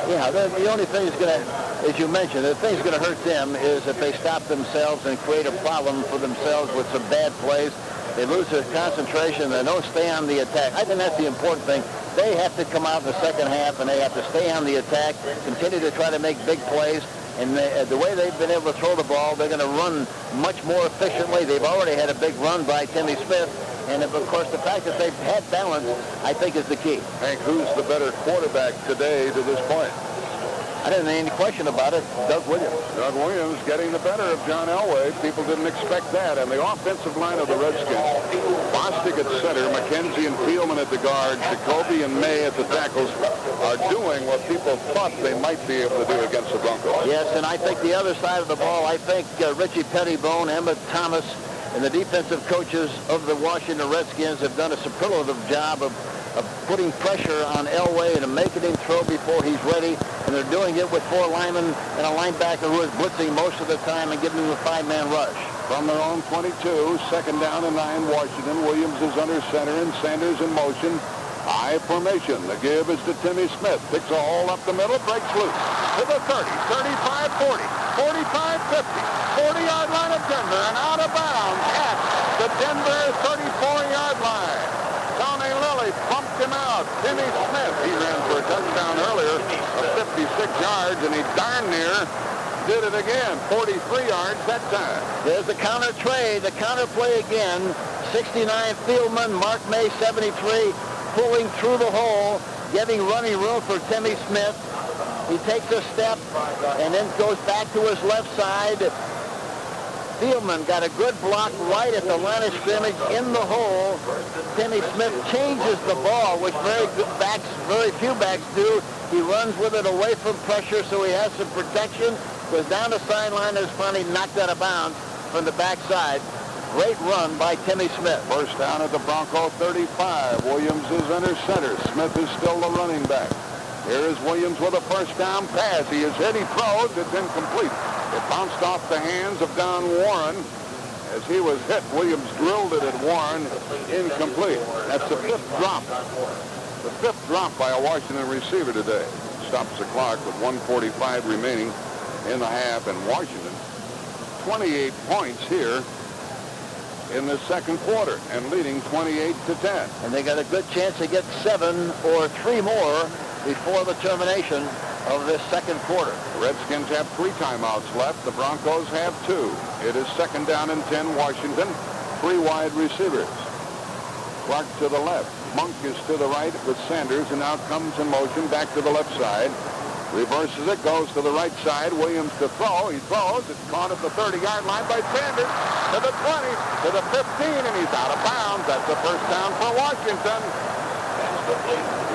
Speaker 4: Yeah, the only thing that's going to, as you mentioned, the thing that's going to hurt them is if they stop themselves and create a problem for themselves with some bad plays. They lose their concentration. They don't stay on the attack. I think that's the important thing. They have to come out in the second half, and they have to stay on the attack, continue to try to make big plays. And the way they've been able to throw the ball, they're going to run much more efficiently. They've already had a big run by Timmy Smith. And, of course, the fact that they've had balance, I think, is the key.
Speaker 7: Hank, who's the better quarterback today to this point?
Speaker 4: I didn't have any question about it. Doug Williams.
Speaker 7: Doug Williams getting the better of John Elway. People didn't expect that. And the offensive line of the Redskins, Bostic at center, McKenzie and Thielman at the guard, Jacoby and May at the tackles, are doing what people thought they might be able to do against the Broncos.
Speaker 4: Yes, and I think the other side of the ball, I think Richie Pettibone, Emmett Thomas, and the defensive coaches of the Washington Redskins have done a superlative job of putting pressure on Elway and making him throw before he's ready. And they're doing it with 4 linemen and a linebacker who is blitzing most of the time and giving him a 5-man rush.
Speaker 7: From their own 22, second down and 9, Washington. Williams is under center and Sanders in motion. High formation. The give is to Timmy Smith. Picks a hole up the middle, breaks loose. To the 30, 35, 40, 45, 50, 40-yard line of Denver, and out of bounds at the Denver 34-yard line. Tony Lilly bumped him out. Timmy Smith, he ran for a touchdown earlier of 56 yards, and he darn near did it again. 43 yards that time.
Speaker 4: There's the counter trade, the counter play again. 69 Thielman, Mark May 73, pulling through the hole, getting running room for Timmy Smith. He takes a step and then goes back to his left side. Thielman got a good block right at the line of scrimmage in the hole. Timmy Smith changes the ball, which very few backs do. He runs with it away from pressure, so he has some protection. Goes down the sideline and is finally knocked out of bounds from the backside. Great run by Timmy Smith.
Speaker 7: First down at the Bronco 35. Williams is under center. Smith is still the running back. Here is Williams with a first down pass. He is hit. He throws. It's incomplete. It bounced off the hands of Don Warren. As he was hit, Williams drilled it at Warren. Incomplete. That's the 5th drop. The 5th drop by a Washington receiver today. Stops the clock with 1:45 remaining in the half, and Washington 28 points here in the second quarter and leading 28-10.
Speaker 4: And they got a good chance to get 7 or 3 more before the termination of this second quarter.
Speaker 7: The Redskins have 3 timeouts left. The Broncos have 2. It is second down and 10 Washington. 3 wide receivers. Clark to the left. Monk is to the right with Sanders, and now comes in motion back to the left side. Reverses it, goes to the right side. Williams to throw. He throws. It's caught at the 30-yard line by Sanders. To the 20, to the 15, and he's out of bounds. That's the first down for Washington.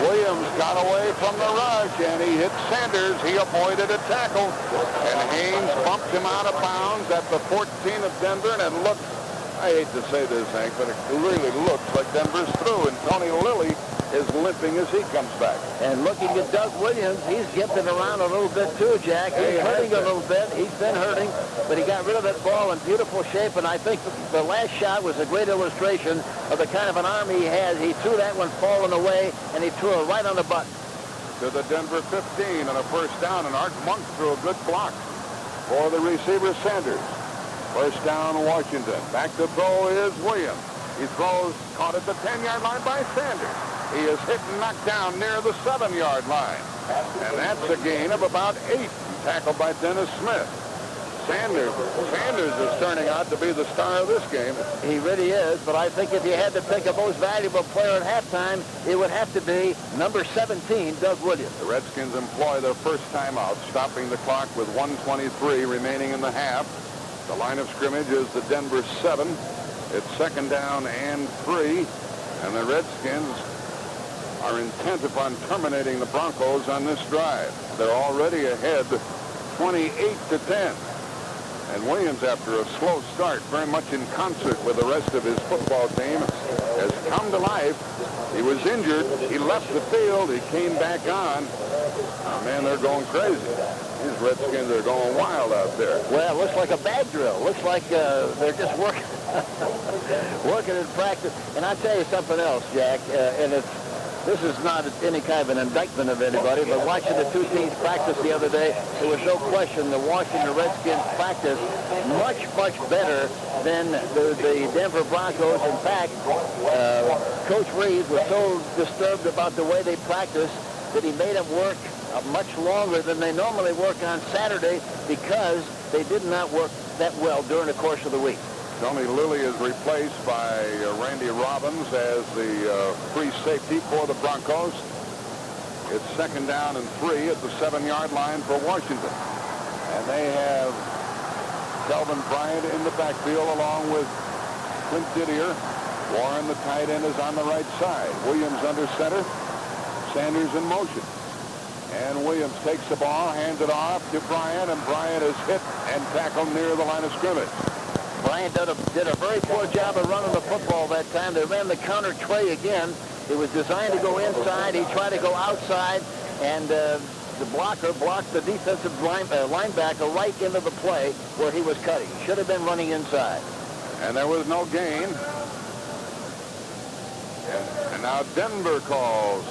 Speaker 7: Williams got away from the rush, and he hit Sanders. He avoided a tackle, and Haynes bumped him out of bounds at the 14 of Denver, and it looks, I hate to say this, Hank, but it really looks like Denver's through, and Tony Lilly is limping as he comes back.
Speaker 4: And looking at Doug Williams, he's gimping around a little bit too, Jack. He's hurting a little bit. He's been hurting, but he got rid of that ball in beautiful shape, and I think the last shot was a great illustration of the kind of an arm he has. He threw that one falling away, and he threw it right on the button.
Speaker 7: to the Denver 15 and a first down, and Art Monk threw a good block for the receiver Sanders. First down, Washington. Back to throw is Williams. He throws, caught at the 10-yard line by Sanders. He is hit and knocked down near the 7-yard line. And that's a gain of about 8, tackled by Dennis Smith. Sanders is turning out to be the star of this game.
Speaker 4: He really is, but I think if you had to pick a most valuable player at halftime, it would have to be number 17, Doug Williams.
Speaker 7: The Redskins employ their first timeout, stopping the clock with 1:23 remaining in the half. The line of scrimmage is the Denver 7. It's second down and 3, and the Redskins are intent upon terminating the Broncos on this drive. They're already ahead 28-10. And Williams, after a slow start, very much in concert with the rest of his football team, has come to life. He was injured. He left the field. He came back on. Oh, man, they're going crazy. These Redskins are going wild out there.
Speaker 4: Well, it looks like a bag drill. Looks like they're just working working in practice. And I'll tell you something else, Jack, and this is not any kind of an indictment of anybody, but watching the two teams practice the other day, there was no question the Washington Redskins practice much, much better than the Denver Broncos. In fact, Coach Reeves was so disturbed about the way they practiced that he made them work much longer than they normally work on Saturday because they did not work that well during the course of the week.
Speaker 7: Tony Lilly is replaced by Randy Robbins as the free safety for the Broncos. It's second down and 3 at the 7-yard line for Washington. And they have Kelvin Bryant in the backfield along with Clint Didier. Warren, the tight end, is on the right side. Williams under center. Sanders in motion. And Williams takes the ball, hands it off to Bryant, and Bryant is hit and tackled near the line of scrimmage.
Speaker 4: Bryant did a very poor job of running the football that time. They ran the counter tray again. It was designed to go inside. He tried to go outside, and the blocker blocked the defensive linebacker right into the play where he was cutting. Should have been running inside.
Speaker 7: And there was no gain. And now Denver calls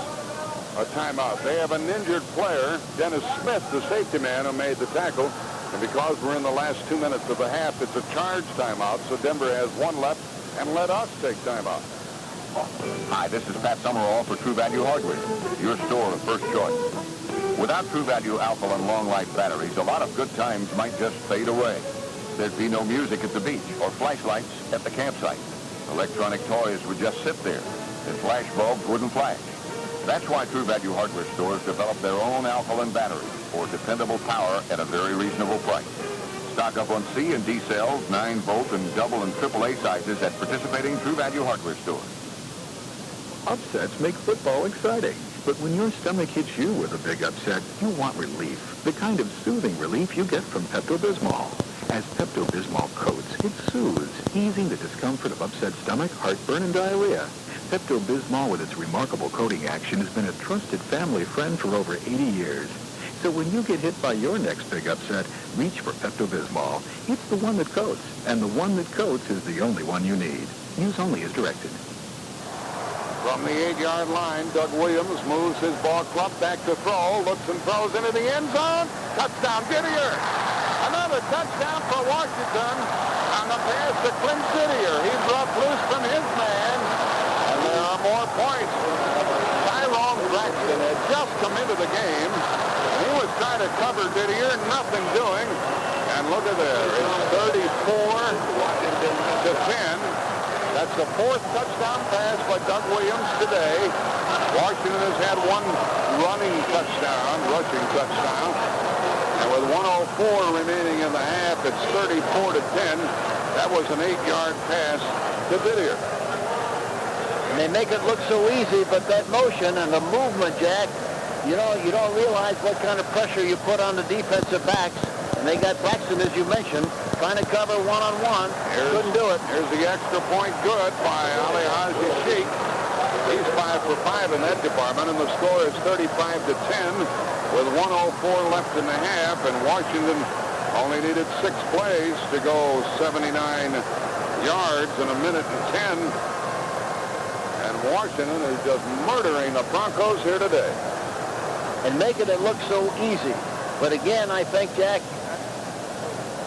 Speaker 7: a timeout. They have an injured player, Dennis Smith, the safety man who made the tackle. And because we're in the last 2 minutes of the half, it's a charge timeout, so Denver has one left, and let us take timeout.
Speaker 14: Hi, this is Pat Summerall for True Value Hardware, your store of first choice. Without True Value alkaline long-life batteries, a lot of good times might just fade away. There'd be no music at the beach or flashlights at the campsite. Electronic toys would just sit there, and flash bulbs wouldn't flash. That's why True Value hardware stores develop their own alkaline batteries for dependable power at a very reasonable price. Stock up on C and D cells, 9-volt and double and triple A sizes at participating True Value hardware stores.
Speaker 6: Upsets make football exciting. But when your stomach hits you with a big upset, you want relief. The kind of soothing relief you get from Pepto-Bismol. As Pepto-Bismol coats, it soothes, easing the discomfort of upset stomach, heartburn, and diarrhea. Pepto-Bismol, with its remarkable coating action, has been a trusted family friend for over 80 years. So when you get hit by your next big upset, reach for Pepto-Bismol. It's the one that coats, and the one that coats is the only one you need. Use only as directed.
Speaker 7: From the 8-yard line, Doug Williams moves his ball club back to throw, looks and throws into the end zone. Touchdown, Didier. Another touchdown for Washington on the pass to Clint Didier. He broke loose from his man, and there are more points. Tyrone Braxton had just come into the game. He was trying to cover Didier, nothing doing. And look at there, it's 34-10. That's the 4th touchdown pass by Doug Williams today. Washington has had one rushing touchdown. And with 1:04 remaining in the half, it's 34-10. That was an 8-yard pass to Didier.
Speaker 4: And they make it look so easy, but that motion and the movement, Jack, you don't realize what kind of pressure you put on the defensive backs. And they got Braxton, as you mentioned, trying to cover one-on-one. Couldn't do it.
Speaker 7: Here's the extra point good by Ali Haji Sheikh. He's 5 for 5 in that department, and the score is 35-10 with 1:04 left in the half, and Washington only needed 6 plays to go 79 yards in a minute and 10. And Washington is just murdering the Broncos here today.
Speaker 4: and making it look so easy. But again, I think, Jack,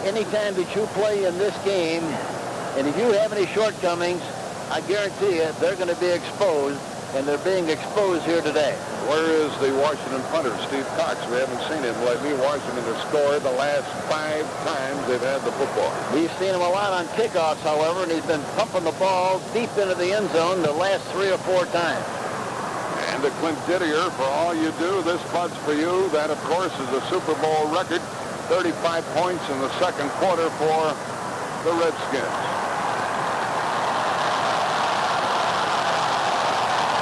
Speaker 4: anytime that you play in this game, and if you have any shortcomings, I guarantee you they're going to be exposed, and they're being exposed here today.
Speaker 7: Where is the Washington punter, Steve Cox? We haven't seen him lately. Washington has scored the last 5 times they've had the football.
Speaker 4: We've seen him a lot on kickoffs, however, and he's been pumping the ball deep into the end zone the last 3 or 4 times.
Speaker 7: And to Clint Didier, for all you do, this putt's for you. That, of course, is a Super Bowl record. 35 points in the second quarter for the Redskins.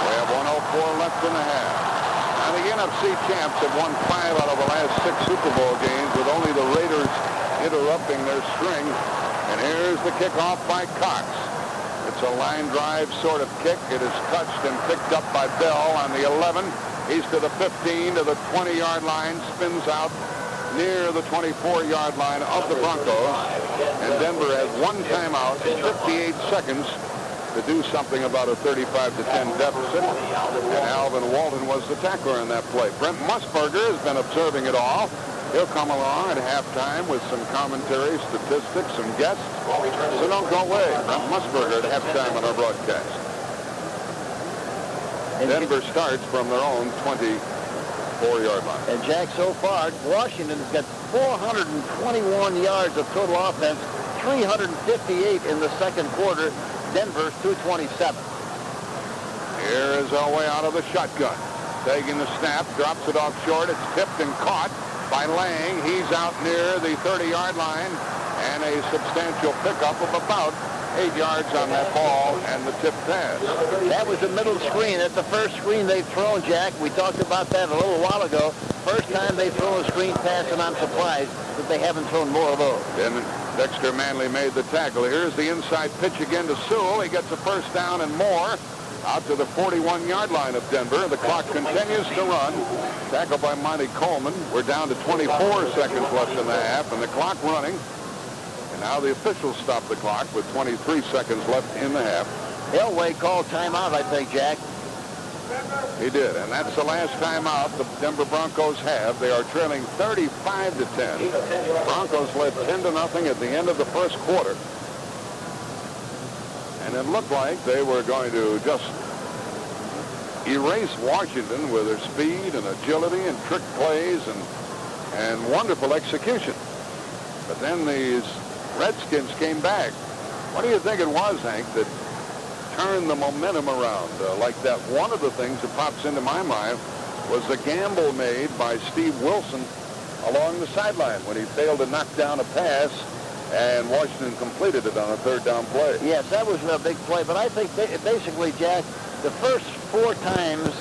Speaker 7: We have 1:04 left in the half. And the NFC champs have won 5 out of the last 6 Super Bowl games, with only the Raiders interrupting their string. And here's the kickoff by Cox. It's a line drive sort of kick. It is touched and picked up by Bell on the 11. He's to the 15, to the 20-yard line, spins out near the 24-yard line of the Broncos. And Denver has 1 timeout in 58 seconds to do something about a 35-10 deficit. And Alvin Walton was the tackler in that play. Brent Musburger has been observing it all. He'll come along at halftime with some commentary, statistics, some guests. So don't go away. Brent Musburger at halftime on our broadcast. Denver starts from their own 24-yard line.
Speaker 4: And Jack, so far, Washington has got 421 yards of total offense, 358 in the second quarter. Denver's 227.
Speaker 7: Here is Elway out of the shotgun. Taking the snap, drops it off short. It's tipped and caught by Lang. He's out near the 30-yard line, and a substantial pickup of about 8 yards on that ball and the tip pass.
Speaker 4: That was the middle screen. That's the first screen they've thrown, Jack. We talked about that a little while ago. First time they've thrown a screen pass, and I'm surprised that they haven't thrown more of those.
Speaker 7: Then Dexter Manley made the tackle. Here's the inside pitch again to Sewell. He gets a first down and more out to the 41-yard line of Denver. The clock continues to run. Tackled by Monty Coleman. We're down to 24 seconds left in the half, and the clock running. And now the officials stop the clock with 23 seconds left in the half.
Speaker 4: Elway called timeout, I think, Jack.
Speaker 7: He did, and that's the last timeout the Denver Broncos have. They are trailing 35-10. Broncos led 10-0 at the end of the first quarter. And it looked like they were going to just erase Washington with their speed and agility and trick plays and wonderful execution. But then these Redskins came back. What do you think it was, Hank, that turned the momentum around like that? One of the things that pops into my mind was the gamble made by Steve Wilson along the sideline when he failed to knock down a pass, and Washington completed it on a 3rd down play.
Speaker 4: Yes, that was a big play, but I think basically, Jack, the first 4 times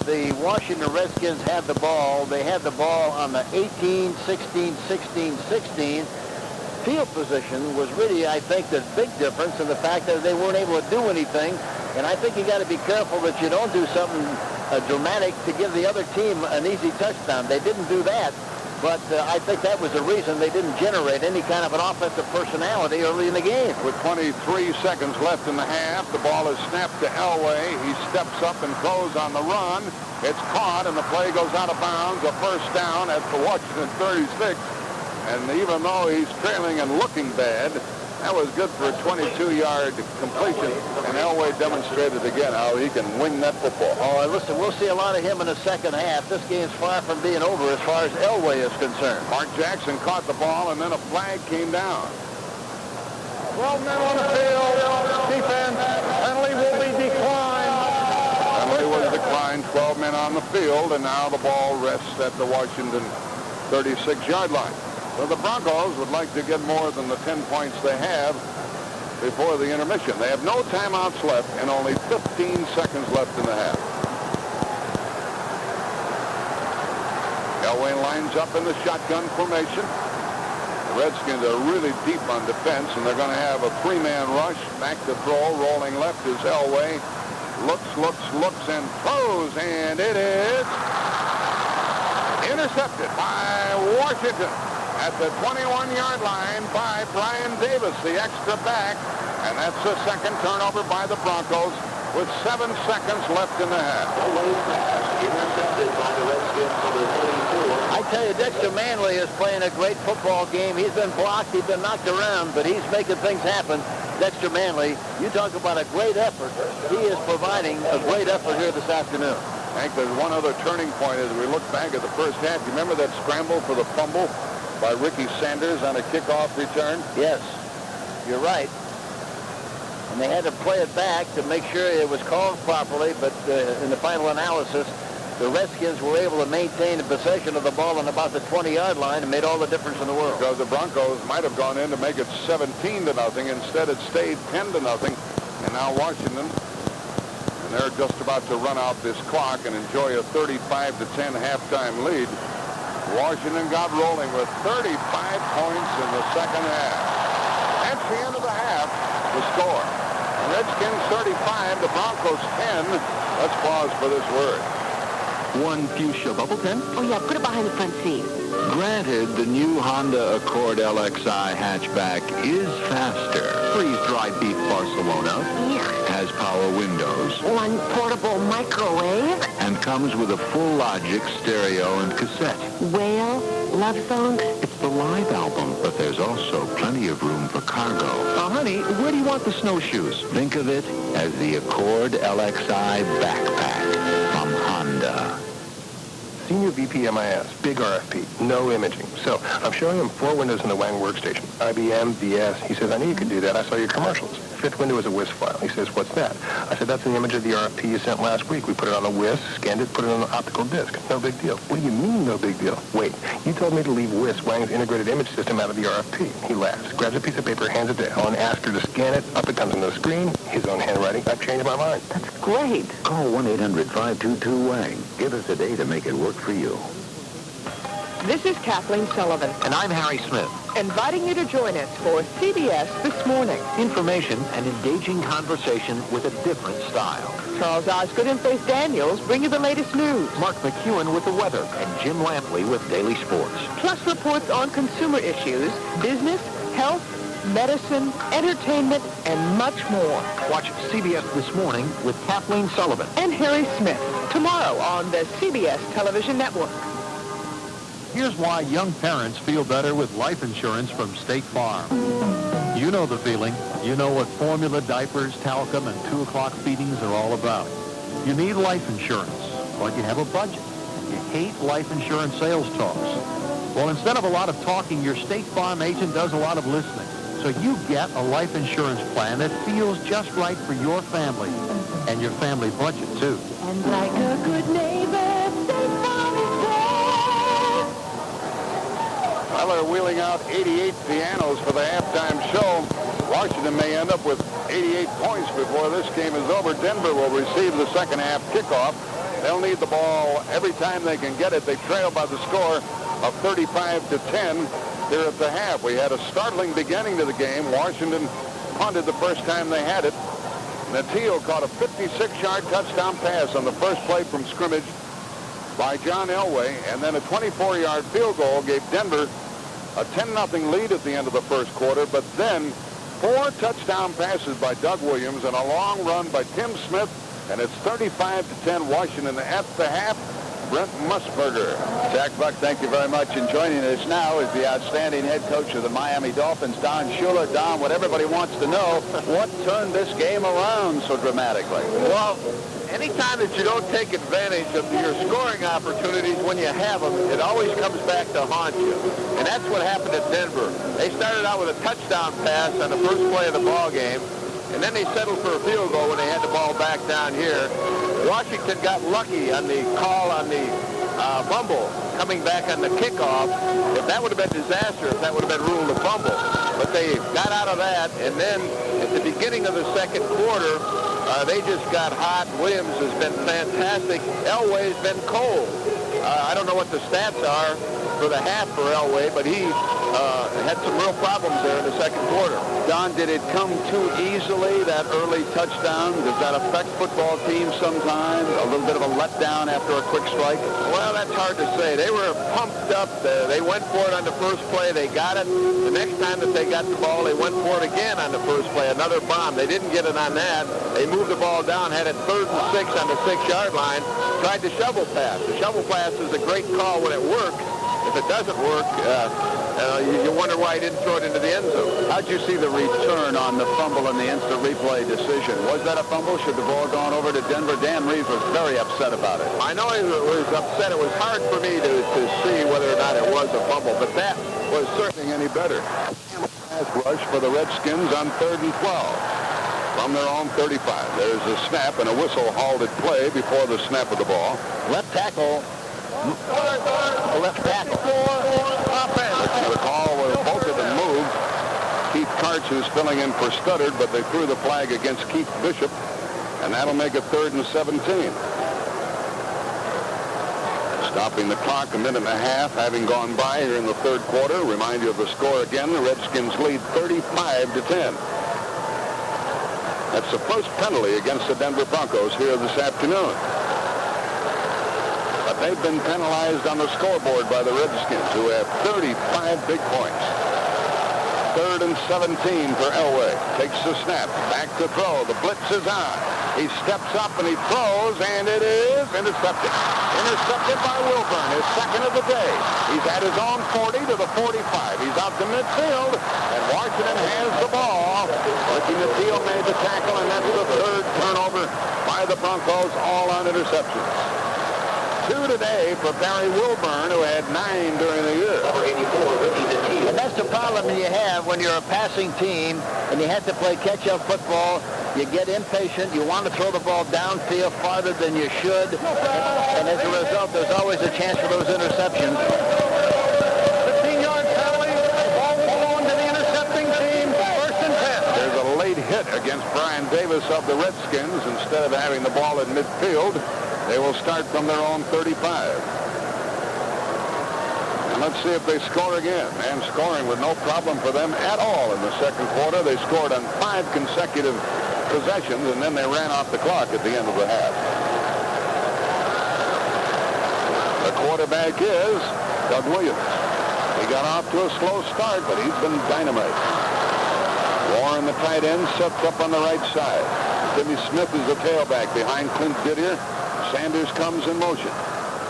Speaker 4: the Washington Redskins had the ball, they had the ball on the 18, 16, 16, 16. Field position was really, I think, the big difference in the fact that they weren't able to do anything. And I think you got to be careful that you don't do something dramatic to give the other team an easy touchdown. They didn't do that, but I think that was the reason they didn't generate any kind of an offensive personality early in the game.
Speaker 7: With 23 seconds left in the half, the ball is snapped to Elway. He steps up and throws on the run. It's caught, and the play goes out of bounds. A first down at the Washington 36. And even though he's trailing and looking bad, that was good for a 22-yard completion. And Elway demonstrated again how he can wing that football.
Speaker 4: Oh, listen, we'll see a lot of him in the second half. This game's far from being over as far as Elway is concerned.
Speaker 7: Mark Jackson caught the ball, and then a flag came down.
Speaker 9: 12 men on the field. Defense. Penalty will be declined.
Speaker 7: Penalty was declined. 12 men on the field, and now the ball rests at the Washington 36-yard line. So the Broncos would like to get more than the 10 points they have before the intermission. They have no timeouts left and only 15 seconds left in the half. Elway lines up in the shotgun formation. The Redskins are really deep on defense, and they're going to have a 3-man rush. Back to throw, rolling left is Elway. Looks, and throws, and it is intercepted by Washington at the 21-yard line by Brian Davis, the extra back. And that's the second turnover by the Broncos with 7 seconds left in the half.
Speaker 3: intercepted by the Redskins number 24.
Speaker 4: I tell you, Dexter Manley is playing a great football game. He's been blocked, he's been knocked around, but he's making things happen. Dexter Manley, you talk about a great effort. He is providing a great effort here this afternoon.
Speaker 7: Hank, there's one other turning point as we look back at the first half. You remember that scramble for the fumble by Ricky Sanders on a kickoff return?
Speaker 4: Yes, you're right. And they had to play it back to make sure it was called properly, but in the final analysis, the Redskins were able to maintain the possession of the ball on about the 20-yard line and made all the difference in the world.
Speaker 7: Because the Broncos might have gone in to make it 17-0. Instead, it stayed 10-0. And now Washington, and they're just about to run out this clock and enjoy a 35-10 halftime lead. Washington got rolling with 35 points in the second half. That's the end of the half, the score. Redskins 35, the Broncos 10. Let's pause for this word.
Speaker 10: One fuchsia bubble pen?
Speaker 2: Oh, yeah, put it behind the front seat.
Speaker 11: Granted, the new Honda Accord LXI hatchback is faster. Freeze-dried beef Barcelona.
Speaker 2: Yeah.
Speaker 11: Has power windows.
Speaker 2: One portable microwave.
Speaker 11: And comes with a full Logic stereo and cassette.
Speaker 2: Whale, love songs.
Speaker 11: It's the live album, but there's also plenty of room for cargo. Honey, where do you want the snowshoes? Think of it as the Accord LXI backpack from Honda.
Speaker 22: Senior VP MIS, big RFP, no imaging. So I'm showing him 4 windows in the Wang workstation. IBM, VS. He says, I knew you could do that. I saw your commercials. 5th window is a WIS file. He says, what's that? I said, that's an image of the RFP you sent last week. We put it on a WIS, scanned it, put it on an optical disc. No big deal. What do you mean, no big deal? Wait, you told me to leave WIS, Wang's integrated image system, out of the RFP. He laughs, grabs a piece of paper, hands it to Ellen, asks her to scan it. Up it comes on the screen. His own handwriting. I've changed my mind.
Speaker 2: That's great.
Speaker 11: Call 1-800-522-WANG. Give us a day to make it work for you.
Speaker 23: This is Kathleen Sullivan.
Speaker 10: And I'm Harry Smith.
Speaker 23: Inviting you to join us for CBS This Morning.
Speaker 10: Information and engaging conversation with a different style.
Speaker 23: Charles Osgood and Faith Daniels bring you the latest news.
Speaker 10: Mark McEwen with the weather and Jim Lampley with daily sports.
Speaker 23: Plus reports on consumer issues, business, health, medicine, entertainment, and much more.
Speaker 10: Watch CBS This Morning with Kathleen Sullivan.
Speaker 23: And Harry Smith. Tomorrow on the CBS Television Network.
Speaker 20: Here's why young parents feel better with life insurance from State Farm. You know the feeling. You know what formula diapers, talcum, and 2 o'clock feedings are all about. You need life insurance, but you have a budget. You hate life insurance sales talks. Well, instead of a lot of talking, your State Farm agent does a lot of listening. So you get a life insurance plan that feels just right for your family and your family budget, too.
Speaker 23: And like a good neighbor, State Farm is there.
Speaker 7: Well, they're wheeling out 88 pianos for the halftime show. Washington may end up with 88 points before this game is over. Denver will receive the second half kickoff. They'll need the ball every time they can get it. They trail by the score of 35-10 here at the half. We had a startling beginning to the game. Washington punted the first time they had it. Natillo caught a 56-yard touchdown pass on the first play from scrimmage by John Elway, and then a 24-yard field goal gave Denver a 10-0 lead at the end of the first quarter, but then 4 touchdown passes by Doug Williams and a long run by Tim Smith, and it's 35-10 Washington at the half. Brent Musburger.
Speaker 1: Jack Buck, thank you very much. And joining us now is the outstanding head coach of the Miami Dolphins, Don Shula. Don, what everybody wants to know, what turned this game around so dramatically?
Speaker 3: Well, anytime that you don't take advantage of your scoring opportunities when you have them, it always comes back to haunt you. And that's what happened at Denver. They started out with a touchdown pass on the first play of the ball game, and then they settled for a field goal when they had the ball back down here. Washington got lucky on the call on the fumble coming back on the kickoff. If that would have been disaster, if that would have been ruled a fumble. But they got out of that, and then at the beginning of the second quarter, they just got hot. Williams has been fantastic. Elway's been cold. I don't know what the stats are,
Speaker 10: for the half for Elway, but he had some real problems there in the second quarter.
Speaker 1: Don, did it come too easily, that early touchdown? Does that affect football teams sometimes? A little bit of a letdown after a quick strike?
Speaker 10: Well, that's hard to say. They were pumped up. They went for it on the first play. They got it. The next time that they got the ball, they went for it again on the first play. Another bomb. They didn't get it on that. They moved the ball down, had it 3rd and 6 on the 6-yard line, tried the shovel pass. The shovel pass is a great call when it works. If it doesn't work, you wonder why he didn't throw it into the end zone.
Speaker 1: How'd you see the return on the fumble and the instant replay decision? Was that a fumble? Should the ball gone over to Denver? Dan Reeves was very upset about it.
Speaker 10: I know he was upset. It was hard for me to see whether or not it was a fumble, but that was certainly any better.
Speaker 7: Pass rush for the Redskins on 3rd and 12 from their own 35. There's a snap and a whistle halted play before the snap of the ball.
Speaker 4: Left tackle. Left tackle.
Speaker 7: The call was both of them moved. Keith Karch, who's filling in for Studdard, but they threw the flag against Keith Bishop, and that'll make it 3rd and 17. Stopping the clock, a minute and a half having gone by here in the third quarter. Remind you of the score again. The Redskins lead 35-10. That's the first penalty against the Denver Broncos here this afternoon. But they've been penalized on the scoreboard by the Redskins, who have 35 big points. 3rd and 17 for Elway. Takes the snap. Back to throw. The blitz is on. He steps up and he throws, and it is intercepted. Intercepted by Wilburn, his second of the day. He's at his own 40 to the 45. He's out to midfield, and Washington has the ball. Ricky Nattil made the tackle, and that's the 3rd turnover by the Broncos, all on interceptions. 2 today for Barry Wilburn, who had 9 during the year.
Speaker 4: And that's the problem you have when you're a passing team and you have to play catch-up football. You get impatient. You want to throw the ball downfield farther than you should. And as a result, there's always a chance for those interceptions.
Speaker 9: 15-yard penalty. Ball belonged to the intercepting team. 1st and 10.
Speaker 7: There's a late hit against Brian Davis of the Redskins. Instead of having the ball at midfield, they will start from their own 35. And let's see if they score again. And scoring with no problem for them at all in the second quarter. They scored on 5 consecutive possessions, and then they ran off the clock at the end of the half. The quarterback is Doug Williams. He got off to a slow start, but he's been dynamite. Warren, the tight end, sets up on the right side. Timmy Smith is the tailback behind Clint Didier. Sanders comes in motion.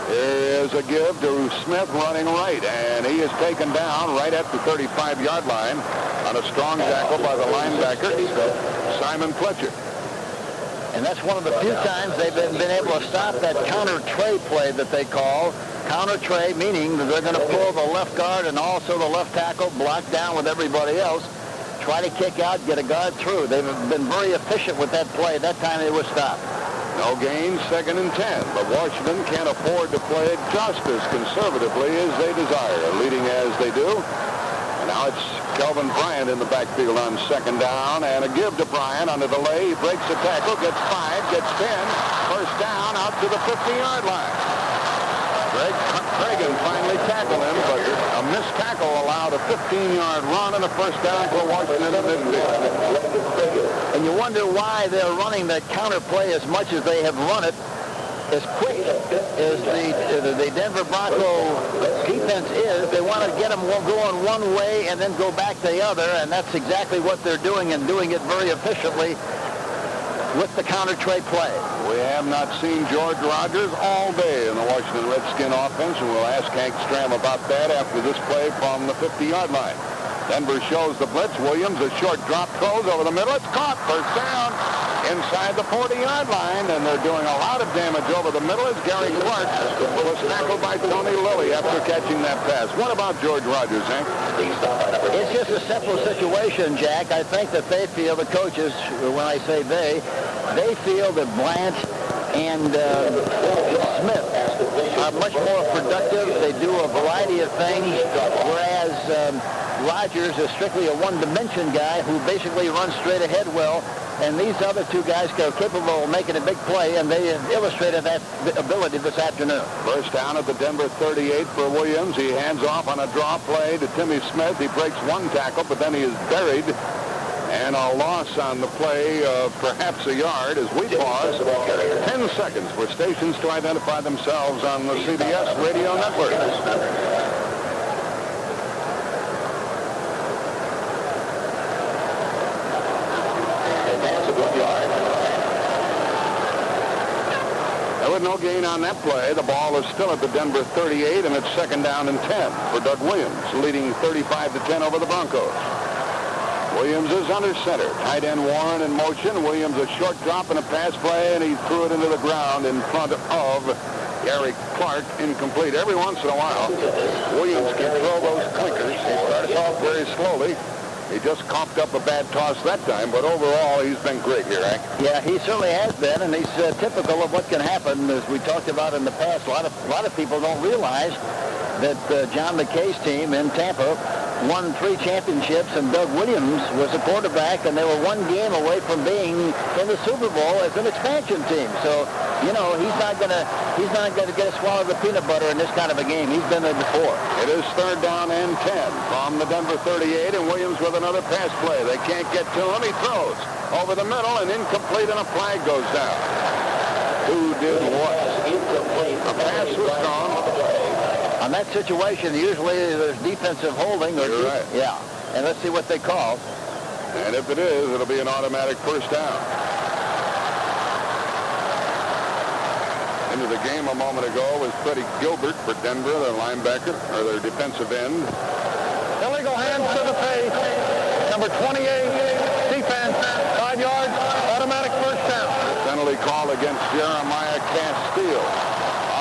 Speaker 7: Here is a give to Smith running right, and he is taken down right at the 35-yard line on a strong tackle by the linebacker, Simon Fletcher.
Speaker 4: And that's one of the few times they've been able to stop that counter tray play that they call. Counter tray, meaning that they're going to pull the left guard and also the left tackle, block down with everybody else, try to kick out, get a guard through. They've been very efficient with that play. That time they were stopped.
Speaker 7: No gain, 2nd and 10. But Washington can't afford to play it just as conservatively as they desire, leading as they do. And now it's Kelvin Bryant in the backfield on 2nd down, and a give to Bryant on the delay. He breaks the tackle, gets 5, gets 10. 1st down out to the 50-yard line. Pregame finally tackled him, but a missed tackle allowed a 15-yard run and a 1st down for Washington in the midfield.
Speaker 4: And you wonder why they're running that counter play as much as they have run it. As quick as the Denver Bronco defense is, they want to get them going one way and then go back the other, and that's exactly what they're doing, and doing it very efficiently with the counter tray play.
Speaker 7: We have not seen George Rogers all day in the Washington Redskin offense, and we'll ask Hank Stram about that after this play from the 50-yard line. Denver shows the blitz. Williams, a short drop, throws over the middle. It's caught. 1st down inside the 40-yard line, and they're doing a lot of damage over the middle as Gary Clark was tackled by Tony Lilly after catching that pass. What about George Rogers, Hank?
Speaker 4: It's just a simple situation, Jack. I think that they feel, the coaches, when I say they feel that Blanche and Smith are much more productive. They do a variety of things, whereas Rogers is strictly a one-dimension guy who basically runs straight ahead well. And these other two guys are capable of making a big play, and they illustrated that ability this afternoon.
Speaker 7: First down at the Denver 38 for Williams. He hands off on a draw play to Timmy Smith. He breaks one tackle, but then he is buried. And a loss on the play of perhaps a yard as we pause. 10 seconds for stations to identify themselves on the CBS Radio Network. There was no gain on that play. The ball is still at the Denver 38, and it's second down and 10 for Doug Williams, leading 35-10 over the Broncos. Williams is under center. Tight end Warren in motion. Williams a short drop and a pass play, and he threw it into the ground in front of Gary Clark, incomplete. Every once in a while, Williams can throw those clinkers. He starts off very slowly. He just coughed up a bad toss that time, but overall, he's been great here, Hank.
Speaker 4: Yeah, he certainly has been, and he's typical of what can happen. As we talked about in the past, a lot of people don't realize that John McKay's team in Tampa won 3 championships, and Doug Williams was a quarterback, and they were one game away from being in the Super Bowl as an expansion team. So, you know, he's not gonna get swallowed the peanut butter in this kind of a game. He's been there before.
Speaker 7: It is third down and 10 from the Denver 38, and Williams with another pass play. They can't get to him. He throws over the middle and incomplete, and a flag goes down. Who did what? A pass was thrown.
Speaker 4: On that situation, usually there's defensive holding. Or
Speaker 7: You're right.
Speaker 4: Yeah. And let's see what they call.
Speaker 7: And if it is, it'll be an automatic first down. Into the game a moment ago was Freddie Gilbert for Denver, their linebacker, or their defensive end.
Speaker 9: Illegal hands to the face. Number 28, defense, 5 yards, automatic first down.
Speaker 7: Penalty call against Jeremiah Castile.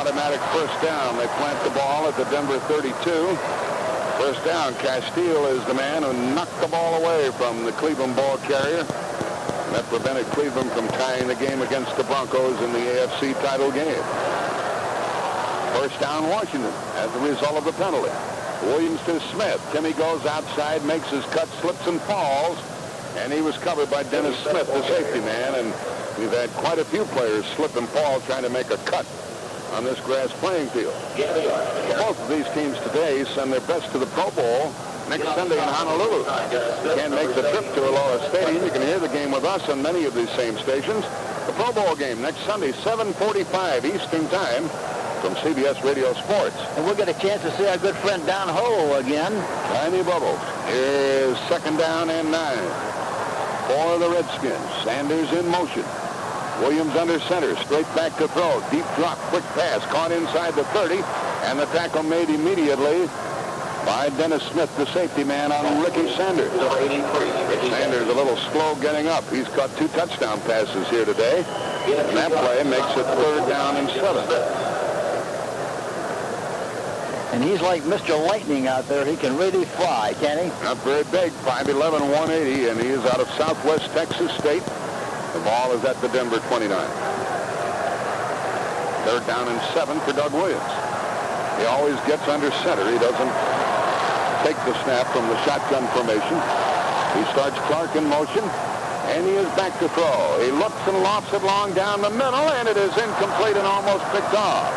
Speaker 7: Automatic first down. They plant the ball at the Denver 32. First down. Castile is the man who knocked the ball away from the Cleveland ball carrier. That prevented Cleveland from tying the game against the Broncos in the AFC title game. First down, Washington, as a result of the penalty. Williams to Smith. Timmy goes outside, makes his cut, slips and falls, and he was covered by Dennis Smith, the safety man, and we've had quite a few players slip and fall trying to make a cut on this grass playing field. Both of these teams today send their best to the Pro Bowl next Sunday in Honolulu. You can't make the trip to Aloha Stadium. You can hear the game with us on many of these same stations. The Pro Bowl game next Sunday, 7:45 Eastern Time from CBS Radio Sports.
Speaker 4: And we'll get a chance to see our good friend Don Ho again.
Speaker 7: Tiny Bubbles. Here's second down and 9 for the Redskins. Sanders in motion. Williams under center, straight back to throw. Deep drop, quick pass, caught inside the 30, and the tackle made immediately by Dennis Smith, the safety man, on Ricky Sanders. Sanders a little slow getting up. He's caught 2 touchdown passes here today, and that play makes it third down and 7.
Speaker 4: And he's like Mr. Lightning out there. He can really fly, can he?
Speaker 7: Not very big, 5'11", 180, and he is out of Southwest Texas State. The ball is at the Denver 29. Third down and 7 for Doug Williams. He always gets under center. He doesn't take the snap from the shotgun formation. He starts Clark in motion, and he is back to throw. He looks and lofts it long down the middle, and it is incomplete and almost picked off.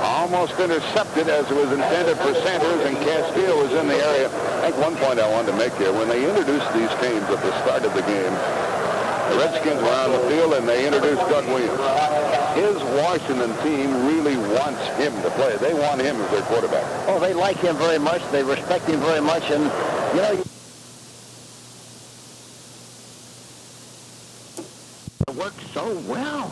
Speaker 7: Almost intercepted as it was intended for Sanders, and Castile was in the area. I think one point I wanted to make here, when they introduced these teams at the start of the game, the Redskins were on the field, and they introduced Doug Williams. His Washington team really wants him to play. They want him as their quarterback.
Speaker 4: Oh, they like him very much. They respect him very much. And, you know,
Speaker 11: It works so well.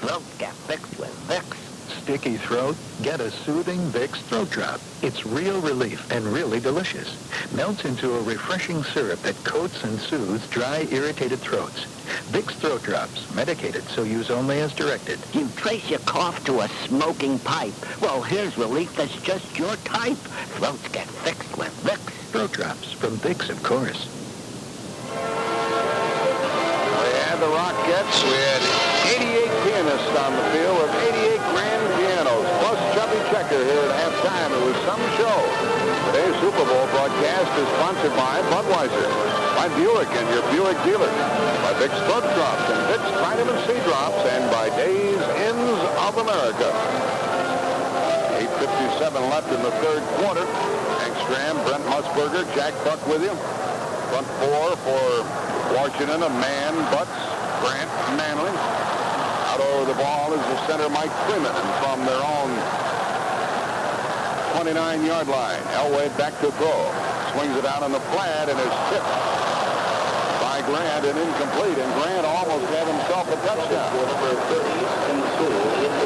Speaker 11: Throat get fixed with Vicks.
Speaker 8: Sticky throat? Get a soothing Vicks throat drop. It's real relief and really delicious. Melts into a refreshing syrup that coats and soothes dry, irritated throats. Vicks throat drops, medicated, so use only as directed.
Speaker 2: You trace your cough to a smoking pipe. Well, here's relief that's just your type. Throats get fixed with Vicks.
Speaker 8: Throat drops from Vicks, of course.
Speaker 7: We had the Rockettes. We had 88 pianists on the field with 88 grand pianos, plus Chubby Checker here at halftime. It was some show. Today's Super Bowl broadcast is sponsored by Budweiser, by Buick and your Buick dealer, by Vicks Throat Drops and Vicks Vitamin C Drops, and by Days Inns of America. 8:57 left in the third quarter. Hank Stram, Brent Musburger, Jack Buck with you. Front four for Washington, a man, Butts, Grant, Manley. Out over the ball is the center, Mike Freeman, and from their own 29-yard line, Elway back to throw. Swings it out on the flat and is tipped by Grant and incomplete, and Grant almost had himself a touchdown.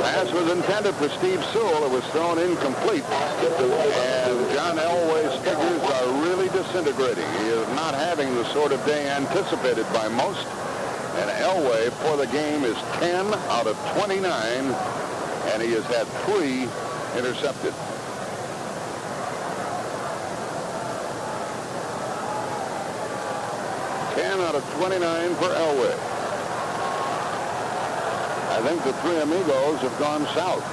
Speaker 7: Pass was intended for Steve Sewell. It was thrown incomplete, and John Elway's figures are really disintegrating. He is not having the sort of day anticipated by most, and Elway for the game is 10 out of 29, and he has had 3 intercepted. 10 out of 29 for Elway. I think the three amigos have gone south.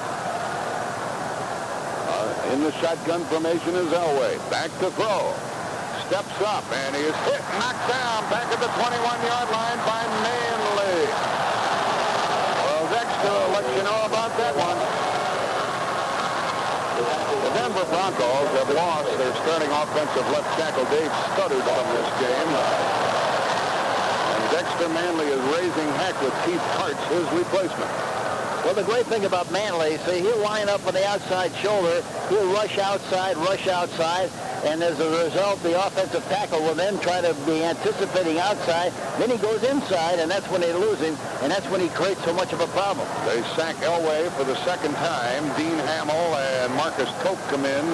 Speaker 7: In the shotgun formation is Elway. Back to throw. Steps up, and he is hit, knocked down, back at the 21-yard line by Manley. Well, Dexter will let you know about that one. The Denver Broncos have lost their starting offensive left tackle, Dave Studdard, from this game. Dexter Manley is raising heck with Keith Hartz, his replacement.
Speaker 4: Well, the great thing about Manley, see, he'll line up on the outside shoulder. He'll rush outside, and as a result, the offensive tackle will then try to be anticipating outside. Then he goes inside, and that's when they lose him, and that's when he creates so much of a problem.
Speaker 7: They sack Elway for the second time. Dean Hamill and Marcus Cope come in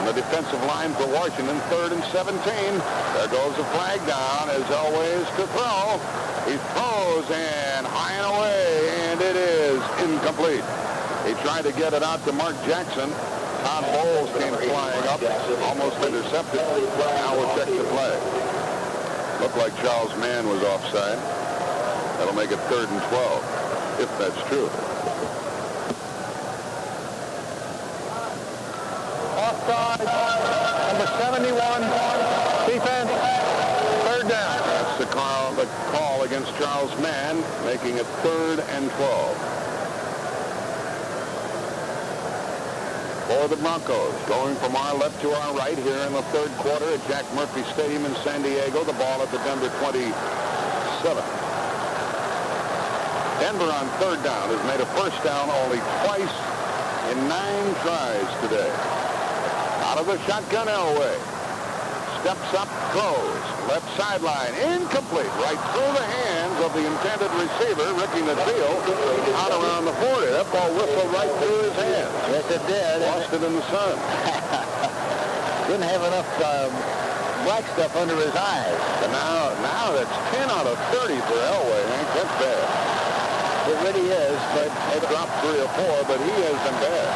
Speaker 7: on the defensive line for Washington, 3rd and 17. There goes the flag down as Elway is to throw. He throws and high and away, and it is incomplete. He tried to get it out to Mark Jackson. Todd Bowles came flying up, almost intercepted. Now we'll check the flag. Looked like Charles Mann was offside. That'll make it 3rd and 12, if that's true.
Speaker 9: Offside, number 71, defense, 3rd down.
Speaker 7: That's the call against Charles Mann, making it 3rd and 12. For the Broncos, going from our left to our right here in the third quarter at Jack Murphy Stadium in San Diego. The ball at the Denver 27. Denver on 3rd down has made a first down only twice in 9 tries today. Out of the shotgun, Elway. Steps up, throws. Left sideline, incomplete. Right through the hands of the intended receiver, Ricky Natil, out around the 40. That ball whistled right through his hands.
Speaker 4: Yes, it did.
Speaker 7: Lost it in the sun.
Speaker 4: Didn't have enough black stuff under his eyes.
Speaker 7: And now that's 10 out of 30 for Elway, Hank. That's bad.
Speaker 4: It really is, but
Speaker 7: it dropped 3 or 4, but he has been bad.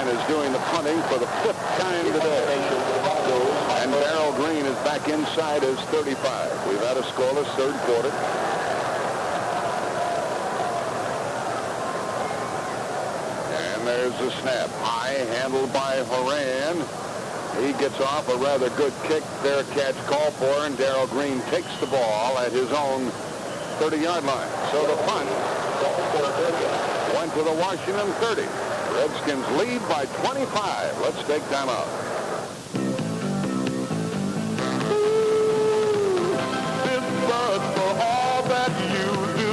Speaker 7: Is doing the punting for the 5th time today. And Darrell Green is back inside his 35. We've had a scoreless third quarter. And there's the snap. High, handled by Horan. He gets off a rather good kick. Fair catch called for, and Darrell Green takes the ball at his own 30-yard line. So the punt went to the Washington 30. Redskins lead by 25. Let's take time out. This buzz for all that you do.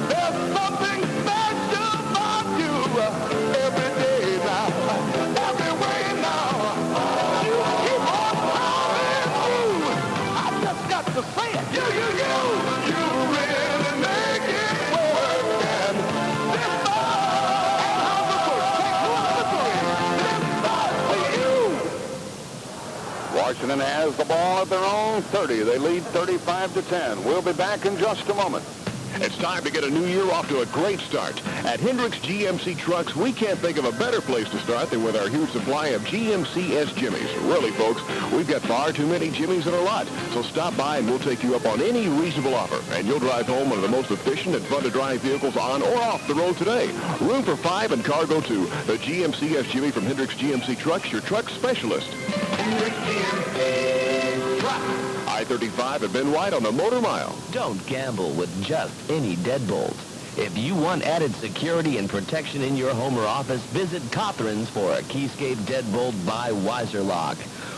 Speaker 7: There's something special about you. Every day now, every way now. You keep on calling you. I just got to say it. You really make it work. And this Washington has the ball at their own 30. They lead 35-10. We'll be back in just a moment.
Speaker 10: It's time to get a new year off to a great start. At Hendricks GMC Trucks, we can't think of a better place to start than with our huge supply of GMCS Jimmys. Really, folks, we've got far too many Jimmys in our lot. So stop by and we'll take you up on any reasonable offer. And you'll drive home one of the most efficient and fun-to-drive vehicles on or off the road today. Room for 5 and cargo too. The GMCS Jimmy from Hendricks GMC Trucks, your truck specialist. Hendricks GMC Trucks. I-35 at Ben White on the Motor Mile.
Speaker 13: Don't gamble with just any deadbolt. If you want added security and protection in your home or office, visit Cothran's for a Keyscape deadbolt by Weiser Lock.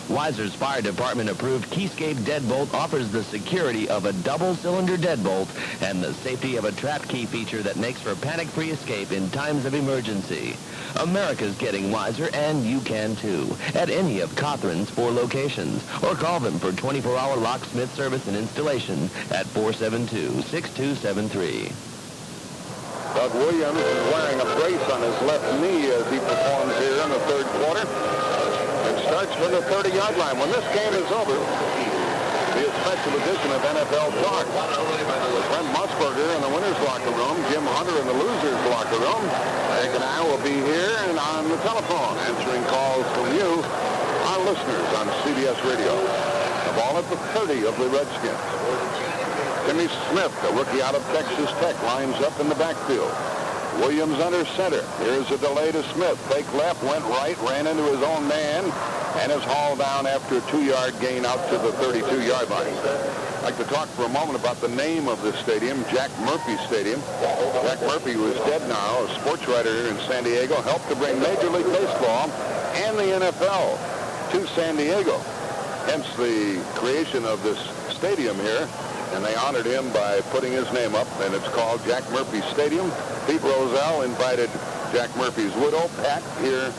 Speaker 13: Weiser's fire department approved Keyscape deadbolt offers the security of a double-cylinder deadbolt and the safety of a trap key feature that makes for panic-free escape in times of emergency. America's getting Weiser, and you can too, at any of Cothran's 4 locations, or call them for 24-hour locksmith service and installation at 472-6273.
Speaker 7: Doug Williams is wearing a brace on his left knee as he performs here in the third quarter. It starts from the 30-yard line. When this game is over, be a special edition of NFL Talk with Brent Musburger in the winner's locker room, Jim Hunter in the loser's locker room. Hank and I will be here and on the telephone answering calls from you, our listeners on CBS Radio. The ball at the 30 of the Redskins. Timmy Smith, a rookie out of Texas Tech, lines up in the backfield. Williams under center. Here's a delay to Smith. Fake left, went right, ran into his own man, and is hauled down after a 2-yard gain out to the 32-yard line. I'd like to talk for a moment about the name of this stadium, Jack Murphy Stadium. Jack Murphy, who is dead now, a sports writer here in San Diego, helped to bring Major League Baseball and the NFL to San Diego. Hence the creation of this stadium here. And they honored him by putting his name up, and it's called Jack Murphy Stadium. Pete Rozelle invited Jack Murphy's widow, Pat, here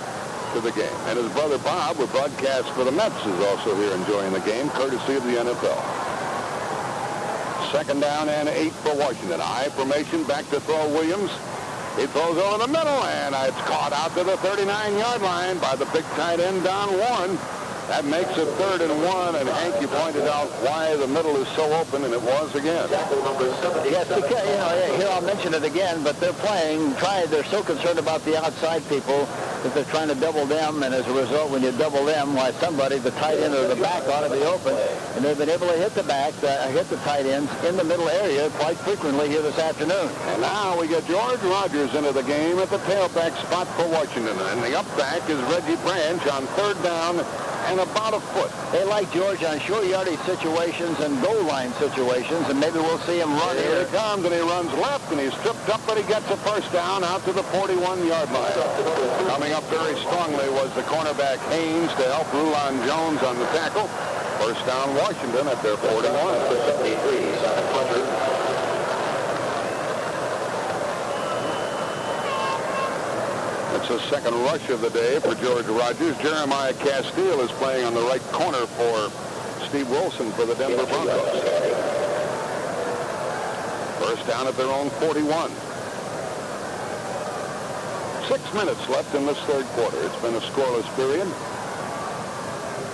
Speaker 7: to the game. And his brother Bob, who broadcast for the Mets, is also here enjoying the game, courtesy of the NFL. 2nd down and 8 for Washington. I formation, back to throw Williams. He throws over the middle, and it's caught out to the 39-yard line by the big tight end, Don Warren. That makes it 3rd and 1, and Hank, you pointed out why the middle is so open, and it was again.
Speaker 4: Yes, because, here I'll mention it again, but they're they're so concerned about the outside people that they're trying to double them, and as a result, when you double them, why somebody, the tight end or the back ought to be open, and they've been able to hit the tight ends in the middle area quite frequently here this afternoon.
Speaker 7: And now we get George Rogers into the game at the tailback spot for Washington, and the up back is Reggie Branch on 3rd down and about a foot.
Speaker 4: They like George on short yardage situations and goal line situations, and maybe we'll see him run
Speaker 7: here. Here he comes, and he runs left, and he's tripped up, but he gets a first down out to the 41-yard line. Coming up very strongly was the cornerback Haynes to help Rulon Jones on the tackle. First down Washington at their 41. It's the second rush of the day for George Rogers. Jeremiah Castile is playing on the right corner for Steve Wilson for the Denver Broncos. First down at their own 41. 6 minutes left in this third quarter. It's been a scoreless period.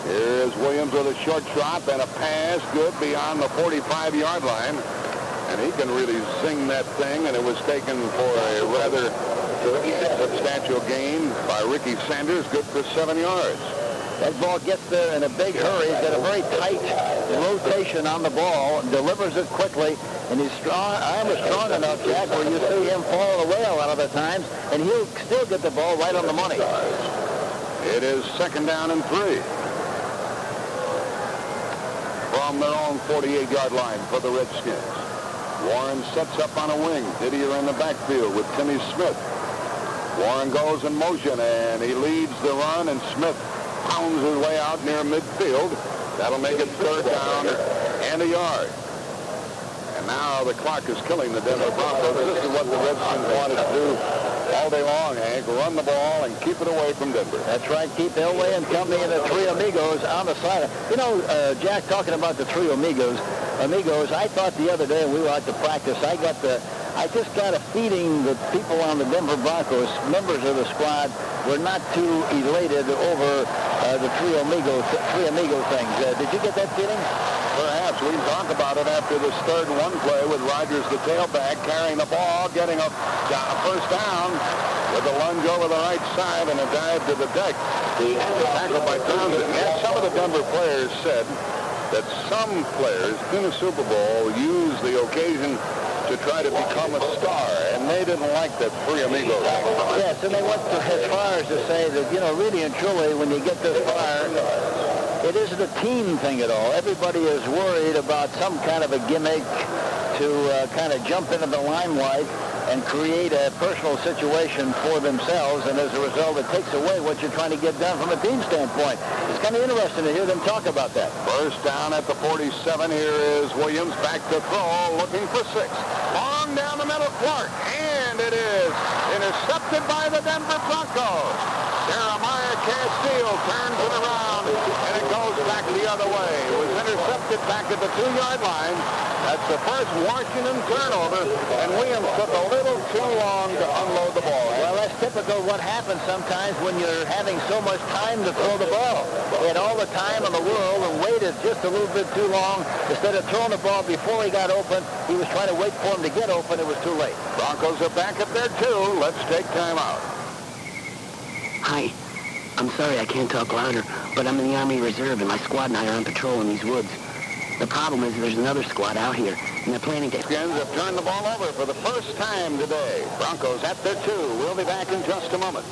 Speaker 7: Here's Williams with a short drop and a pass good beyond the 45-yard line. And he can really zing that thing, and it was taken for a rather substantial gain by Ricky Sanders, good for 7 yards.
Speaker 4: That ball gets there in a big hurry. He's got a very tight rotation on the ball, delivers it quickly, and his arm is strong enough, Jack, where you see him fall away a lot of the times, and he'll still get the ball right on the money.
Speaker 7: It is 2nd down and 3. From their own 48-yard line for the Redskins. Warren sets up on a wing. Didier in the backfield with Timmy Smith. Warren goes in motion, and he leads the run, and Smith pounds his way out near midfield. That'll make it 3rd down and a yard. And now the clock is killing the Denver Broncos. This is what the Redskins wanted to do all day long, Hank. Run the ball and keep it away from Denver.
Speaker 4: That's right. Keep Elway and company and the three amigos on the side. You know, Jack, talking about the three amigos, I thought the other day when we were out to practice, I got the I just got a feeling that people on the Denver Broncos, members of the squad, were not too elated over the three amigo things. Did you get that feeling?
Speaker 7: Perhaps. We can talk about it after this third and 1 play with Rodgers, the tailback, carrying the ball, getting a first down with a lunge over the right side and a dive to the deck. The tackle by Townsend. And some of the Denver players said that some players in the Super Bowl use the occasion to try to become a star, and they didn't like that three amigos.
Speaker 4: Yes, and they went as far as to say that, really and truly, when you get this far, it isn't a team thing at all. Everybody is worried about some kind of a gimmick to kind of jump into the limelight and create a personal situation for themselves, and as a result, it takes away what you're trying to get done from a team standpoint. It's kind of interesting to hear them talk about that.
Speaker 7: First down at the 47. Here is Williams back to throw, looking for 6. Long down the middle, Clark, and it is intercepted by the Denver Broncos. Jeremiah Castile turns it around, and it goes back the other way. It was intercepted back at the 2-yard line. That's the first Washington turnover, and Williams took a little too long to unload the ball.
Speaker 4: Well, that's typical what happens sometimes when you're having so much time to throw the ball. He had all the time in the world and waited just a little bit too long. Instead of throwing the ball before he got open, he was trying to wait for him to get open. It was too late.
Speaker 7: Broncos are back at their 2. Let's take time out.
Speaker 2: Hi. I'm sorry I can't talk louder, but I'm in the Army Reserve, and my squad and I are on patrol in these woods. The problem is there's another squad out here, and they're planning to...
Speaker 7: Redskins have turned the ball over for the first time today. Broncos at their 2. We'll be back in just a moment.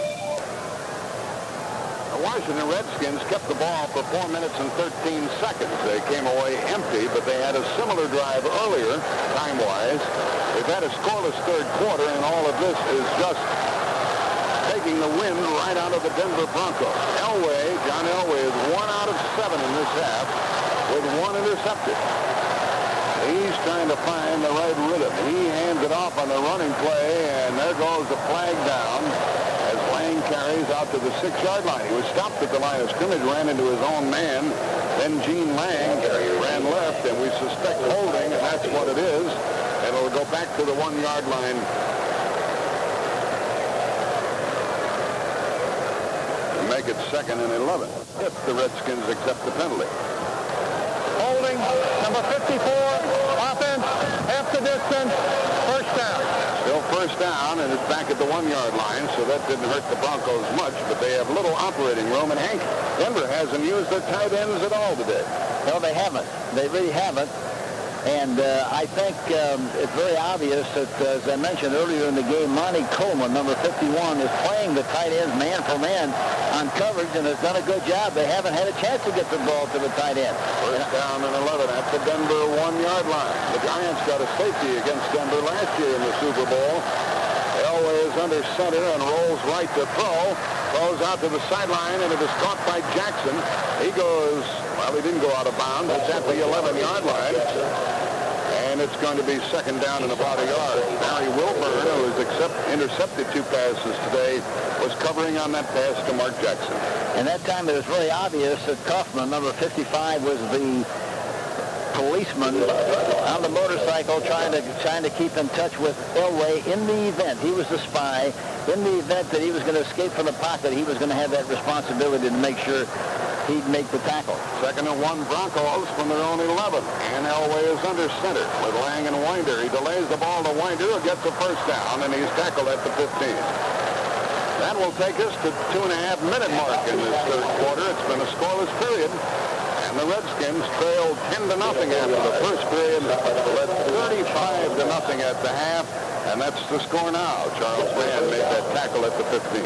Speaker 7: The Washington Redskins kept the ball for 4 minutes and 13 seconds. They came away empty, but they had a similar drive earlier, time-wise. They've had a scoreless third quarter, and all of this is just taking the wind right out of the Denver Broncos. John Elway is 1 out of 7 in this half with 1 intercepted. He's trying to find the right rhythm. He hands it off on the running play, and there goes the flag down as Lang carries out to the 6-yard line. He was stopped at the line of scrimmage, ran into his own man. Then Gene Lang ran left, and we suspect holding, and that's what it is. And it'll go back to the 1-yard line. Make it 2nd and 11 if the Redskins accept the penalty.
Speaker 9: Holding, number 54, offense, half the distance, first down.
Speaker 7: Still first down, and it's back at the 1-yard line, so that didn't hurt the Broncos much, but they have little operating room, and Hank, Denver hasn't used their tight ends at all today.
Speaker 4: No, they haven't. They really haven't. And I think it's very obvious that, as I mentioned earlier in the game, Monty Coleman, number 51, is playing the tight ends man for man on coverage and has done a good job. They haven't had a chance to get the ball to the tight end.
Speaker 7: First down and 11 at the Denver 1-yard line. The Giants got a safety against Denver last year in the Super Bowl. Elway is under center and rolls right to throw. Throws out to the sideline, and it is caught by Jackson. He goes, well, he didn't go out of bounds. It's at the 11-yard line. And it's going to be 2nd down and about a yard. Barry Wilburn, who has intercepted 2 passes today, was covering on that pass to Mark Jackson.
Speaker 4: And that time it was very obvious that Kaufman, number 55, was the policeman on the motorcycle trying to keep in touch with Elway in the event. He was the spy. In the event that he was going to escape from the pocket, he was going to have that responsibility to make sure he'd make the tackle.
Speaker 7: 2nd and 1 Broncos from their own 11. And Elway is under center with Lang and Winder. He delays the ball to Winder, who gets a first down, and he's tackled at the 15. That will take us to 2.5-minute mark in this third quarter. It's been a scoreless period. And the Redskins trailed 10-0 after the first period, led 35-0 at the half, and that's the score now. Charles Mann made that tackle at the 15.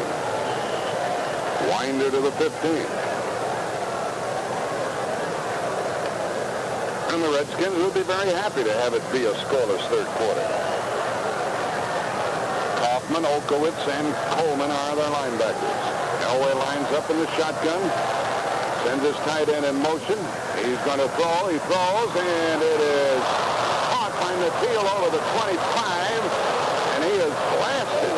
Speaker 7: Winder to the 15. And the Redskins will be very happy to have it be a scoreless third quarter. Kaufman, Olkowitz, and Coleman are their linebackers. Elway lines up in the shotgun. Sends his tight end in motion. He's going to throw. He throws, and it is caught by Natil over the 25. And he is blasted.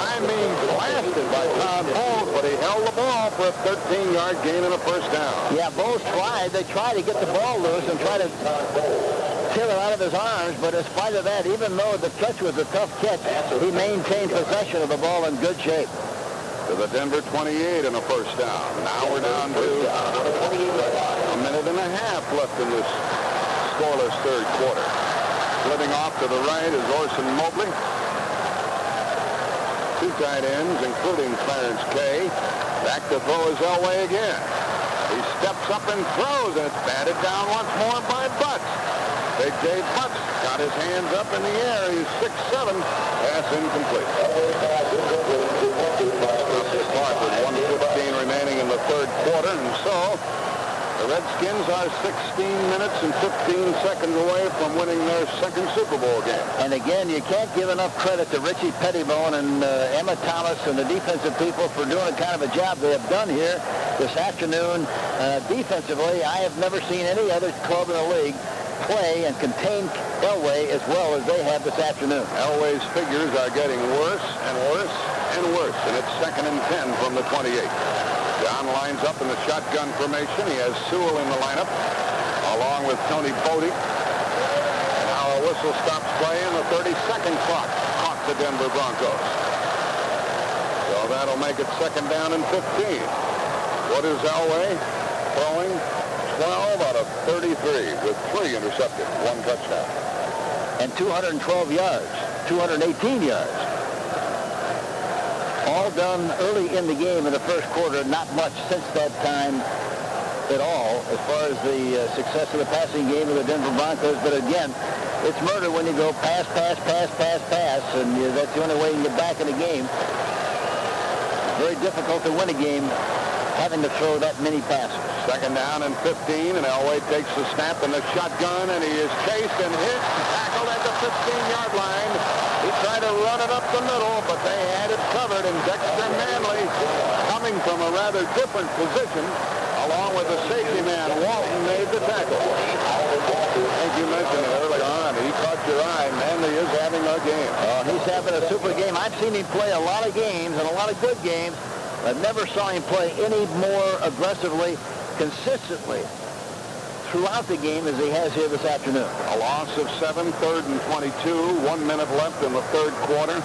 Speaker 7: I mean blasted by Todd Bowles, but he held the ball for a 13-yard gain and a first down.
Speaker 4: Yeah, Bowles tried. They tried to get the ball loose and try to killer out of his arms, but in spite of that, even though the catch was a tough catch, he maintained possession of the ball in good shape.
Speaker 7: To the Denver 28 and a first down. Now we're down to a minute and a half left in this scoreless third quarter. Splitting off to the right is Orson Mobley. Two tight ends, including Clarence Kay. Back to throw is Elway again. He steps up and throws, and it's batted down once more by Butts. Big Dave Butts got his hands up in the air. He's 6'7". Pass incomplete. Clock with 1:15 remaining in the third quarter, and so the Redskins are 16 minutes and 15 seconds away from winning their second Super Bowl game.
Speaker 4: And again, you can't give enough credit to Richie Pettibone and Emmett Thomas and the defensive people for doing the kind of a job they have done here this afternoon. Defensively, I have never seen any other club in the league play and contain Elway as well as they have this afternoon.
Speaker 7: Elway's figures are getting worse and worse and worse, and it's 2nd and 10 from the 28. John lines up in the shotgun formation. He has Sewell in the lineup, along with Tony Bodie. And now a whistle stops play, and the 30-second clock caught the Denver Broncos. So that'll make it 2nd down and 15. What is Elway throwing? 12 out of 33 with 3 intercepted, 1 touchdown.
Speaker 4: And 212 yards, 218 yards. All done early in the game in the first quarter. Not much since that time at all as far as the success of the passing game of the Denver Broncos. But again, it's murder when you go pass, pass, pass, pass, pass, and that's the only way you can get back in the game. It's very difficult to win a game having to throw that many passes.
Speaker 7: 2nd down and 15, and Elway takes the snap in the shotgun, and he is chased and hit and tackled at the 15-yard line. He tried to run it up the middle, but they had it covered, and Dexter Manley, coming from a rather different position, along with the safety man, Walton, made the tackle. I think you mentioned it early on. He caught your eye. Manley is having a game.
Speaker 4: He's having a super game. I've seen him play a lot of games and a lot of good games. I've never saw him play any more aggressively, consistently throughout the game as he has here this afternoon.
Speaker 7: A loss of 7, 3rd and 22, 1 minute left in the third quarter,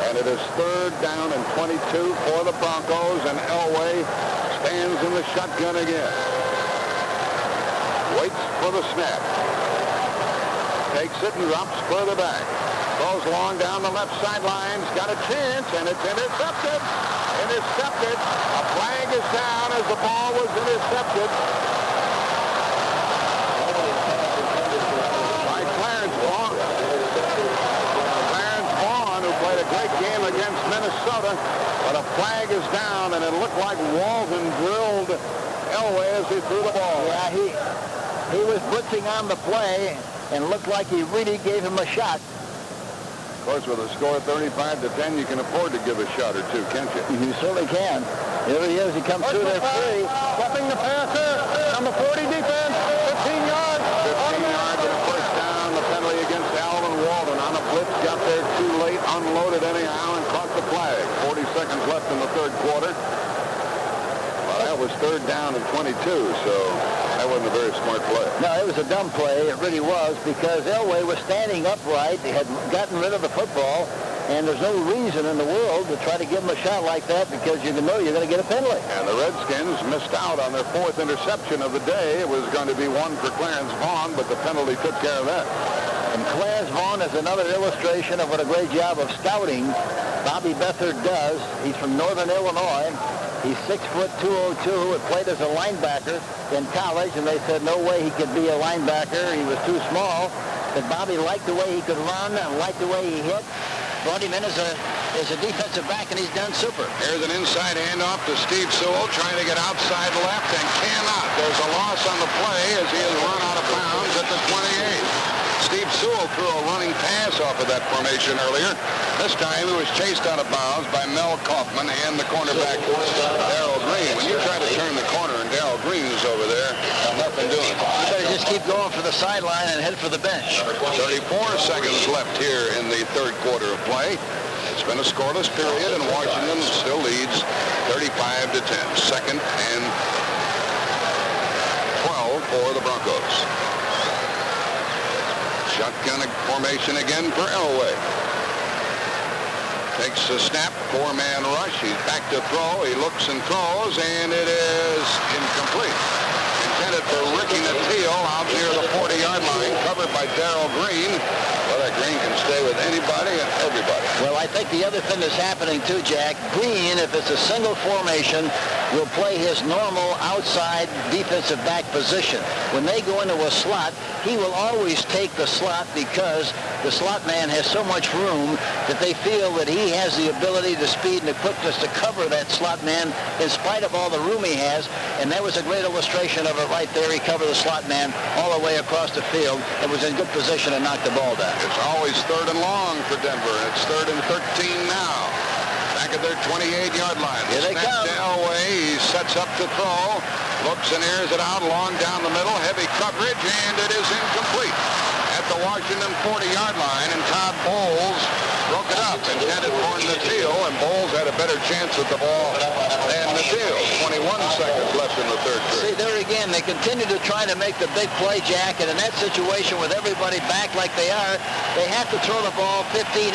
Speaker 7: and it is 3rd down and 22 for the Broncos, and Elway stands in the shotgun again. Waits for the snap. Takes it and drops further back. Throws long down the left sideline. Got a chance, and it's intercepted. Intercepted. A flag is down as the ball was intercepted. By Clarence Vaughn. Clarence Vaughn, who played a great game against Minnesota, but a flag is down, and it looked like Walton drilled Elway as he threw the ball.
Speaker 4: Yeah, he was blitzing on the play and looked like he really gave him a shot.
Speaker 7: Of course, with a score 35-10, you can afford to give a shot or two, can't you?
Speaker 4: You certainly can. Here he is. He comes through there free.
Speaker 9: Flipping the passer. Number 40 defense. 15 yards.
Speaker 7: 15 yards and a first down. The penalty against Alvin Walton on a blitz. Got there too late. Unloaded anyhow and caught the flag. 40 seconds left in the third quarter. Well, that was 3rd down and 22, so that wasn't a very smart play.
Speaker 4: No, it was a dumb play. It really was, because Elway was standing upright. He had gotten rid of the football, and there's no reason in the world to try to give him a shot like that, because you know you're going to get a penalty.
Speaker 7: And the Redskins missed out on their 4th interception of the day. It was going to be one for Clarence Vaughn, but the penalty took care of that.
Speaker 4: And Clarence Vaughn is another illustration of what a great job of scouting Bobby Beathard does. He's from Northern Illinois. He's 6'2", 202, had played as a linebacker in college, and they said no way he could be a linebacker. He was too small. But Bobby liked the way he could run and liked the way he hit. Brought him in as a defensive back, and he's done super.
Speaker 7: Here's an inside handoff to Steve Sewell, trying to get outside left and cannot. There's a loss on the play as he is run out of bounds at the 28. Steve Sewell threw a running pass off of that formation earlier. This time he was chased out of bounds by Mel Kaufman and the cornerback Darrell Green. When you try to turn the corner and Darrell Green is over there, nothing doing.
Speaker 4: You better just keep going for the sideline and head for the bench.
Speaker 7: 34 seconds left here in the third quarter of play. It's been a scoreless period, and Washington still leads 35-10. 2nd and 12 for the Broncos. Shotgun formation again for Elway. Takes a snap, four-man rush. He's back to throw. He looks and throws, and it is incomplete. Intended for Ricky Nattiel out near the 40-yard line, covered by Darrell Green. Well, that Green can stay with anybody and everybody.
Speaker 4: Well, I think the other thing that's happening too, Jack, Green, if it's a single formation, will play his normal outside defensive back position. When they go into a slot, he will always take the slot because the slot man has so much room that they feel that he has the ability, the speed, and the quickness to cover that slot man in spite of all the room he has. And that was a great illustration of it right there. He covered the slot man all the way across the field and was in good position to knock the ball down.
Speaker 7: It's always third and long for Denver. It's 3rd and 13 now. Back at their 28-yard line.
Speaker 4: Here they come.
Speaker 7: To Elway. He sets up to throw. Looks and airs it out long down the middle. Heavy coverage, and it is incomplete at the Washington 40-yard line. And Todd Bowles broke it up, intended for Nattiel, and Bowles had a better chance at the ball than Nattiel. 21 seconds left in the third period.
Speaker 4: See, there again, they continue to try to make the big play, Jack, and in that situation with everybody back like they are, they have to throw the ball 15, 18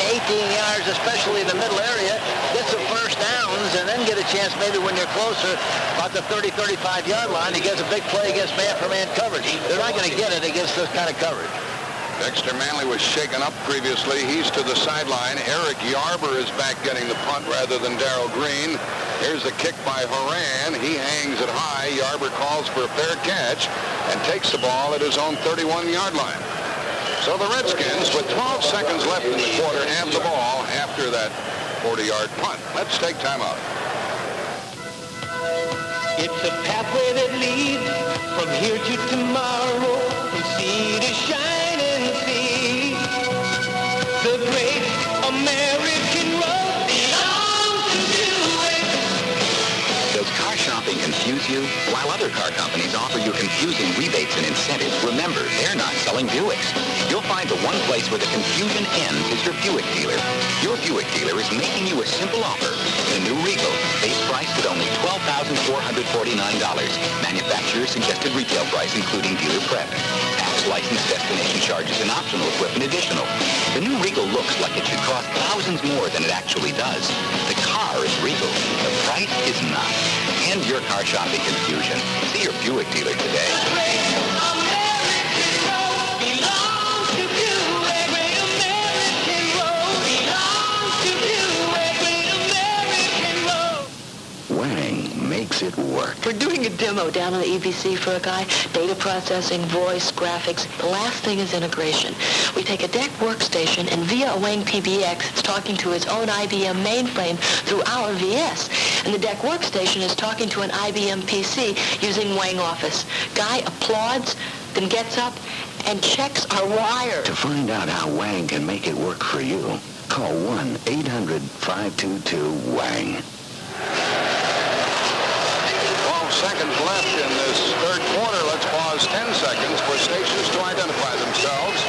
Speaker 4: yards, especially in the middle area, get some first downs, and then get a chance maybe when you're closer, about the 30, 35-yard line, he gets a big play against man-for-man coverage. They're not going to get it against this kind of coverage.
Speaker 7: Dexter Manley was shaken up previously. He's to the sideline. Eric Yarber is back getting the punt rather than Darrell Green. Here's the kick by Horan. He hangs it high. Yarber calls for a fair catch and takes the ball at his own 31-yard line. So the Redskins, with 12 seconds left in the quarter, have the ball after that 40-yard punt. Let's take time out.
Speaker 15: It's a pathway that leads from here to tomorrow, from sea to shining sea. The great American road belongs to Buick.
Speaker 17: Does car shopping confuse you? While other car companies offer you confusing rebates and incentives, remember, they're not selling Buicks. You'll find the one place where the confusion ends is your Buick dealer. Your Buick dealer is making you a simple offer. The new Regal, base price at only $12,449. Manufacturer's suggested retail price including dealer prep. Tax, license, destination charges, and optional equipment additional. The new Regal looks like it should cost thousands more than it actually does. The car is Regal. The price is not. End your car shopping confusion. See your Buick dealer today.
Speaker 2: Makes it work.
Speaker 18: We're doing a demo down on the EBC for a guy. Data processing, voice, graphics. The last thing is integration. We take a DEC workstation and via a Wang PBX, it's talking to its own IBM mainframe through our VS. And the DEC workstation is talking to an IBM PC using Wang Office. Guy applauds, then gets up and checks our wire.
Speaker 2: To find out how Wang can make it work for you, call 1-800-522-WANG.
Speaker 7: Seconds left in this third quarter. Let's pause 10 seconds for stations to identify themselves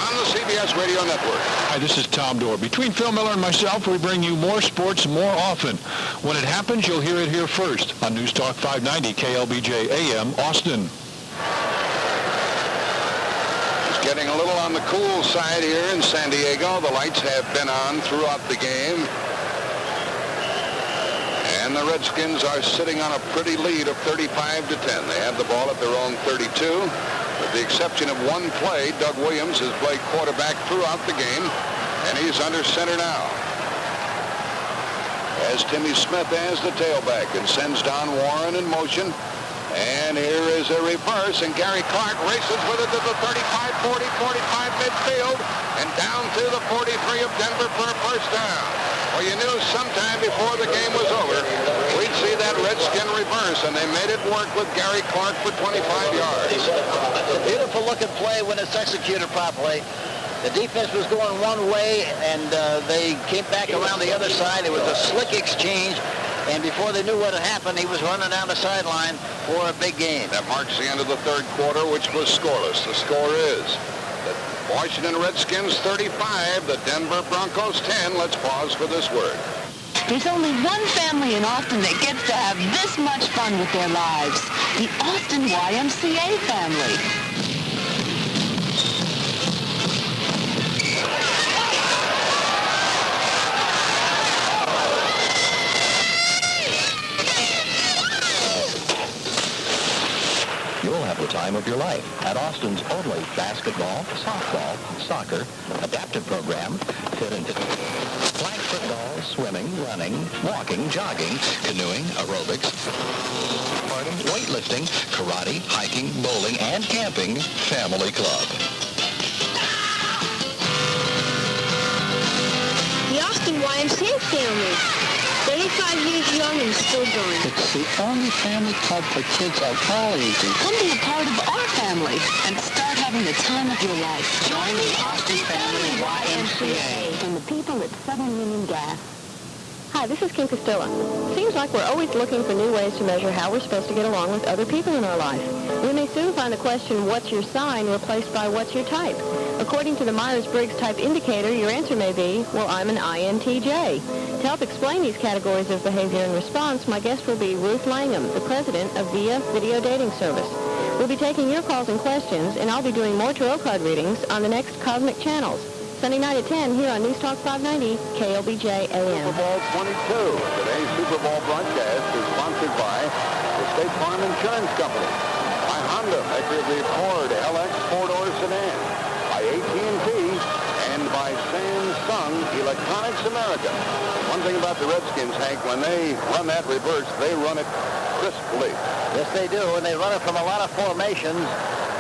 Speaker 7: on the CBS Radio Network.
Speaker 20: Hi, this is Tom Dorr. Between Phil Miller and myself, we bring you more sports more often. When it happens, you'll hear it here first on News Talk 590 KLBJ AM Austin.
Speaker 7: It's getting a little on the cool side here in San Diego. The lights have been on throughout the game. And the Redskins are sitting on a pretty lead of 35-10. They have the ball at their own 32. With the exception of one play, Doug Williams has played quarterback throughout the game, and he's under center now. As Timmy Smith has the tailback and sends Don Warren in motion. And here is a reverse, and Gary Clark races with it to the 35, 40, 45 midfield, and down to the 43 of Denver for a first down. Well, you knew sometime before the game was over, we'd see that Redskin reverse, and they made it work with Gary Clark for 25 yards.
Speaker 4: It's a beautiful-looking play when it's executed properly. The defense was going one way, and they came back around the other side. It was a slick exchange, and before they knew what had happened, he was running down the sideline for a big game.
Speaker 7: That marks the end of the third quarter, which was scoreless. The score is the Washington Redskins 35, the Denver Broncos 10. Let's pause for this word.
Speaker 24: There's only one family in Austin that gets to have this much fun with their lives. The Austin YMCA family.
Speaker 5: have the time of your life at Austin's only basketball, softball, soccer, adaptive program, fit and flag football, swimming, running, walking, jogging, canoeing, aerobics, weightlifting, karate, hiking, bowling, and camping family club.
Speaker 12: The Austin YMCA family. 35 years young and still going.
Speaker 16: It's the only family club for kids of all ages.
Speaker 24: Come be a part of our family and start having the time of your life.
Speaker 12: Join the Austin Family YMCA.
Speaker 19: From the people at Southern Union Gas. Hi, this is Kim Costilla. Seems like we're always looking for new ways to measure how we're supposed to get along with other people in our life. We may soon find the question, what's your sign, replaced by what's your type? According to the Myers-Briggs type indicator, your answer may be, well, I'm an INTJ. To help explain these categories of behavior and response, my guest will be Ruth Langham, the president of VIA Video Dating Service. We'll be taking your calls and questions, and I'll be doing more tarot card readings on the next Cosmic Channels. Sunday night at 10 here on News Talk 590, KLBJ AM.
Speaker 1: Super Bowl 22. Today's Super Bowl broadcast is sponsored by the State Farm Insurance Company, by Honda, maker of the Accord LX four-door sedan, by AT&T, and by Samsung Electronics America. One thing about the Redskins, Hank, when they run that reverse, they run it crisply.
Speaker 4: Yes, they do, and they run it from a lot of formations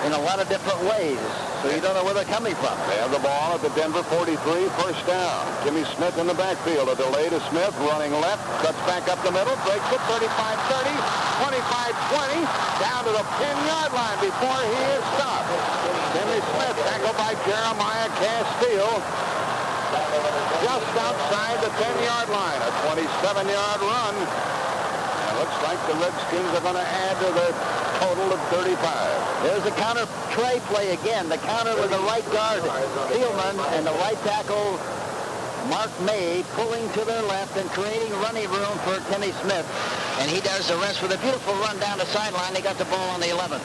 Speaker 4: in a lot of different ways, so you don't know where they're coming from.
Speaker 1: They have the ball at the Denver 43, first down. Timmy Smith in the backfield. A delay to Smith, running left, cuts back up the middle, breaks it 35-30, 25-20, down to the 10-yard line before he is stopped. Timmy Smith tackled by Jeremiah Castile just outside the 10-yard line. A 27-yard run. And it looks like the Redskins are going to add to their total of 35.
Speaker 4: There's the counter tray play again. The counter with the right guard, Thielman, and the right tackle, Mark May, pulling to their left and creating running room for Timmy Smith. And he does the rest with a beautiful run down the sideline. They got the ball on the 11th.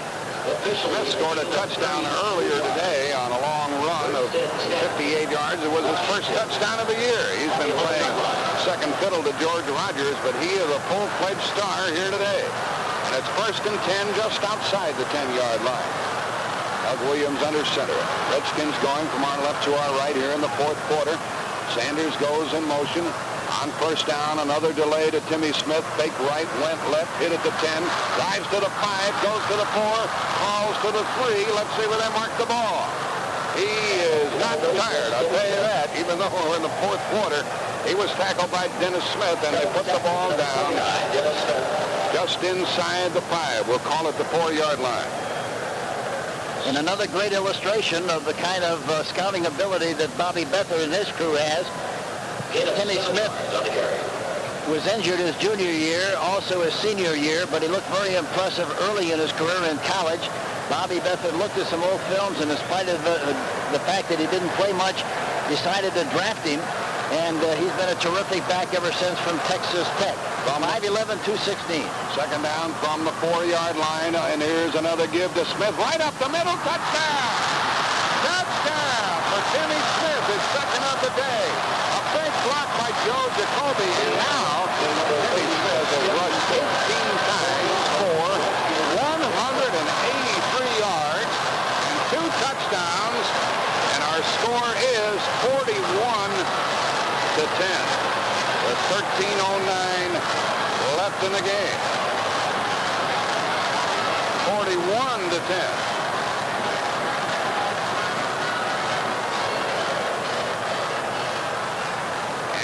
Speaker 1: Smith scored a touchdown earlier today on a long run of 58 yards. It was his first touchdown of the year. He's been playing second fiddle to George Rogers, but he is a full-fledged star here today. And it's first and 10 just outside the 10-yard line. Doug Williams under center. Redskins going from our left to our right here in the fourth quarter. Sanders goes in motion. On first down, another delay to Timmy Smith. Fake right, went left, hit at the 10. Drives to the 5, goes to the 4, calls to the 3. Let's see where they mark the ball. He is not tired, I'll tell you that. Even though we're in the fourth quarter, he was tackled by Dennis Smith, and they put the ball down just inside the 5. We'll call it the 4-yard line.
Speaker 4: And another great illustration of the kind of scouting ability that Bobby Beathard and his crew has. Timmy Smith was injured his junior year, also his senior year, but he looked very impressive early in his career in college. Bobby Beathard looked at some old films, and in spite of the fact that he didn't play much, decided to draft him, and he's been a terrific back ever since from Texas Tech. From 5'11", 216.
Speaker 1: Second down from the 4-yard line, and here's another give to Smith. Right up the middle, touchdown! Touchdown for Timmy Smith, his second of the day. A big block by Joe Jacoby, and now Timmy Smith has rushed 18 times for 183 yards and 2 touchdowns, and our score is 41-10. With 13:09 left in the game. 41-10.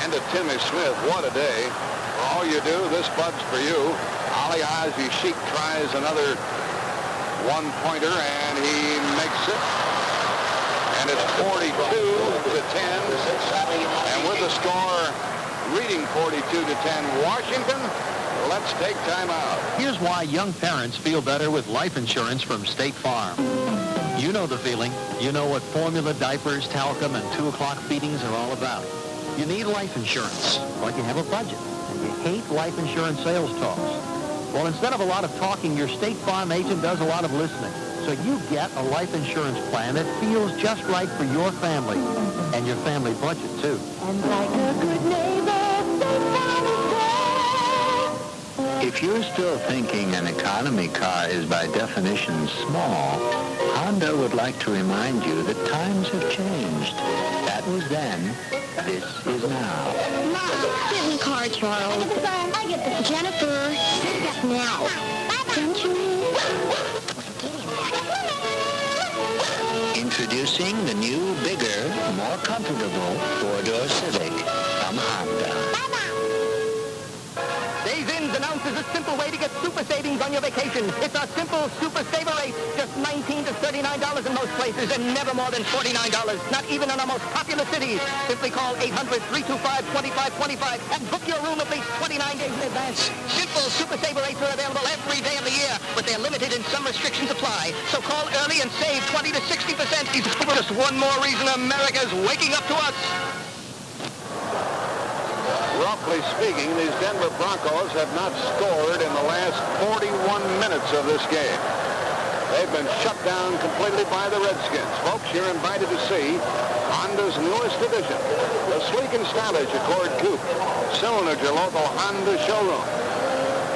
Speaker 1: And to Timmy Smith, what a day. For all you do, this bud's for you. Ali Ozzie Sheik tries another one-pointer, and he makes it. And it's 42-10. And with the score reading 42-10 Washington, let's take time out.
Speaker 5: Here's why young parents feel better with life insurance from State Farm. You know the feeling. You know what formula diapers, talcum, and 2 o'clock feedings are all about. You need life insurance, but you have a budget, and you hate life insurance sales talks. Well, instead of a lot of talking, your State Farm agent does a lot of listening. So you get a life insurance plan that feels just right for your family and your family budget, too.
Speaker 19: And like a good neighbor, State Farm is there.
Speaker 11: If you're still thinking an economy car is by definition small, Honda would like to remind you that times have changed. That was then. This is now.
Speaker 12: Mom, get in the car, Charles. I get this. Jennifer, now. Don't you?
Speaker 11: Introducing the new, bigger, more comfortable four-door Civic from Honda.
Speaker 6: Days Inns announces a simple way to get super savings on your vacation. It's a simple super saver rate. Just $19 to $39 in most places and never more than $49. Not even in our most popular cities. Simply call 800-325-2525 and book your room at least 29 days in advance. Simple super saver rates are available every day of the year, but they're limited and some restrictions apply. So call early and save 20 to 60%. Just one more reason America's waking up to us.
Speaker 7: Roughly speaking, these Denver Broncos have not scored in the last 41 minutes of this game. They've been shut down completely by the Redskins. Folks, you're invited to see Honda's newest edition, the sleek and stylish Accord Coupe, soon at your local Honda showroom.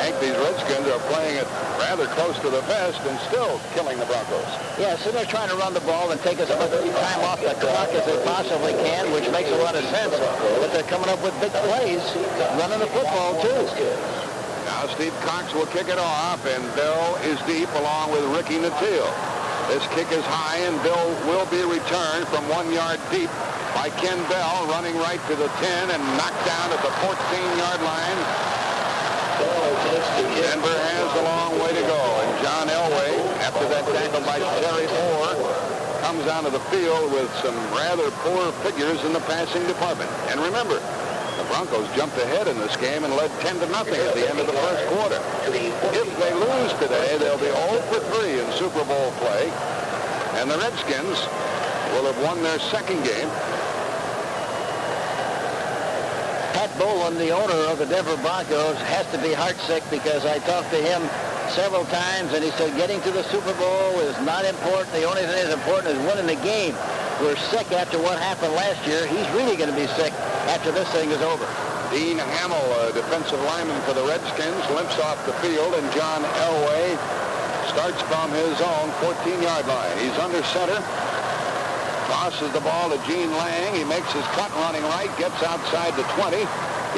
Speaker 7: Hank, these Redskins are playing it rather close to the vest and still killing the Broncos.
Speaker 4: Yeah, so they're trying to run the ball and take as much time off the clock as they possibly can, which makes a lot of sense. But they're coming up with big plays, running the football, too.
Speaker 7: Now Steve Cox will kick it off, and Bill is deep along with Ricky Nattil. This kick is high, and Bill will be returned from 1 yard deep by Ken Bell, running right to the 10 and knocked down at the 14-yard line. Denver has a long way to go, and John Elway, after that tackle by Terry Moore, comes onto the field with some rather poor figures in the passing department. And remember, the Broncos jumped ahead in this game and led 10-0 at the end of the first quarter. If they lose today, they'll be 0 for 3 in Super Bowl play, and the Redskins will have won their second game.
Speaker 4: Pat Bowlen, the owner of the Denver Broncos, has to be heartsick because I talked to him several times, and he said getting to the Super Bowl is not important. The only thing that's important is winning the game. We're sick after what happened last year. He's really going to be sick after this thing is over.
Speaker 7: Dean Hamill, a defensive lineman for the Redskins, limps off the field, and John Elway starts from his own 14-yard line. He's under center. Tosses the ball to Gene Lang. He makes his cut running right, gets outside the 20.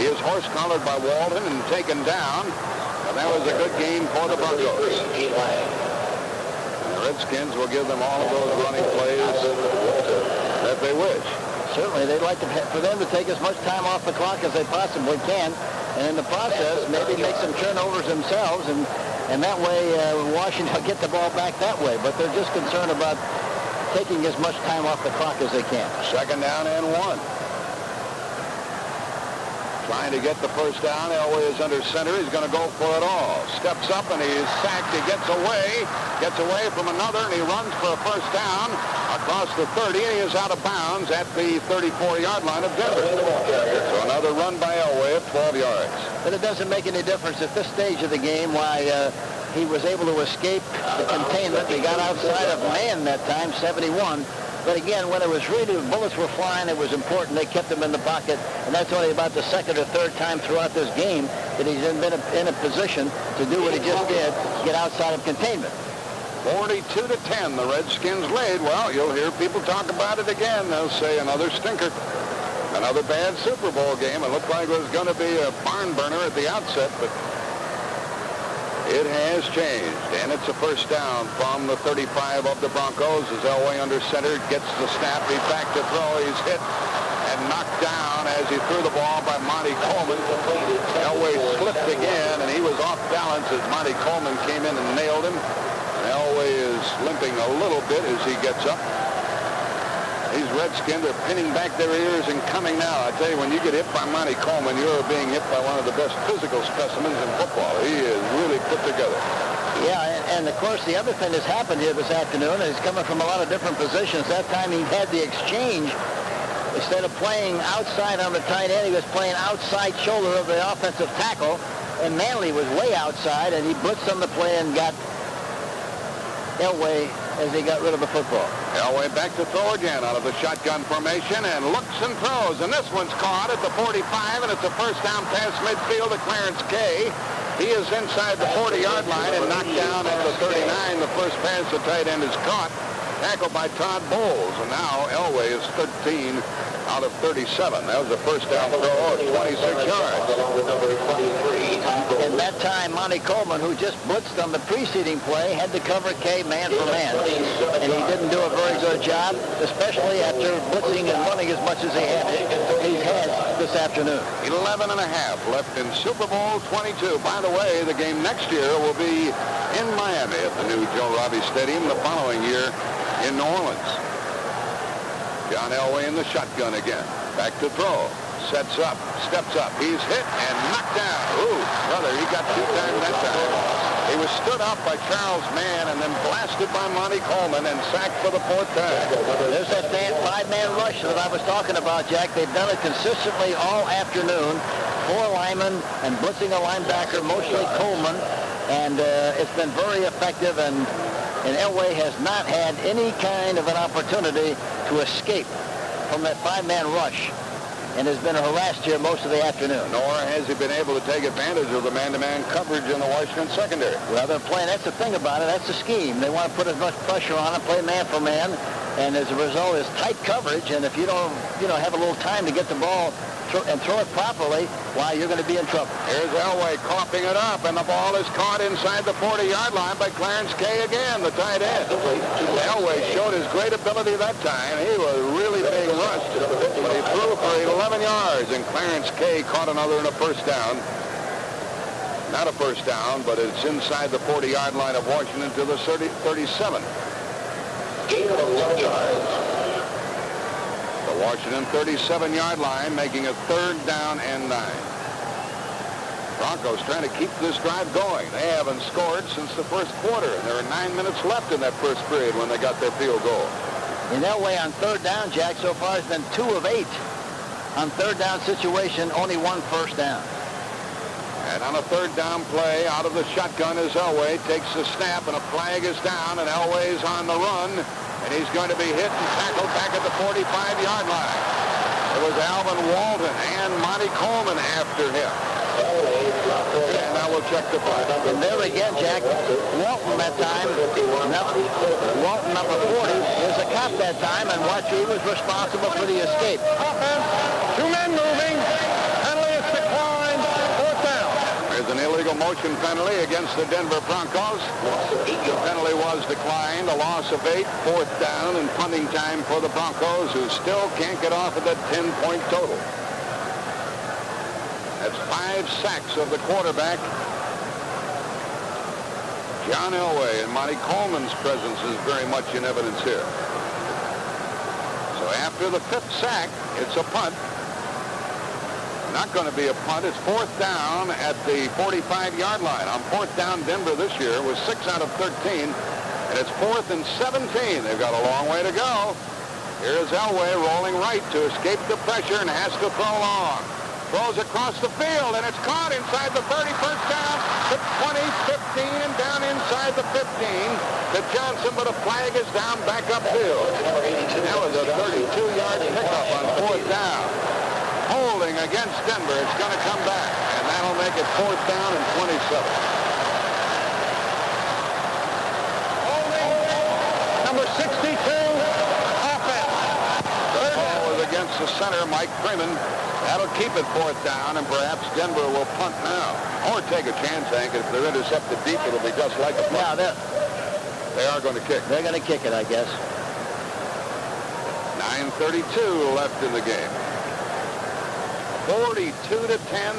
Speaker 7: He is horse-collared by Walden and taken down. And that was a good game for the Broncos. And the Redskins will give them all of those running plays that they wish.
Speaker 4: Certainly, they'd like for them to take as much time off the clock as they possibly can. And in the process, maybe make some turnovers themselves. And that way, Washington will get the ball back that way. But they're just concerned about taking as much time off the clock as they can.
Speaker 7: Second down and 1. Trying to get the first down. Elway is under center. He's going to go for it all. Steps up and he's sacked. He gets away from another, and he runs for a first down across the 30, and he is out of bounds at the 34-yard line of Denver. So another run by Elway at 12 yards.
Speaker 4: But it doesn't make any difference at this stage of the game why he was able to escape the containment. He got outside of man that time, 71. But again, when it was really, bullets were flying, it was important. They kept him in the pocket, and that's only about the second or third time throughout this game that he's been in a position to do what he just did, get outside of containment.
Speaker 7: 42-10, the Redskins lead. Well, you'll hear people talk about it again. They'll say another stinker, another bad Super Bowl game. It looked like it was going to be a barn burner at the outset, but it has changed, and it's a first down from the 35 of the Broncos as Elway under center gets the snap. He's back to throw. He's hit and knocked down as he threw the ball by Monty Coleman. Elway slipped again, and he was off balance as Monty Coleman came in and nailed him. And Elway is limping a little bit as he gets up. These Redskins are pinning back their ears and coming now. I tell you, when you get hit by Monty Coleman, you're being hit by one of the best physical specimens in football. He is really put together.
Speaker 4: Yeah, and of course, the other thing that's happened here this afternoon is coming from a lot of different positions. That time he had the exchange. Instead of playing outside on the tight end, he was playing outside shoulder of the offensive tackle, and Manley was way outside, and he blitzed on the play and got Elway as he got rid of the football.
Speaker 7: Elway back to throw again out of the shotgun formation and looks and throws. And this one's caught at the 45, and it's a first down pass midfield to Clarence Kay. He is inside the 40-yard line and knocked down at the 39. The first pass the tight end is caught. Tackled by Todd Bowles. And now Elway is 13 out of 37. That was a first down throw of 26 yards.
Speaker 4: In that time, Monty Coleman, who just blitzed on the preceding play, had to cover K man for man. And he didn't do a very good job, especially after blitzing and running as much as he had this afternoon.
Speaker 7: 11 and a half left in Super Bowl 22. By the way, the game next year will be in Miami at the new Joe Robbie Stadium the following year in New Orleans. John Elway in the shotgun again. Back to throw. Sets up. Steps up. He's hit and knocked down. Ooh, brother, he got 2 times that time. He was stood up by Charles Mann and then blasted by Monty Coleman and sacked for the 4th time.
Speaker 4: There's that 5-man rush that I was talking about, Jack. They've done it consistently all afternoon. 4 linemen and blitzing a linebacker, mostly Coleman. And it's been very effective, and Elway has not had any kind of an opportunity to escape from that 5-man rush, and has been harassed here most of the afternoon.
Speaker 7: Nor has he been able to take advantage of the man-to-man coverage in the Washington secondary.
Speaker 4: Well, they're playing. That's the thing about it. That's the scheme. They want to put as much pressure on it, play man for man, and as a result, is tight coverage. And if you don't, have a little time to get the ball and throw it properly, why, you're going to be in trouble.
Speaker 7: Here's Elway coughing it up, and the ball is caught inside the 40-yard line by Clarence Kay again, the tight end. Elway showed his great ability that time. He was really being rushed, but he threw for 11 yards, and Clarence Kay caught another in a first down. Not a first down, but it's inside the 40-yard line of Washington to the 37. The Washington 37-yard line, making a 3rd down and 9. Broncos trying to keep this drive going. They haven't scored since the first quarter, and there are 9 minutes left in that first period when they got their field goal.
Speaker 4: In Elway on 3rd down, Jack, so far has been 2 of 8. On 3rd down situation, only 1 first down.
Speaker 7: And on a 3rd down play, out of the shotgun is Elway. Takes the snap, and a flag is down, and Elway's on the run. And he's going to be hit and tackled back at the 45-yard line. It was Alvin Walton and Monty Coleman after him. And now we'll check the play.
Speaker 4: And there again, Jack, Walton that time, Walton number 40, is a cop that time, and watch, he was responsible for the escape.
Speaker 9: Offense, 2 men moving, penalty is declined, 4th down.
Speaker 7: There's an illegal motion penalty against the Denver Broncos. The penalty was declined, a loss of 8, 4th down, and punting time for the Broncos, who still can't get off of that 10-point total. That's 5 sacks of the quarterback. John Elway, and Monty Coleman's presence is very much in evidence here. So after the 5th sack, it's a punt. Not going to be a punt. It's 4th down at the 45-yard line. On 4th down, Denver this year was 6 out of 13, and it's 4th and 17. They've got a long way to go. Here's Elway rolling right to escape the pressure and has to throw long. Throws across the field, and it's caught inside the 30, first down, to 20, 15, and down inside the 15 to Johnson, but a flag is down back upfield. That was a 32-yard pickup on 4th down. Holding against Denver. It's going to come back, and that'll make it 4th down and 27.
Speaker 9: Holding number 62, offense.
Speaker 7: The ball was against the center, Mike Freeman. That'll keep it 4th down, and perhaps Denver will punt now. Or take a chance, Hank. If they're intercepted deep, it'll be just like a punt.
Speaker 4: Yeah,
Speaker 7: they are going to kick.
Speaker 4: They're going to kick it, I guess.
Speaker 7: 9:32 left in the game. 42-10,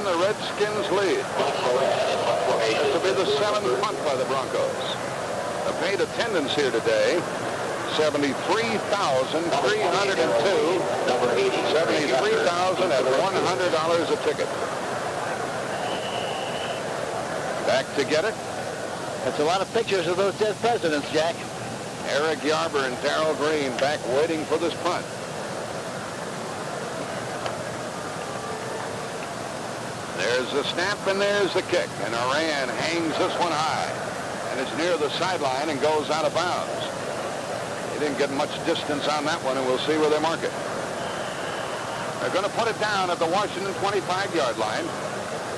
Speaker 7: the Redskins lead. This will be the 7th punt by the Broncos. The paid attendance here today, 73,302. 73,000 at $100 a ticket. Back to get it.
Speaker 4: That's a lot of pictures of those dead presidents, Jack.
Speaker 7: Eric Yarber and Darrell Green back waiting for this punt. There's the snap, and there's the kick. And Iran hangs this one high. And it's near the sideline and goes out of bounds. He didn't get much distance on that one, and we'll see where they mark it. They're going to put it down at the Washington 25-yard line.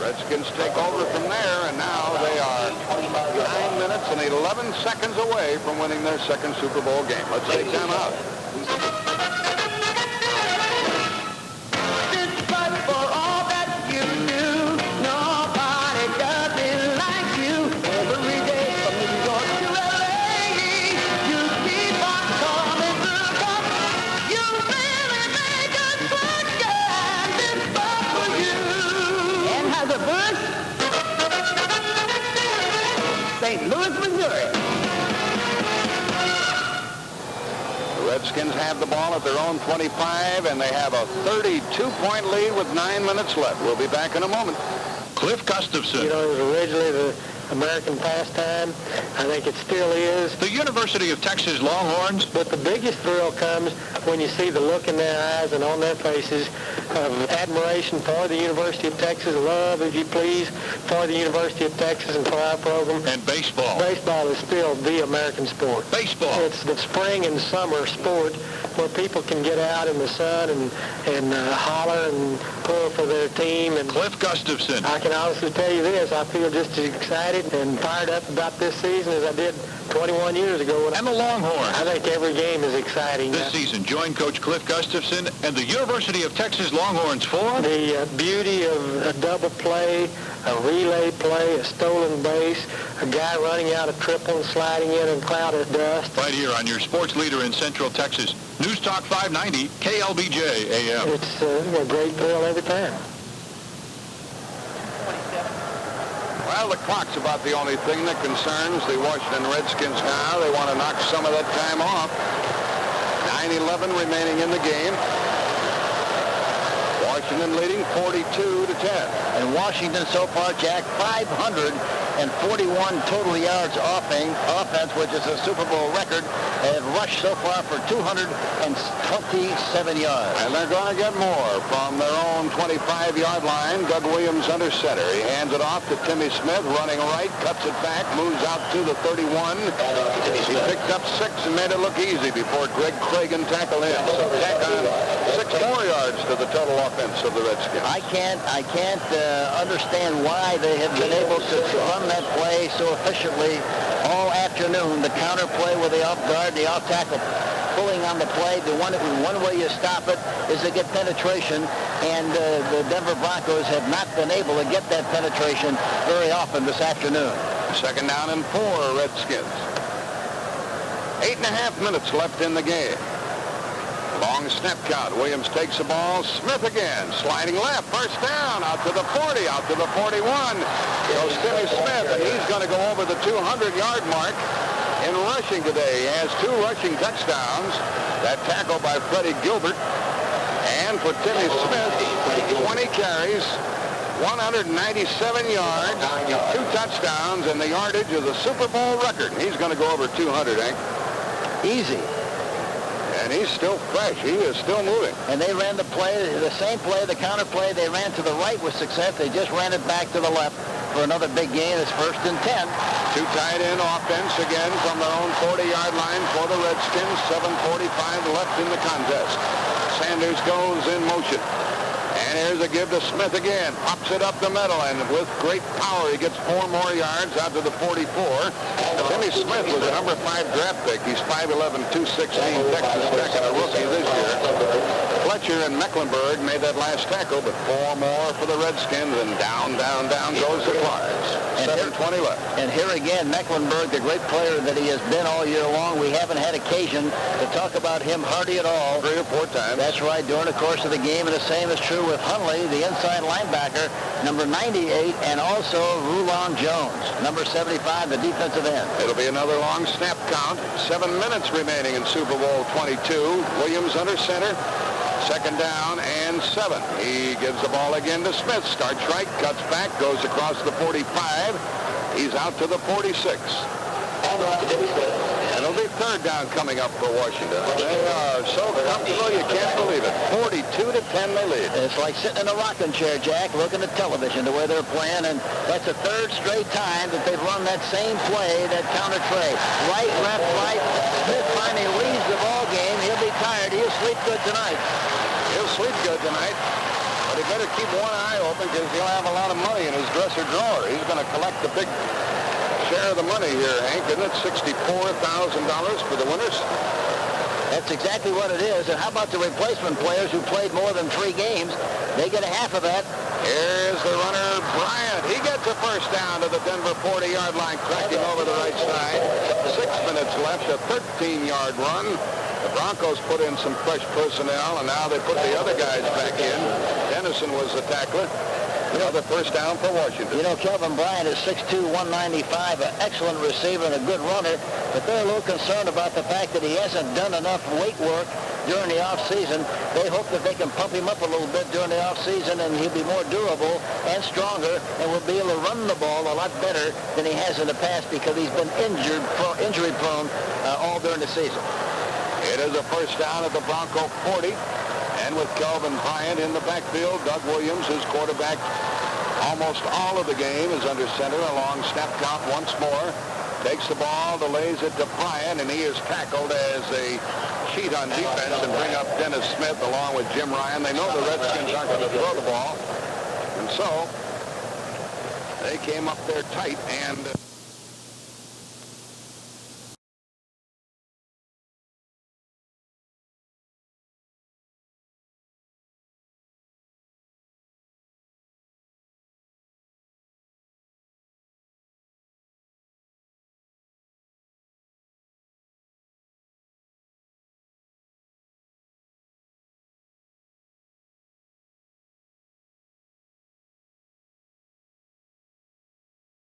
Speaker 7: Redskins take over from there, and now they are 9 minutes and 11 seconds away from winning their second Super Bowl game. Let's take them out.
Speaker 6: St. Louis, Missouri.
Speaker 7: The Redskins have the ball at their own 25, and they have a 32-point lead with 9 minutes left. We'll be back in a moment.
Speaker 20: Cliff Gustafson.
Speaker 14: You know, it was originally the American pastime. I think it still is.
Speaker 20: The University of Texas Longhorns.
Speaker 14: But the biggest thrill comes when you see the look in their eyes and on their faces of admiration for the University of Texas, love, if you please, for the University of Texas and for our program.
Speaker 20: And baseball.
Speaker 14: Baseball is still the American sport.
Speaker 20: Baseball.
Speaker 14: It's the spring and summer sport where people can get out in the sun and holler and pull for their team. And
Speaker 20: Cliff Gustafson.
Speaker 14: I can honestly tell you this, I feel just as excited and fired up about this season as I did 21 years ago.
Speaker 20: And the Longhorns.
Speaker 14: I think every game is exciting.
Speaker 20: This season, join Coach Cliff Gustafson and the University of Texas Longhorns for
Speaker 14: the beauty of a double play, a relay play, a stolen base, a guy running out a triple and sliding in a cloud of dust.
Speaker 20: Right here on your sports leader in Central Texas. News Talk 590, KLBJ AM.
Speaker 14: It's a great thrill every time.
Speaker 7: Well, the clock's about the only thing that concerns the Washington Redskins now. They want to knock some of that time off. 9:11 remaining in the game. Washington leading 42-10.
Speaker 4: And Washington so far, Jack, 541 total yards offense, which is a Super Bowl record. They have rushed so far for 227 yards.
Speaker 7: And they're going to get more from their own 25-yard line. Doug Williams under center. He hands it off to Timmy Smith, running right, cuts it back, moves out to the 31. He picked up 6 and made it look easy before Greg Cragen tackled him. So tack on 6 more yards to the total offense of the Redskins.
Speaker 4: I can't understand why they have been able to run that play so efficiently all afternoon. The counter play with the off guard, the off tackle pulling on the play. The one way you stop it is to get penetration, and the Denver Broncos have not been able to get that penetration very often this afternoon.
Speaker 7: Second down and 4, Redskins. 8.5 minutes left in the game. Long snap count. Williams takes the ball. Smith again. Sliding left. First down. Out to the 40. Out to the 41. Goes Timmy Smith, and he's going to go over the 200-yard mark in rushing today. He has 2 rushing touchdowns. That tackle by Freddie Gilbert. And for Timmy Smith, 20 carries, 197 yards, 2 touchdowns, and the yardage of the Super Bowl record. He's going to go over 200, Hank.
Speaker 4: Easy.
Speaker 7: And he's still fresh. He is still moving.
Speaker 4: And they ran the same play, the counter play. They ran to the right with success. They just ran it back to the left for another big gain. It's 1st and 10.
Speaker 7: 2 tight end offense again from their own 40-yard line for the Redskins. 7:45 left in the contest. Sanders goes in motion. And here's a give to Smith again. Pops it up the middle, and with great power, he gets 4 more yards out to the 44. Timmy Smith was a number 5 draft pick. He's 5'11", 216, Texas Tech, and a rookie this year. Fletcher and Mecklenburg made that last tackle, but 4 more for the Redskins, and down goes the clock. 7:20 left.
Speaker 4: And here again, Mecklenburg, the great player that he has been all year long. We haven't had occasion to talk about him hardly at all.
Speaker 7: 3 or 4 times.
Speaker 4: That's right, during the course of the game, and the same is true with Hunley, the inside linebacker, number 98, and also Rulon Jones, number 75, the defensive end.
Speaker 7: It'll be another long snap count. 7 minutes remaining in Super Bowl 22. Williams under center. Second down and 7. He gives the ball again to Smith. Starts right, cuts back, goes across the 45. He's out to the 46. It'll be 3rd down coming up for Washington. They are so comfortable you can't believe it. 42-10 they lead.
Speaker 4: It's like sitting in a rocking chair, Jack, looking at television the way they're playing, and that's the 3rd straight time that they've run that same play, that counter tray. Right, left, right. Smith finally leads the ball game. He'll be tired. He'll sleep good tonight.
Speaker 7: He'll sleep good tonight. But he better keep one eye open because he'll have a lot of money in his dresser drawer. He's going to collect a big share of the money here, Hank. Isn't it $64,000 for the winners?
Speaker 4: That's exactly what it is. And how about the replacement players who played more than 3 games? They get a half of that.
Speaker 7: Here's the runner, Bryant. He gets a first down to the Denver 40-yard line, cracking over the right side. 6 minutes left, a 13-yard run. The Broncos put in some fresh personnel, and now they put the other guys back in. Dennison was the tackler. Another first down for Washington.
Speaker 4: You know, Kelvin Bryant is 6'2", 195, an excellent receiver and a good runner, but they're a little concerned about the fact that he hasn't done enough weight work during the offseason. They hope that they can pump him up a little bit during the offseason, and he'll be more durable and stronger and will be able to run the ball a lot better than he has in the past because he's been injury prone all during the season.
Speaker 7: It is a first down at the Bronco 40. And with Kelvin Bryant in the backfield, Doug Williams, his quarterback, almost all of the game is under center. A long snap count once more. Takes the ball, delays it to Bryant, and he is tackled as they cheat on defense and bring up Dennis Smith along with Jim Ryan. They know the Redskins aren't going to throw the ball. And so they came up there tight and...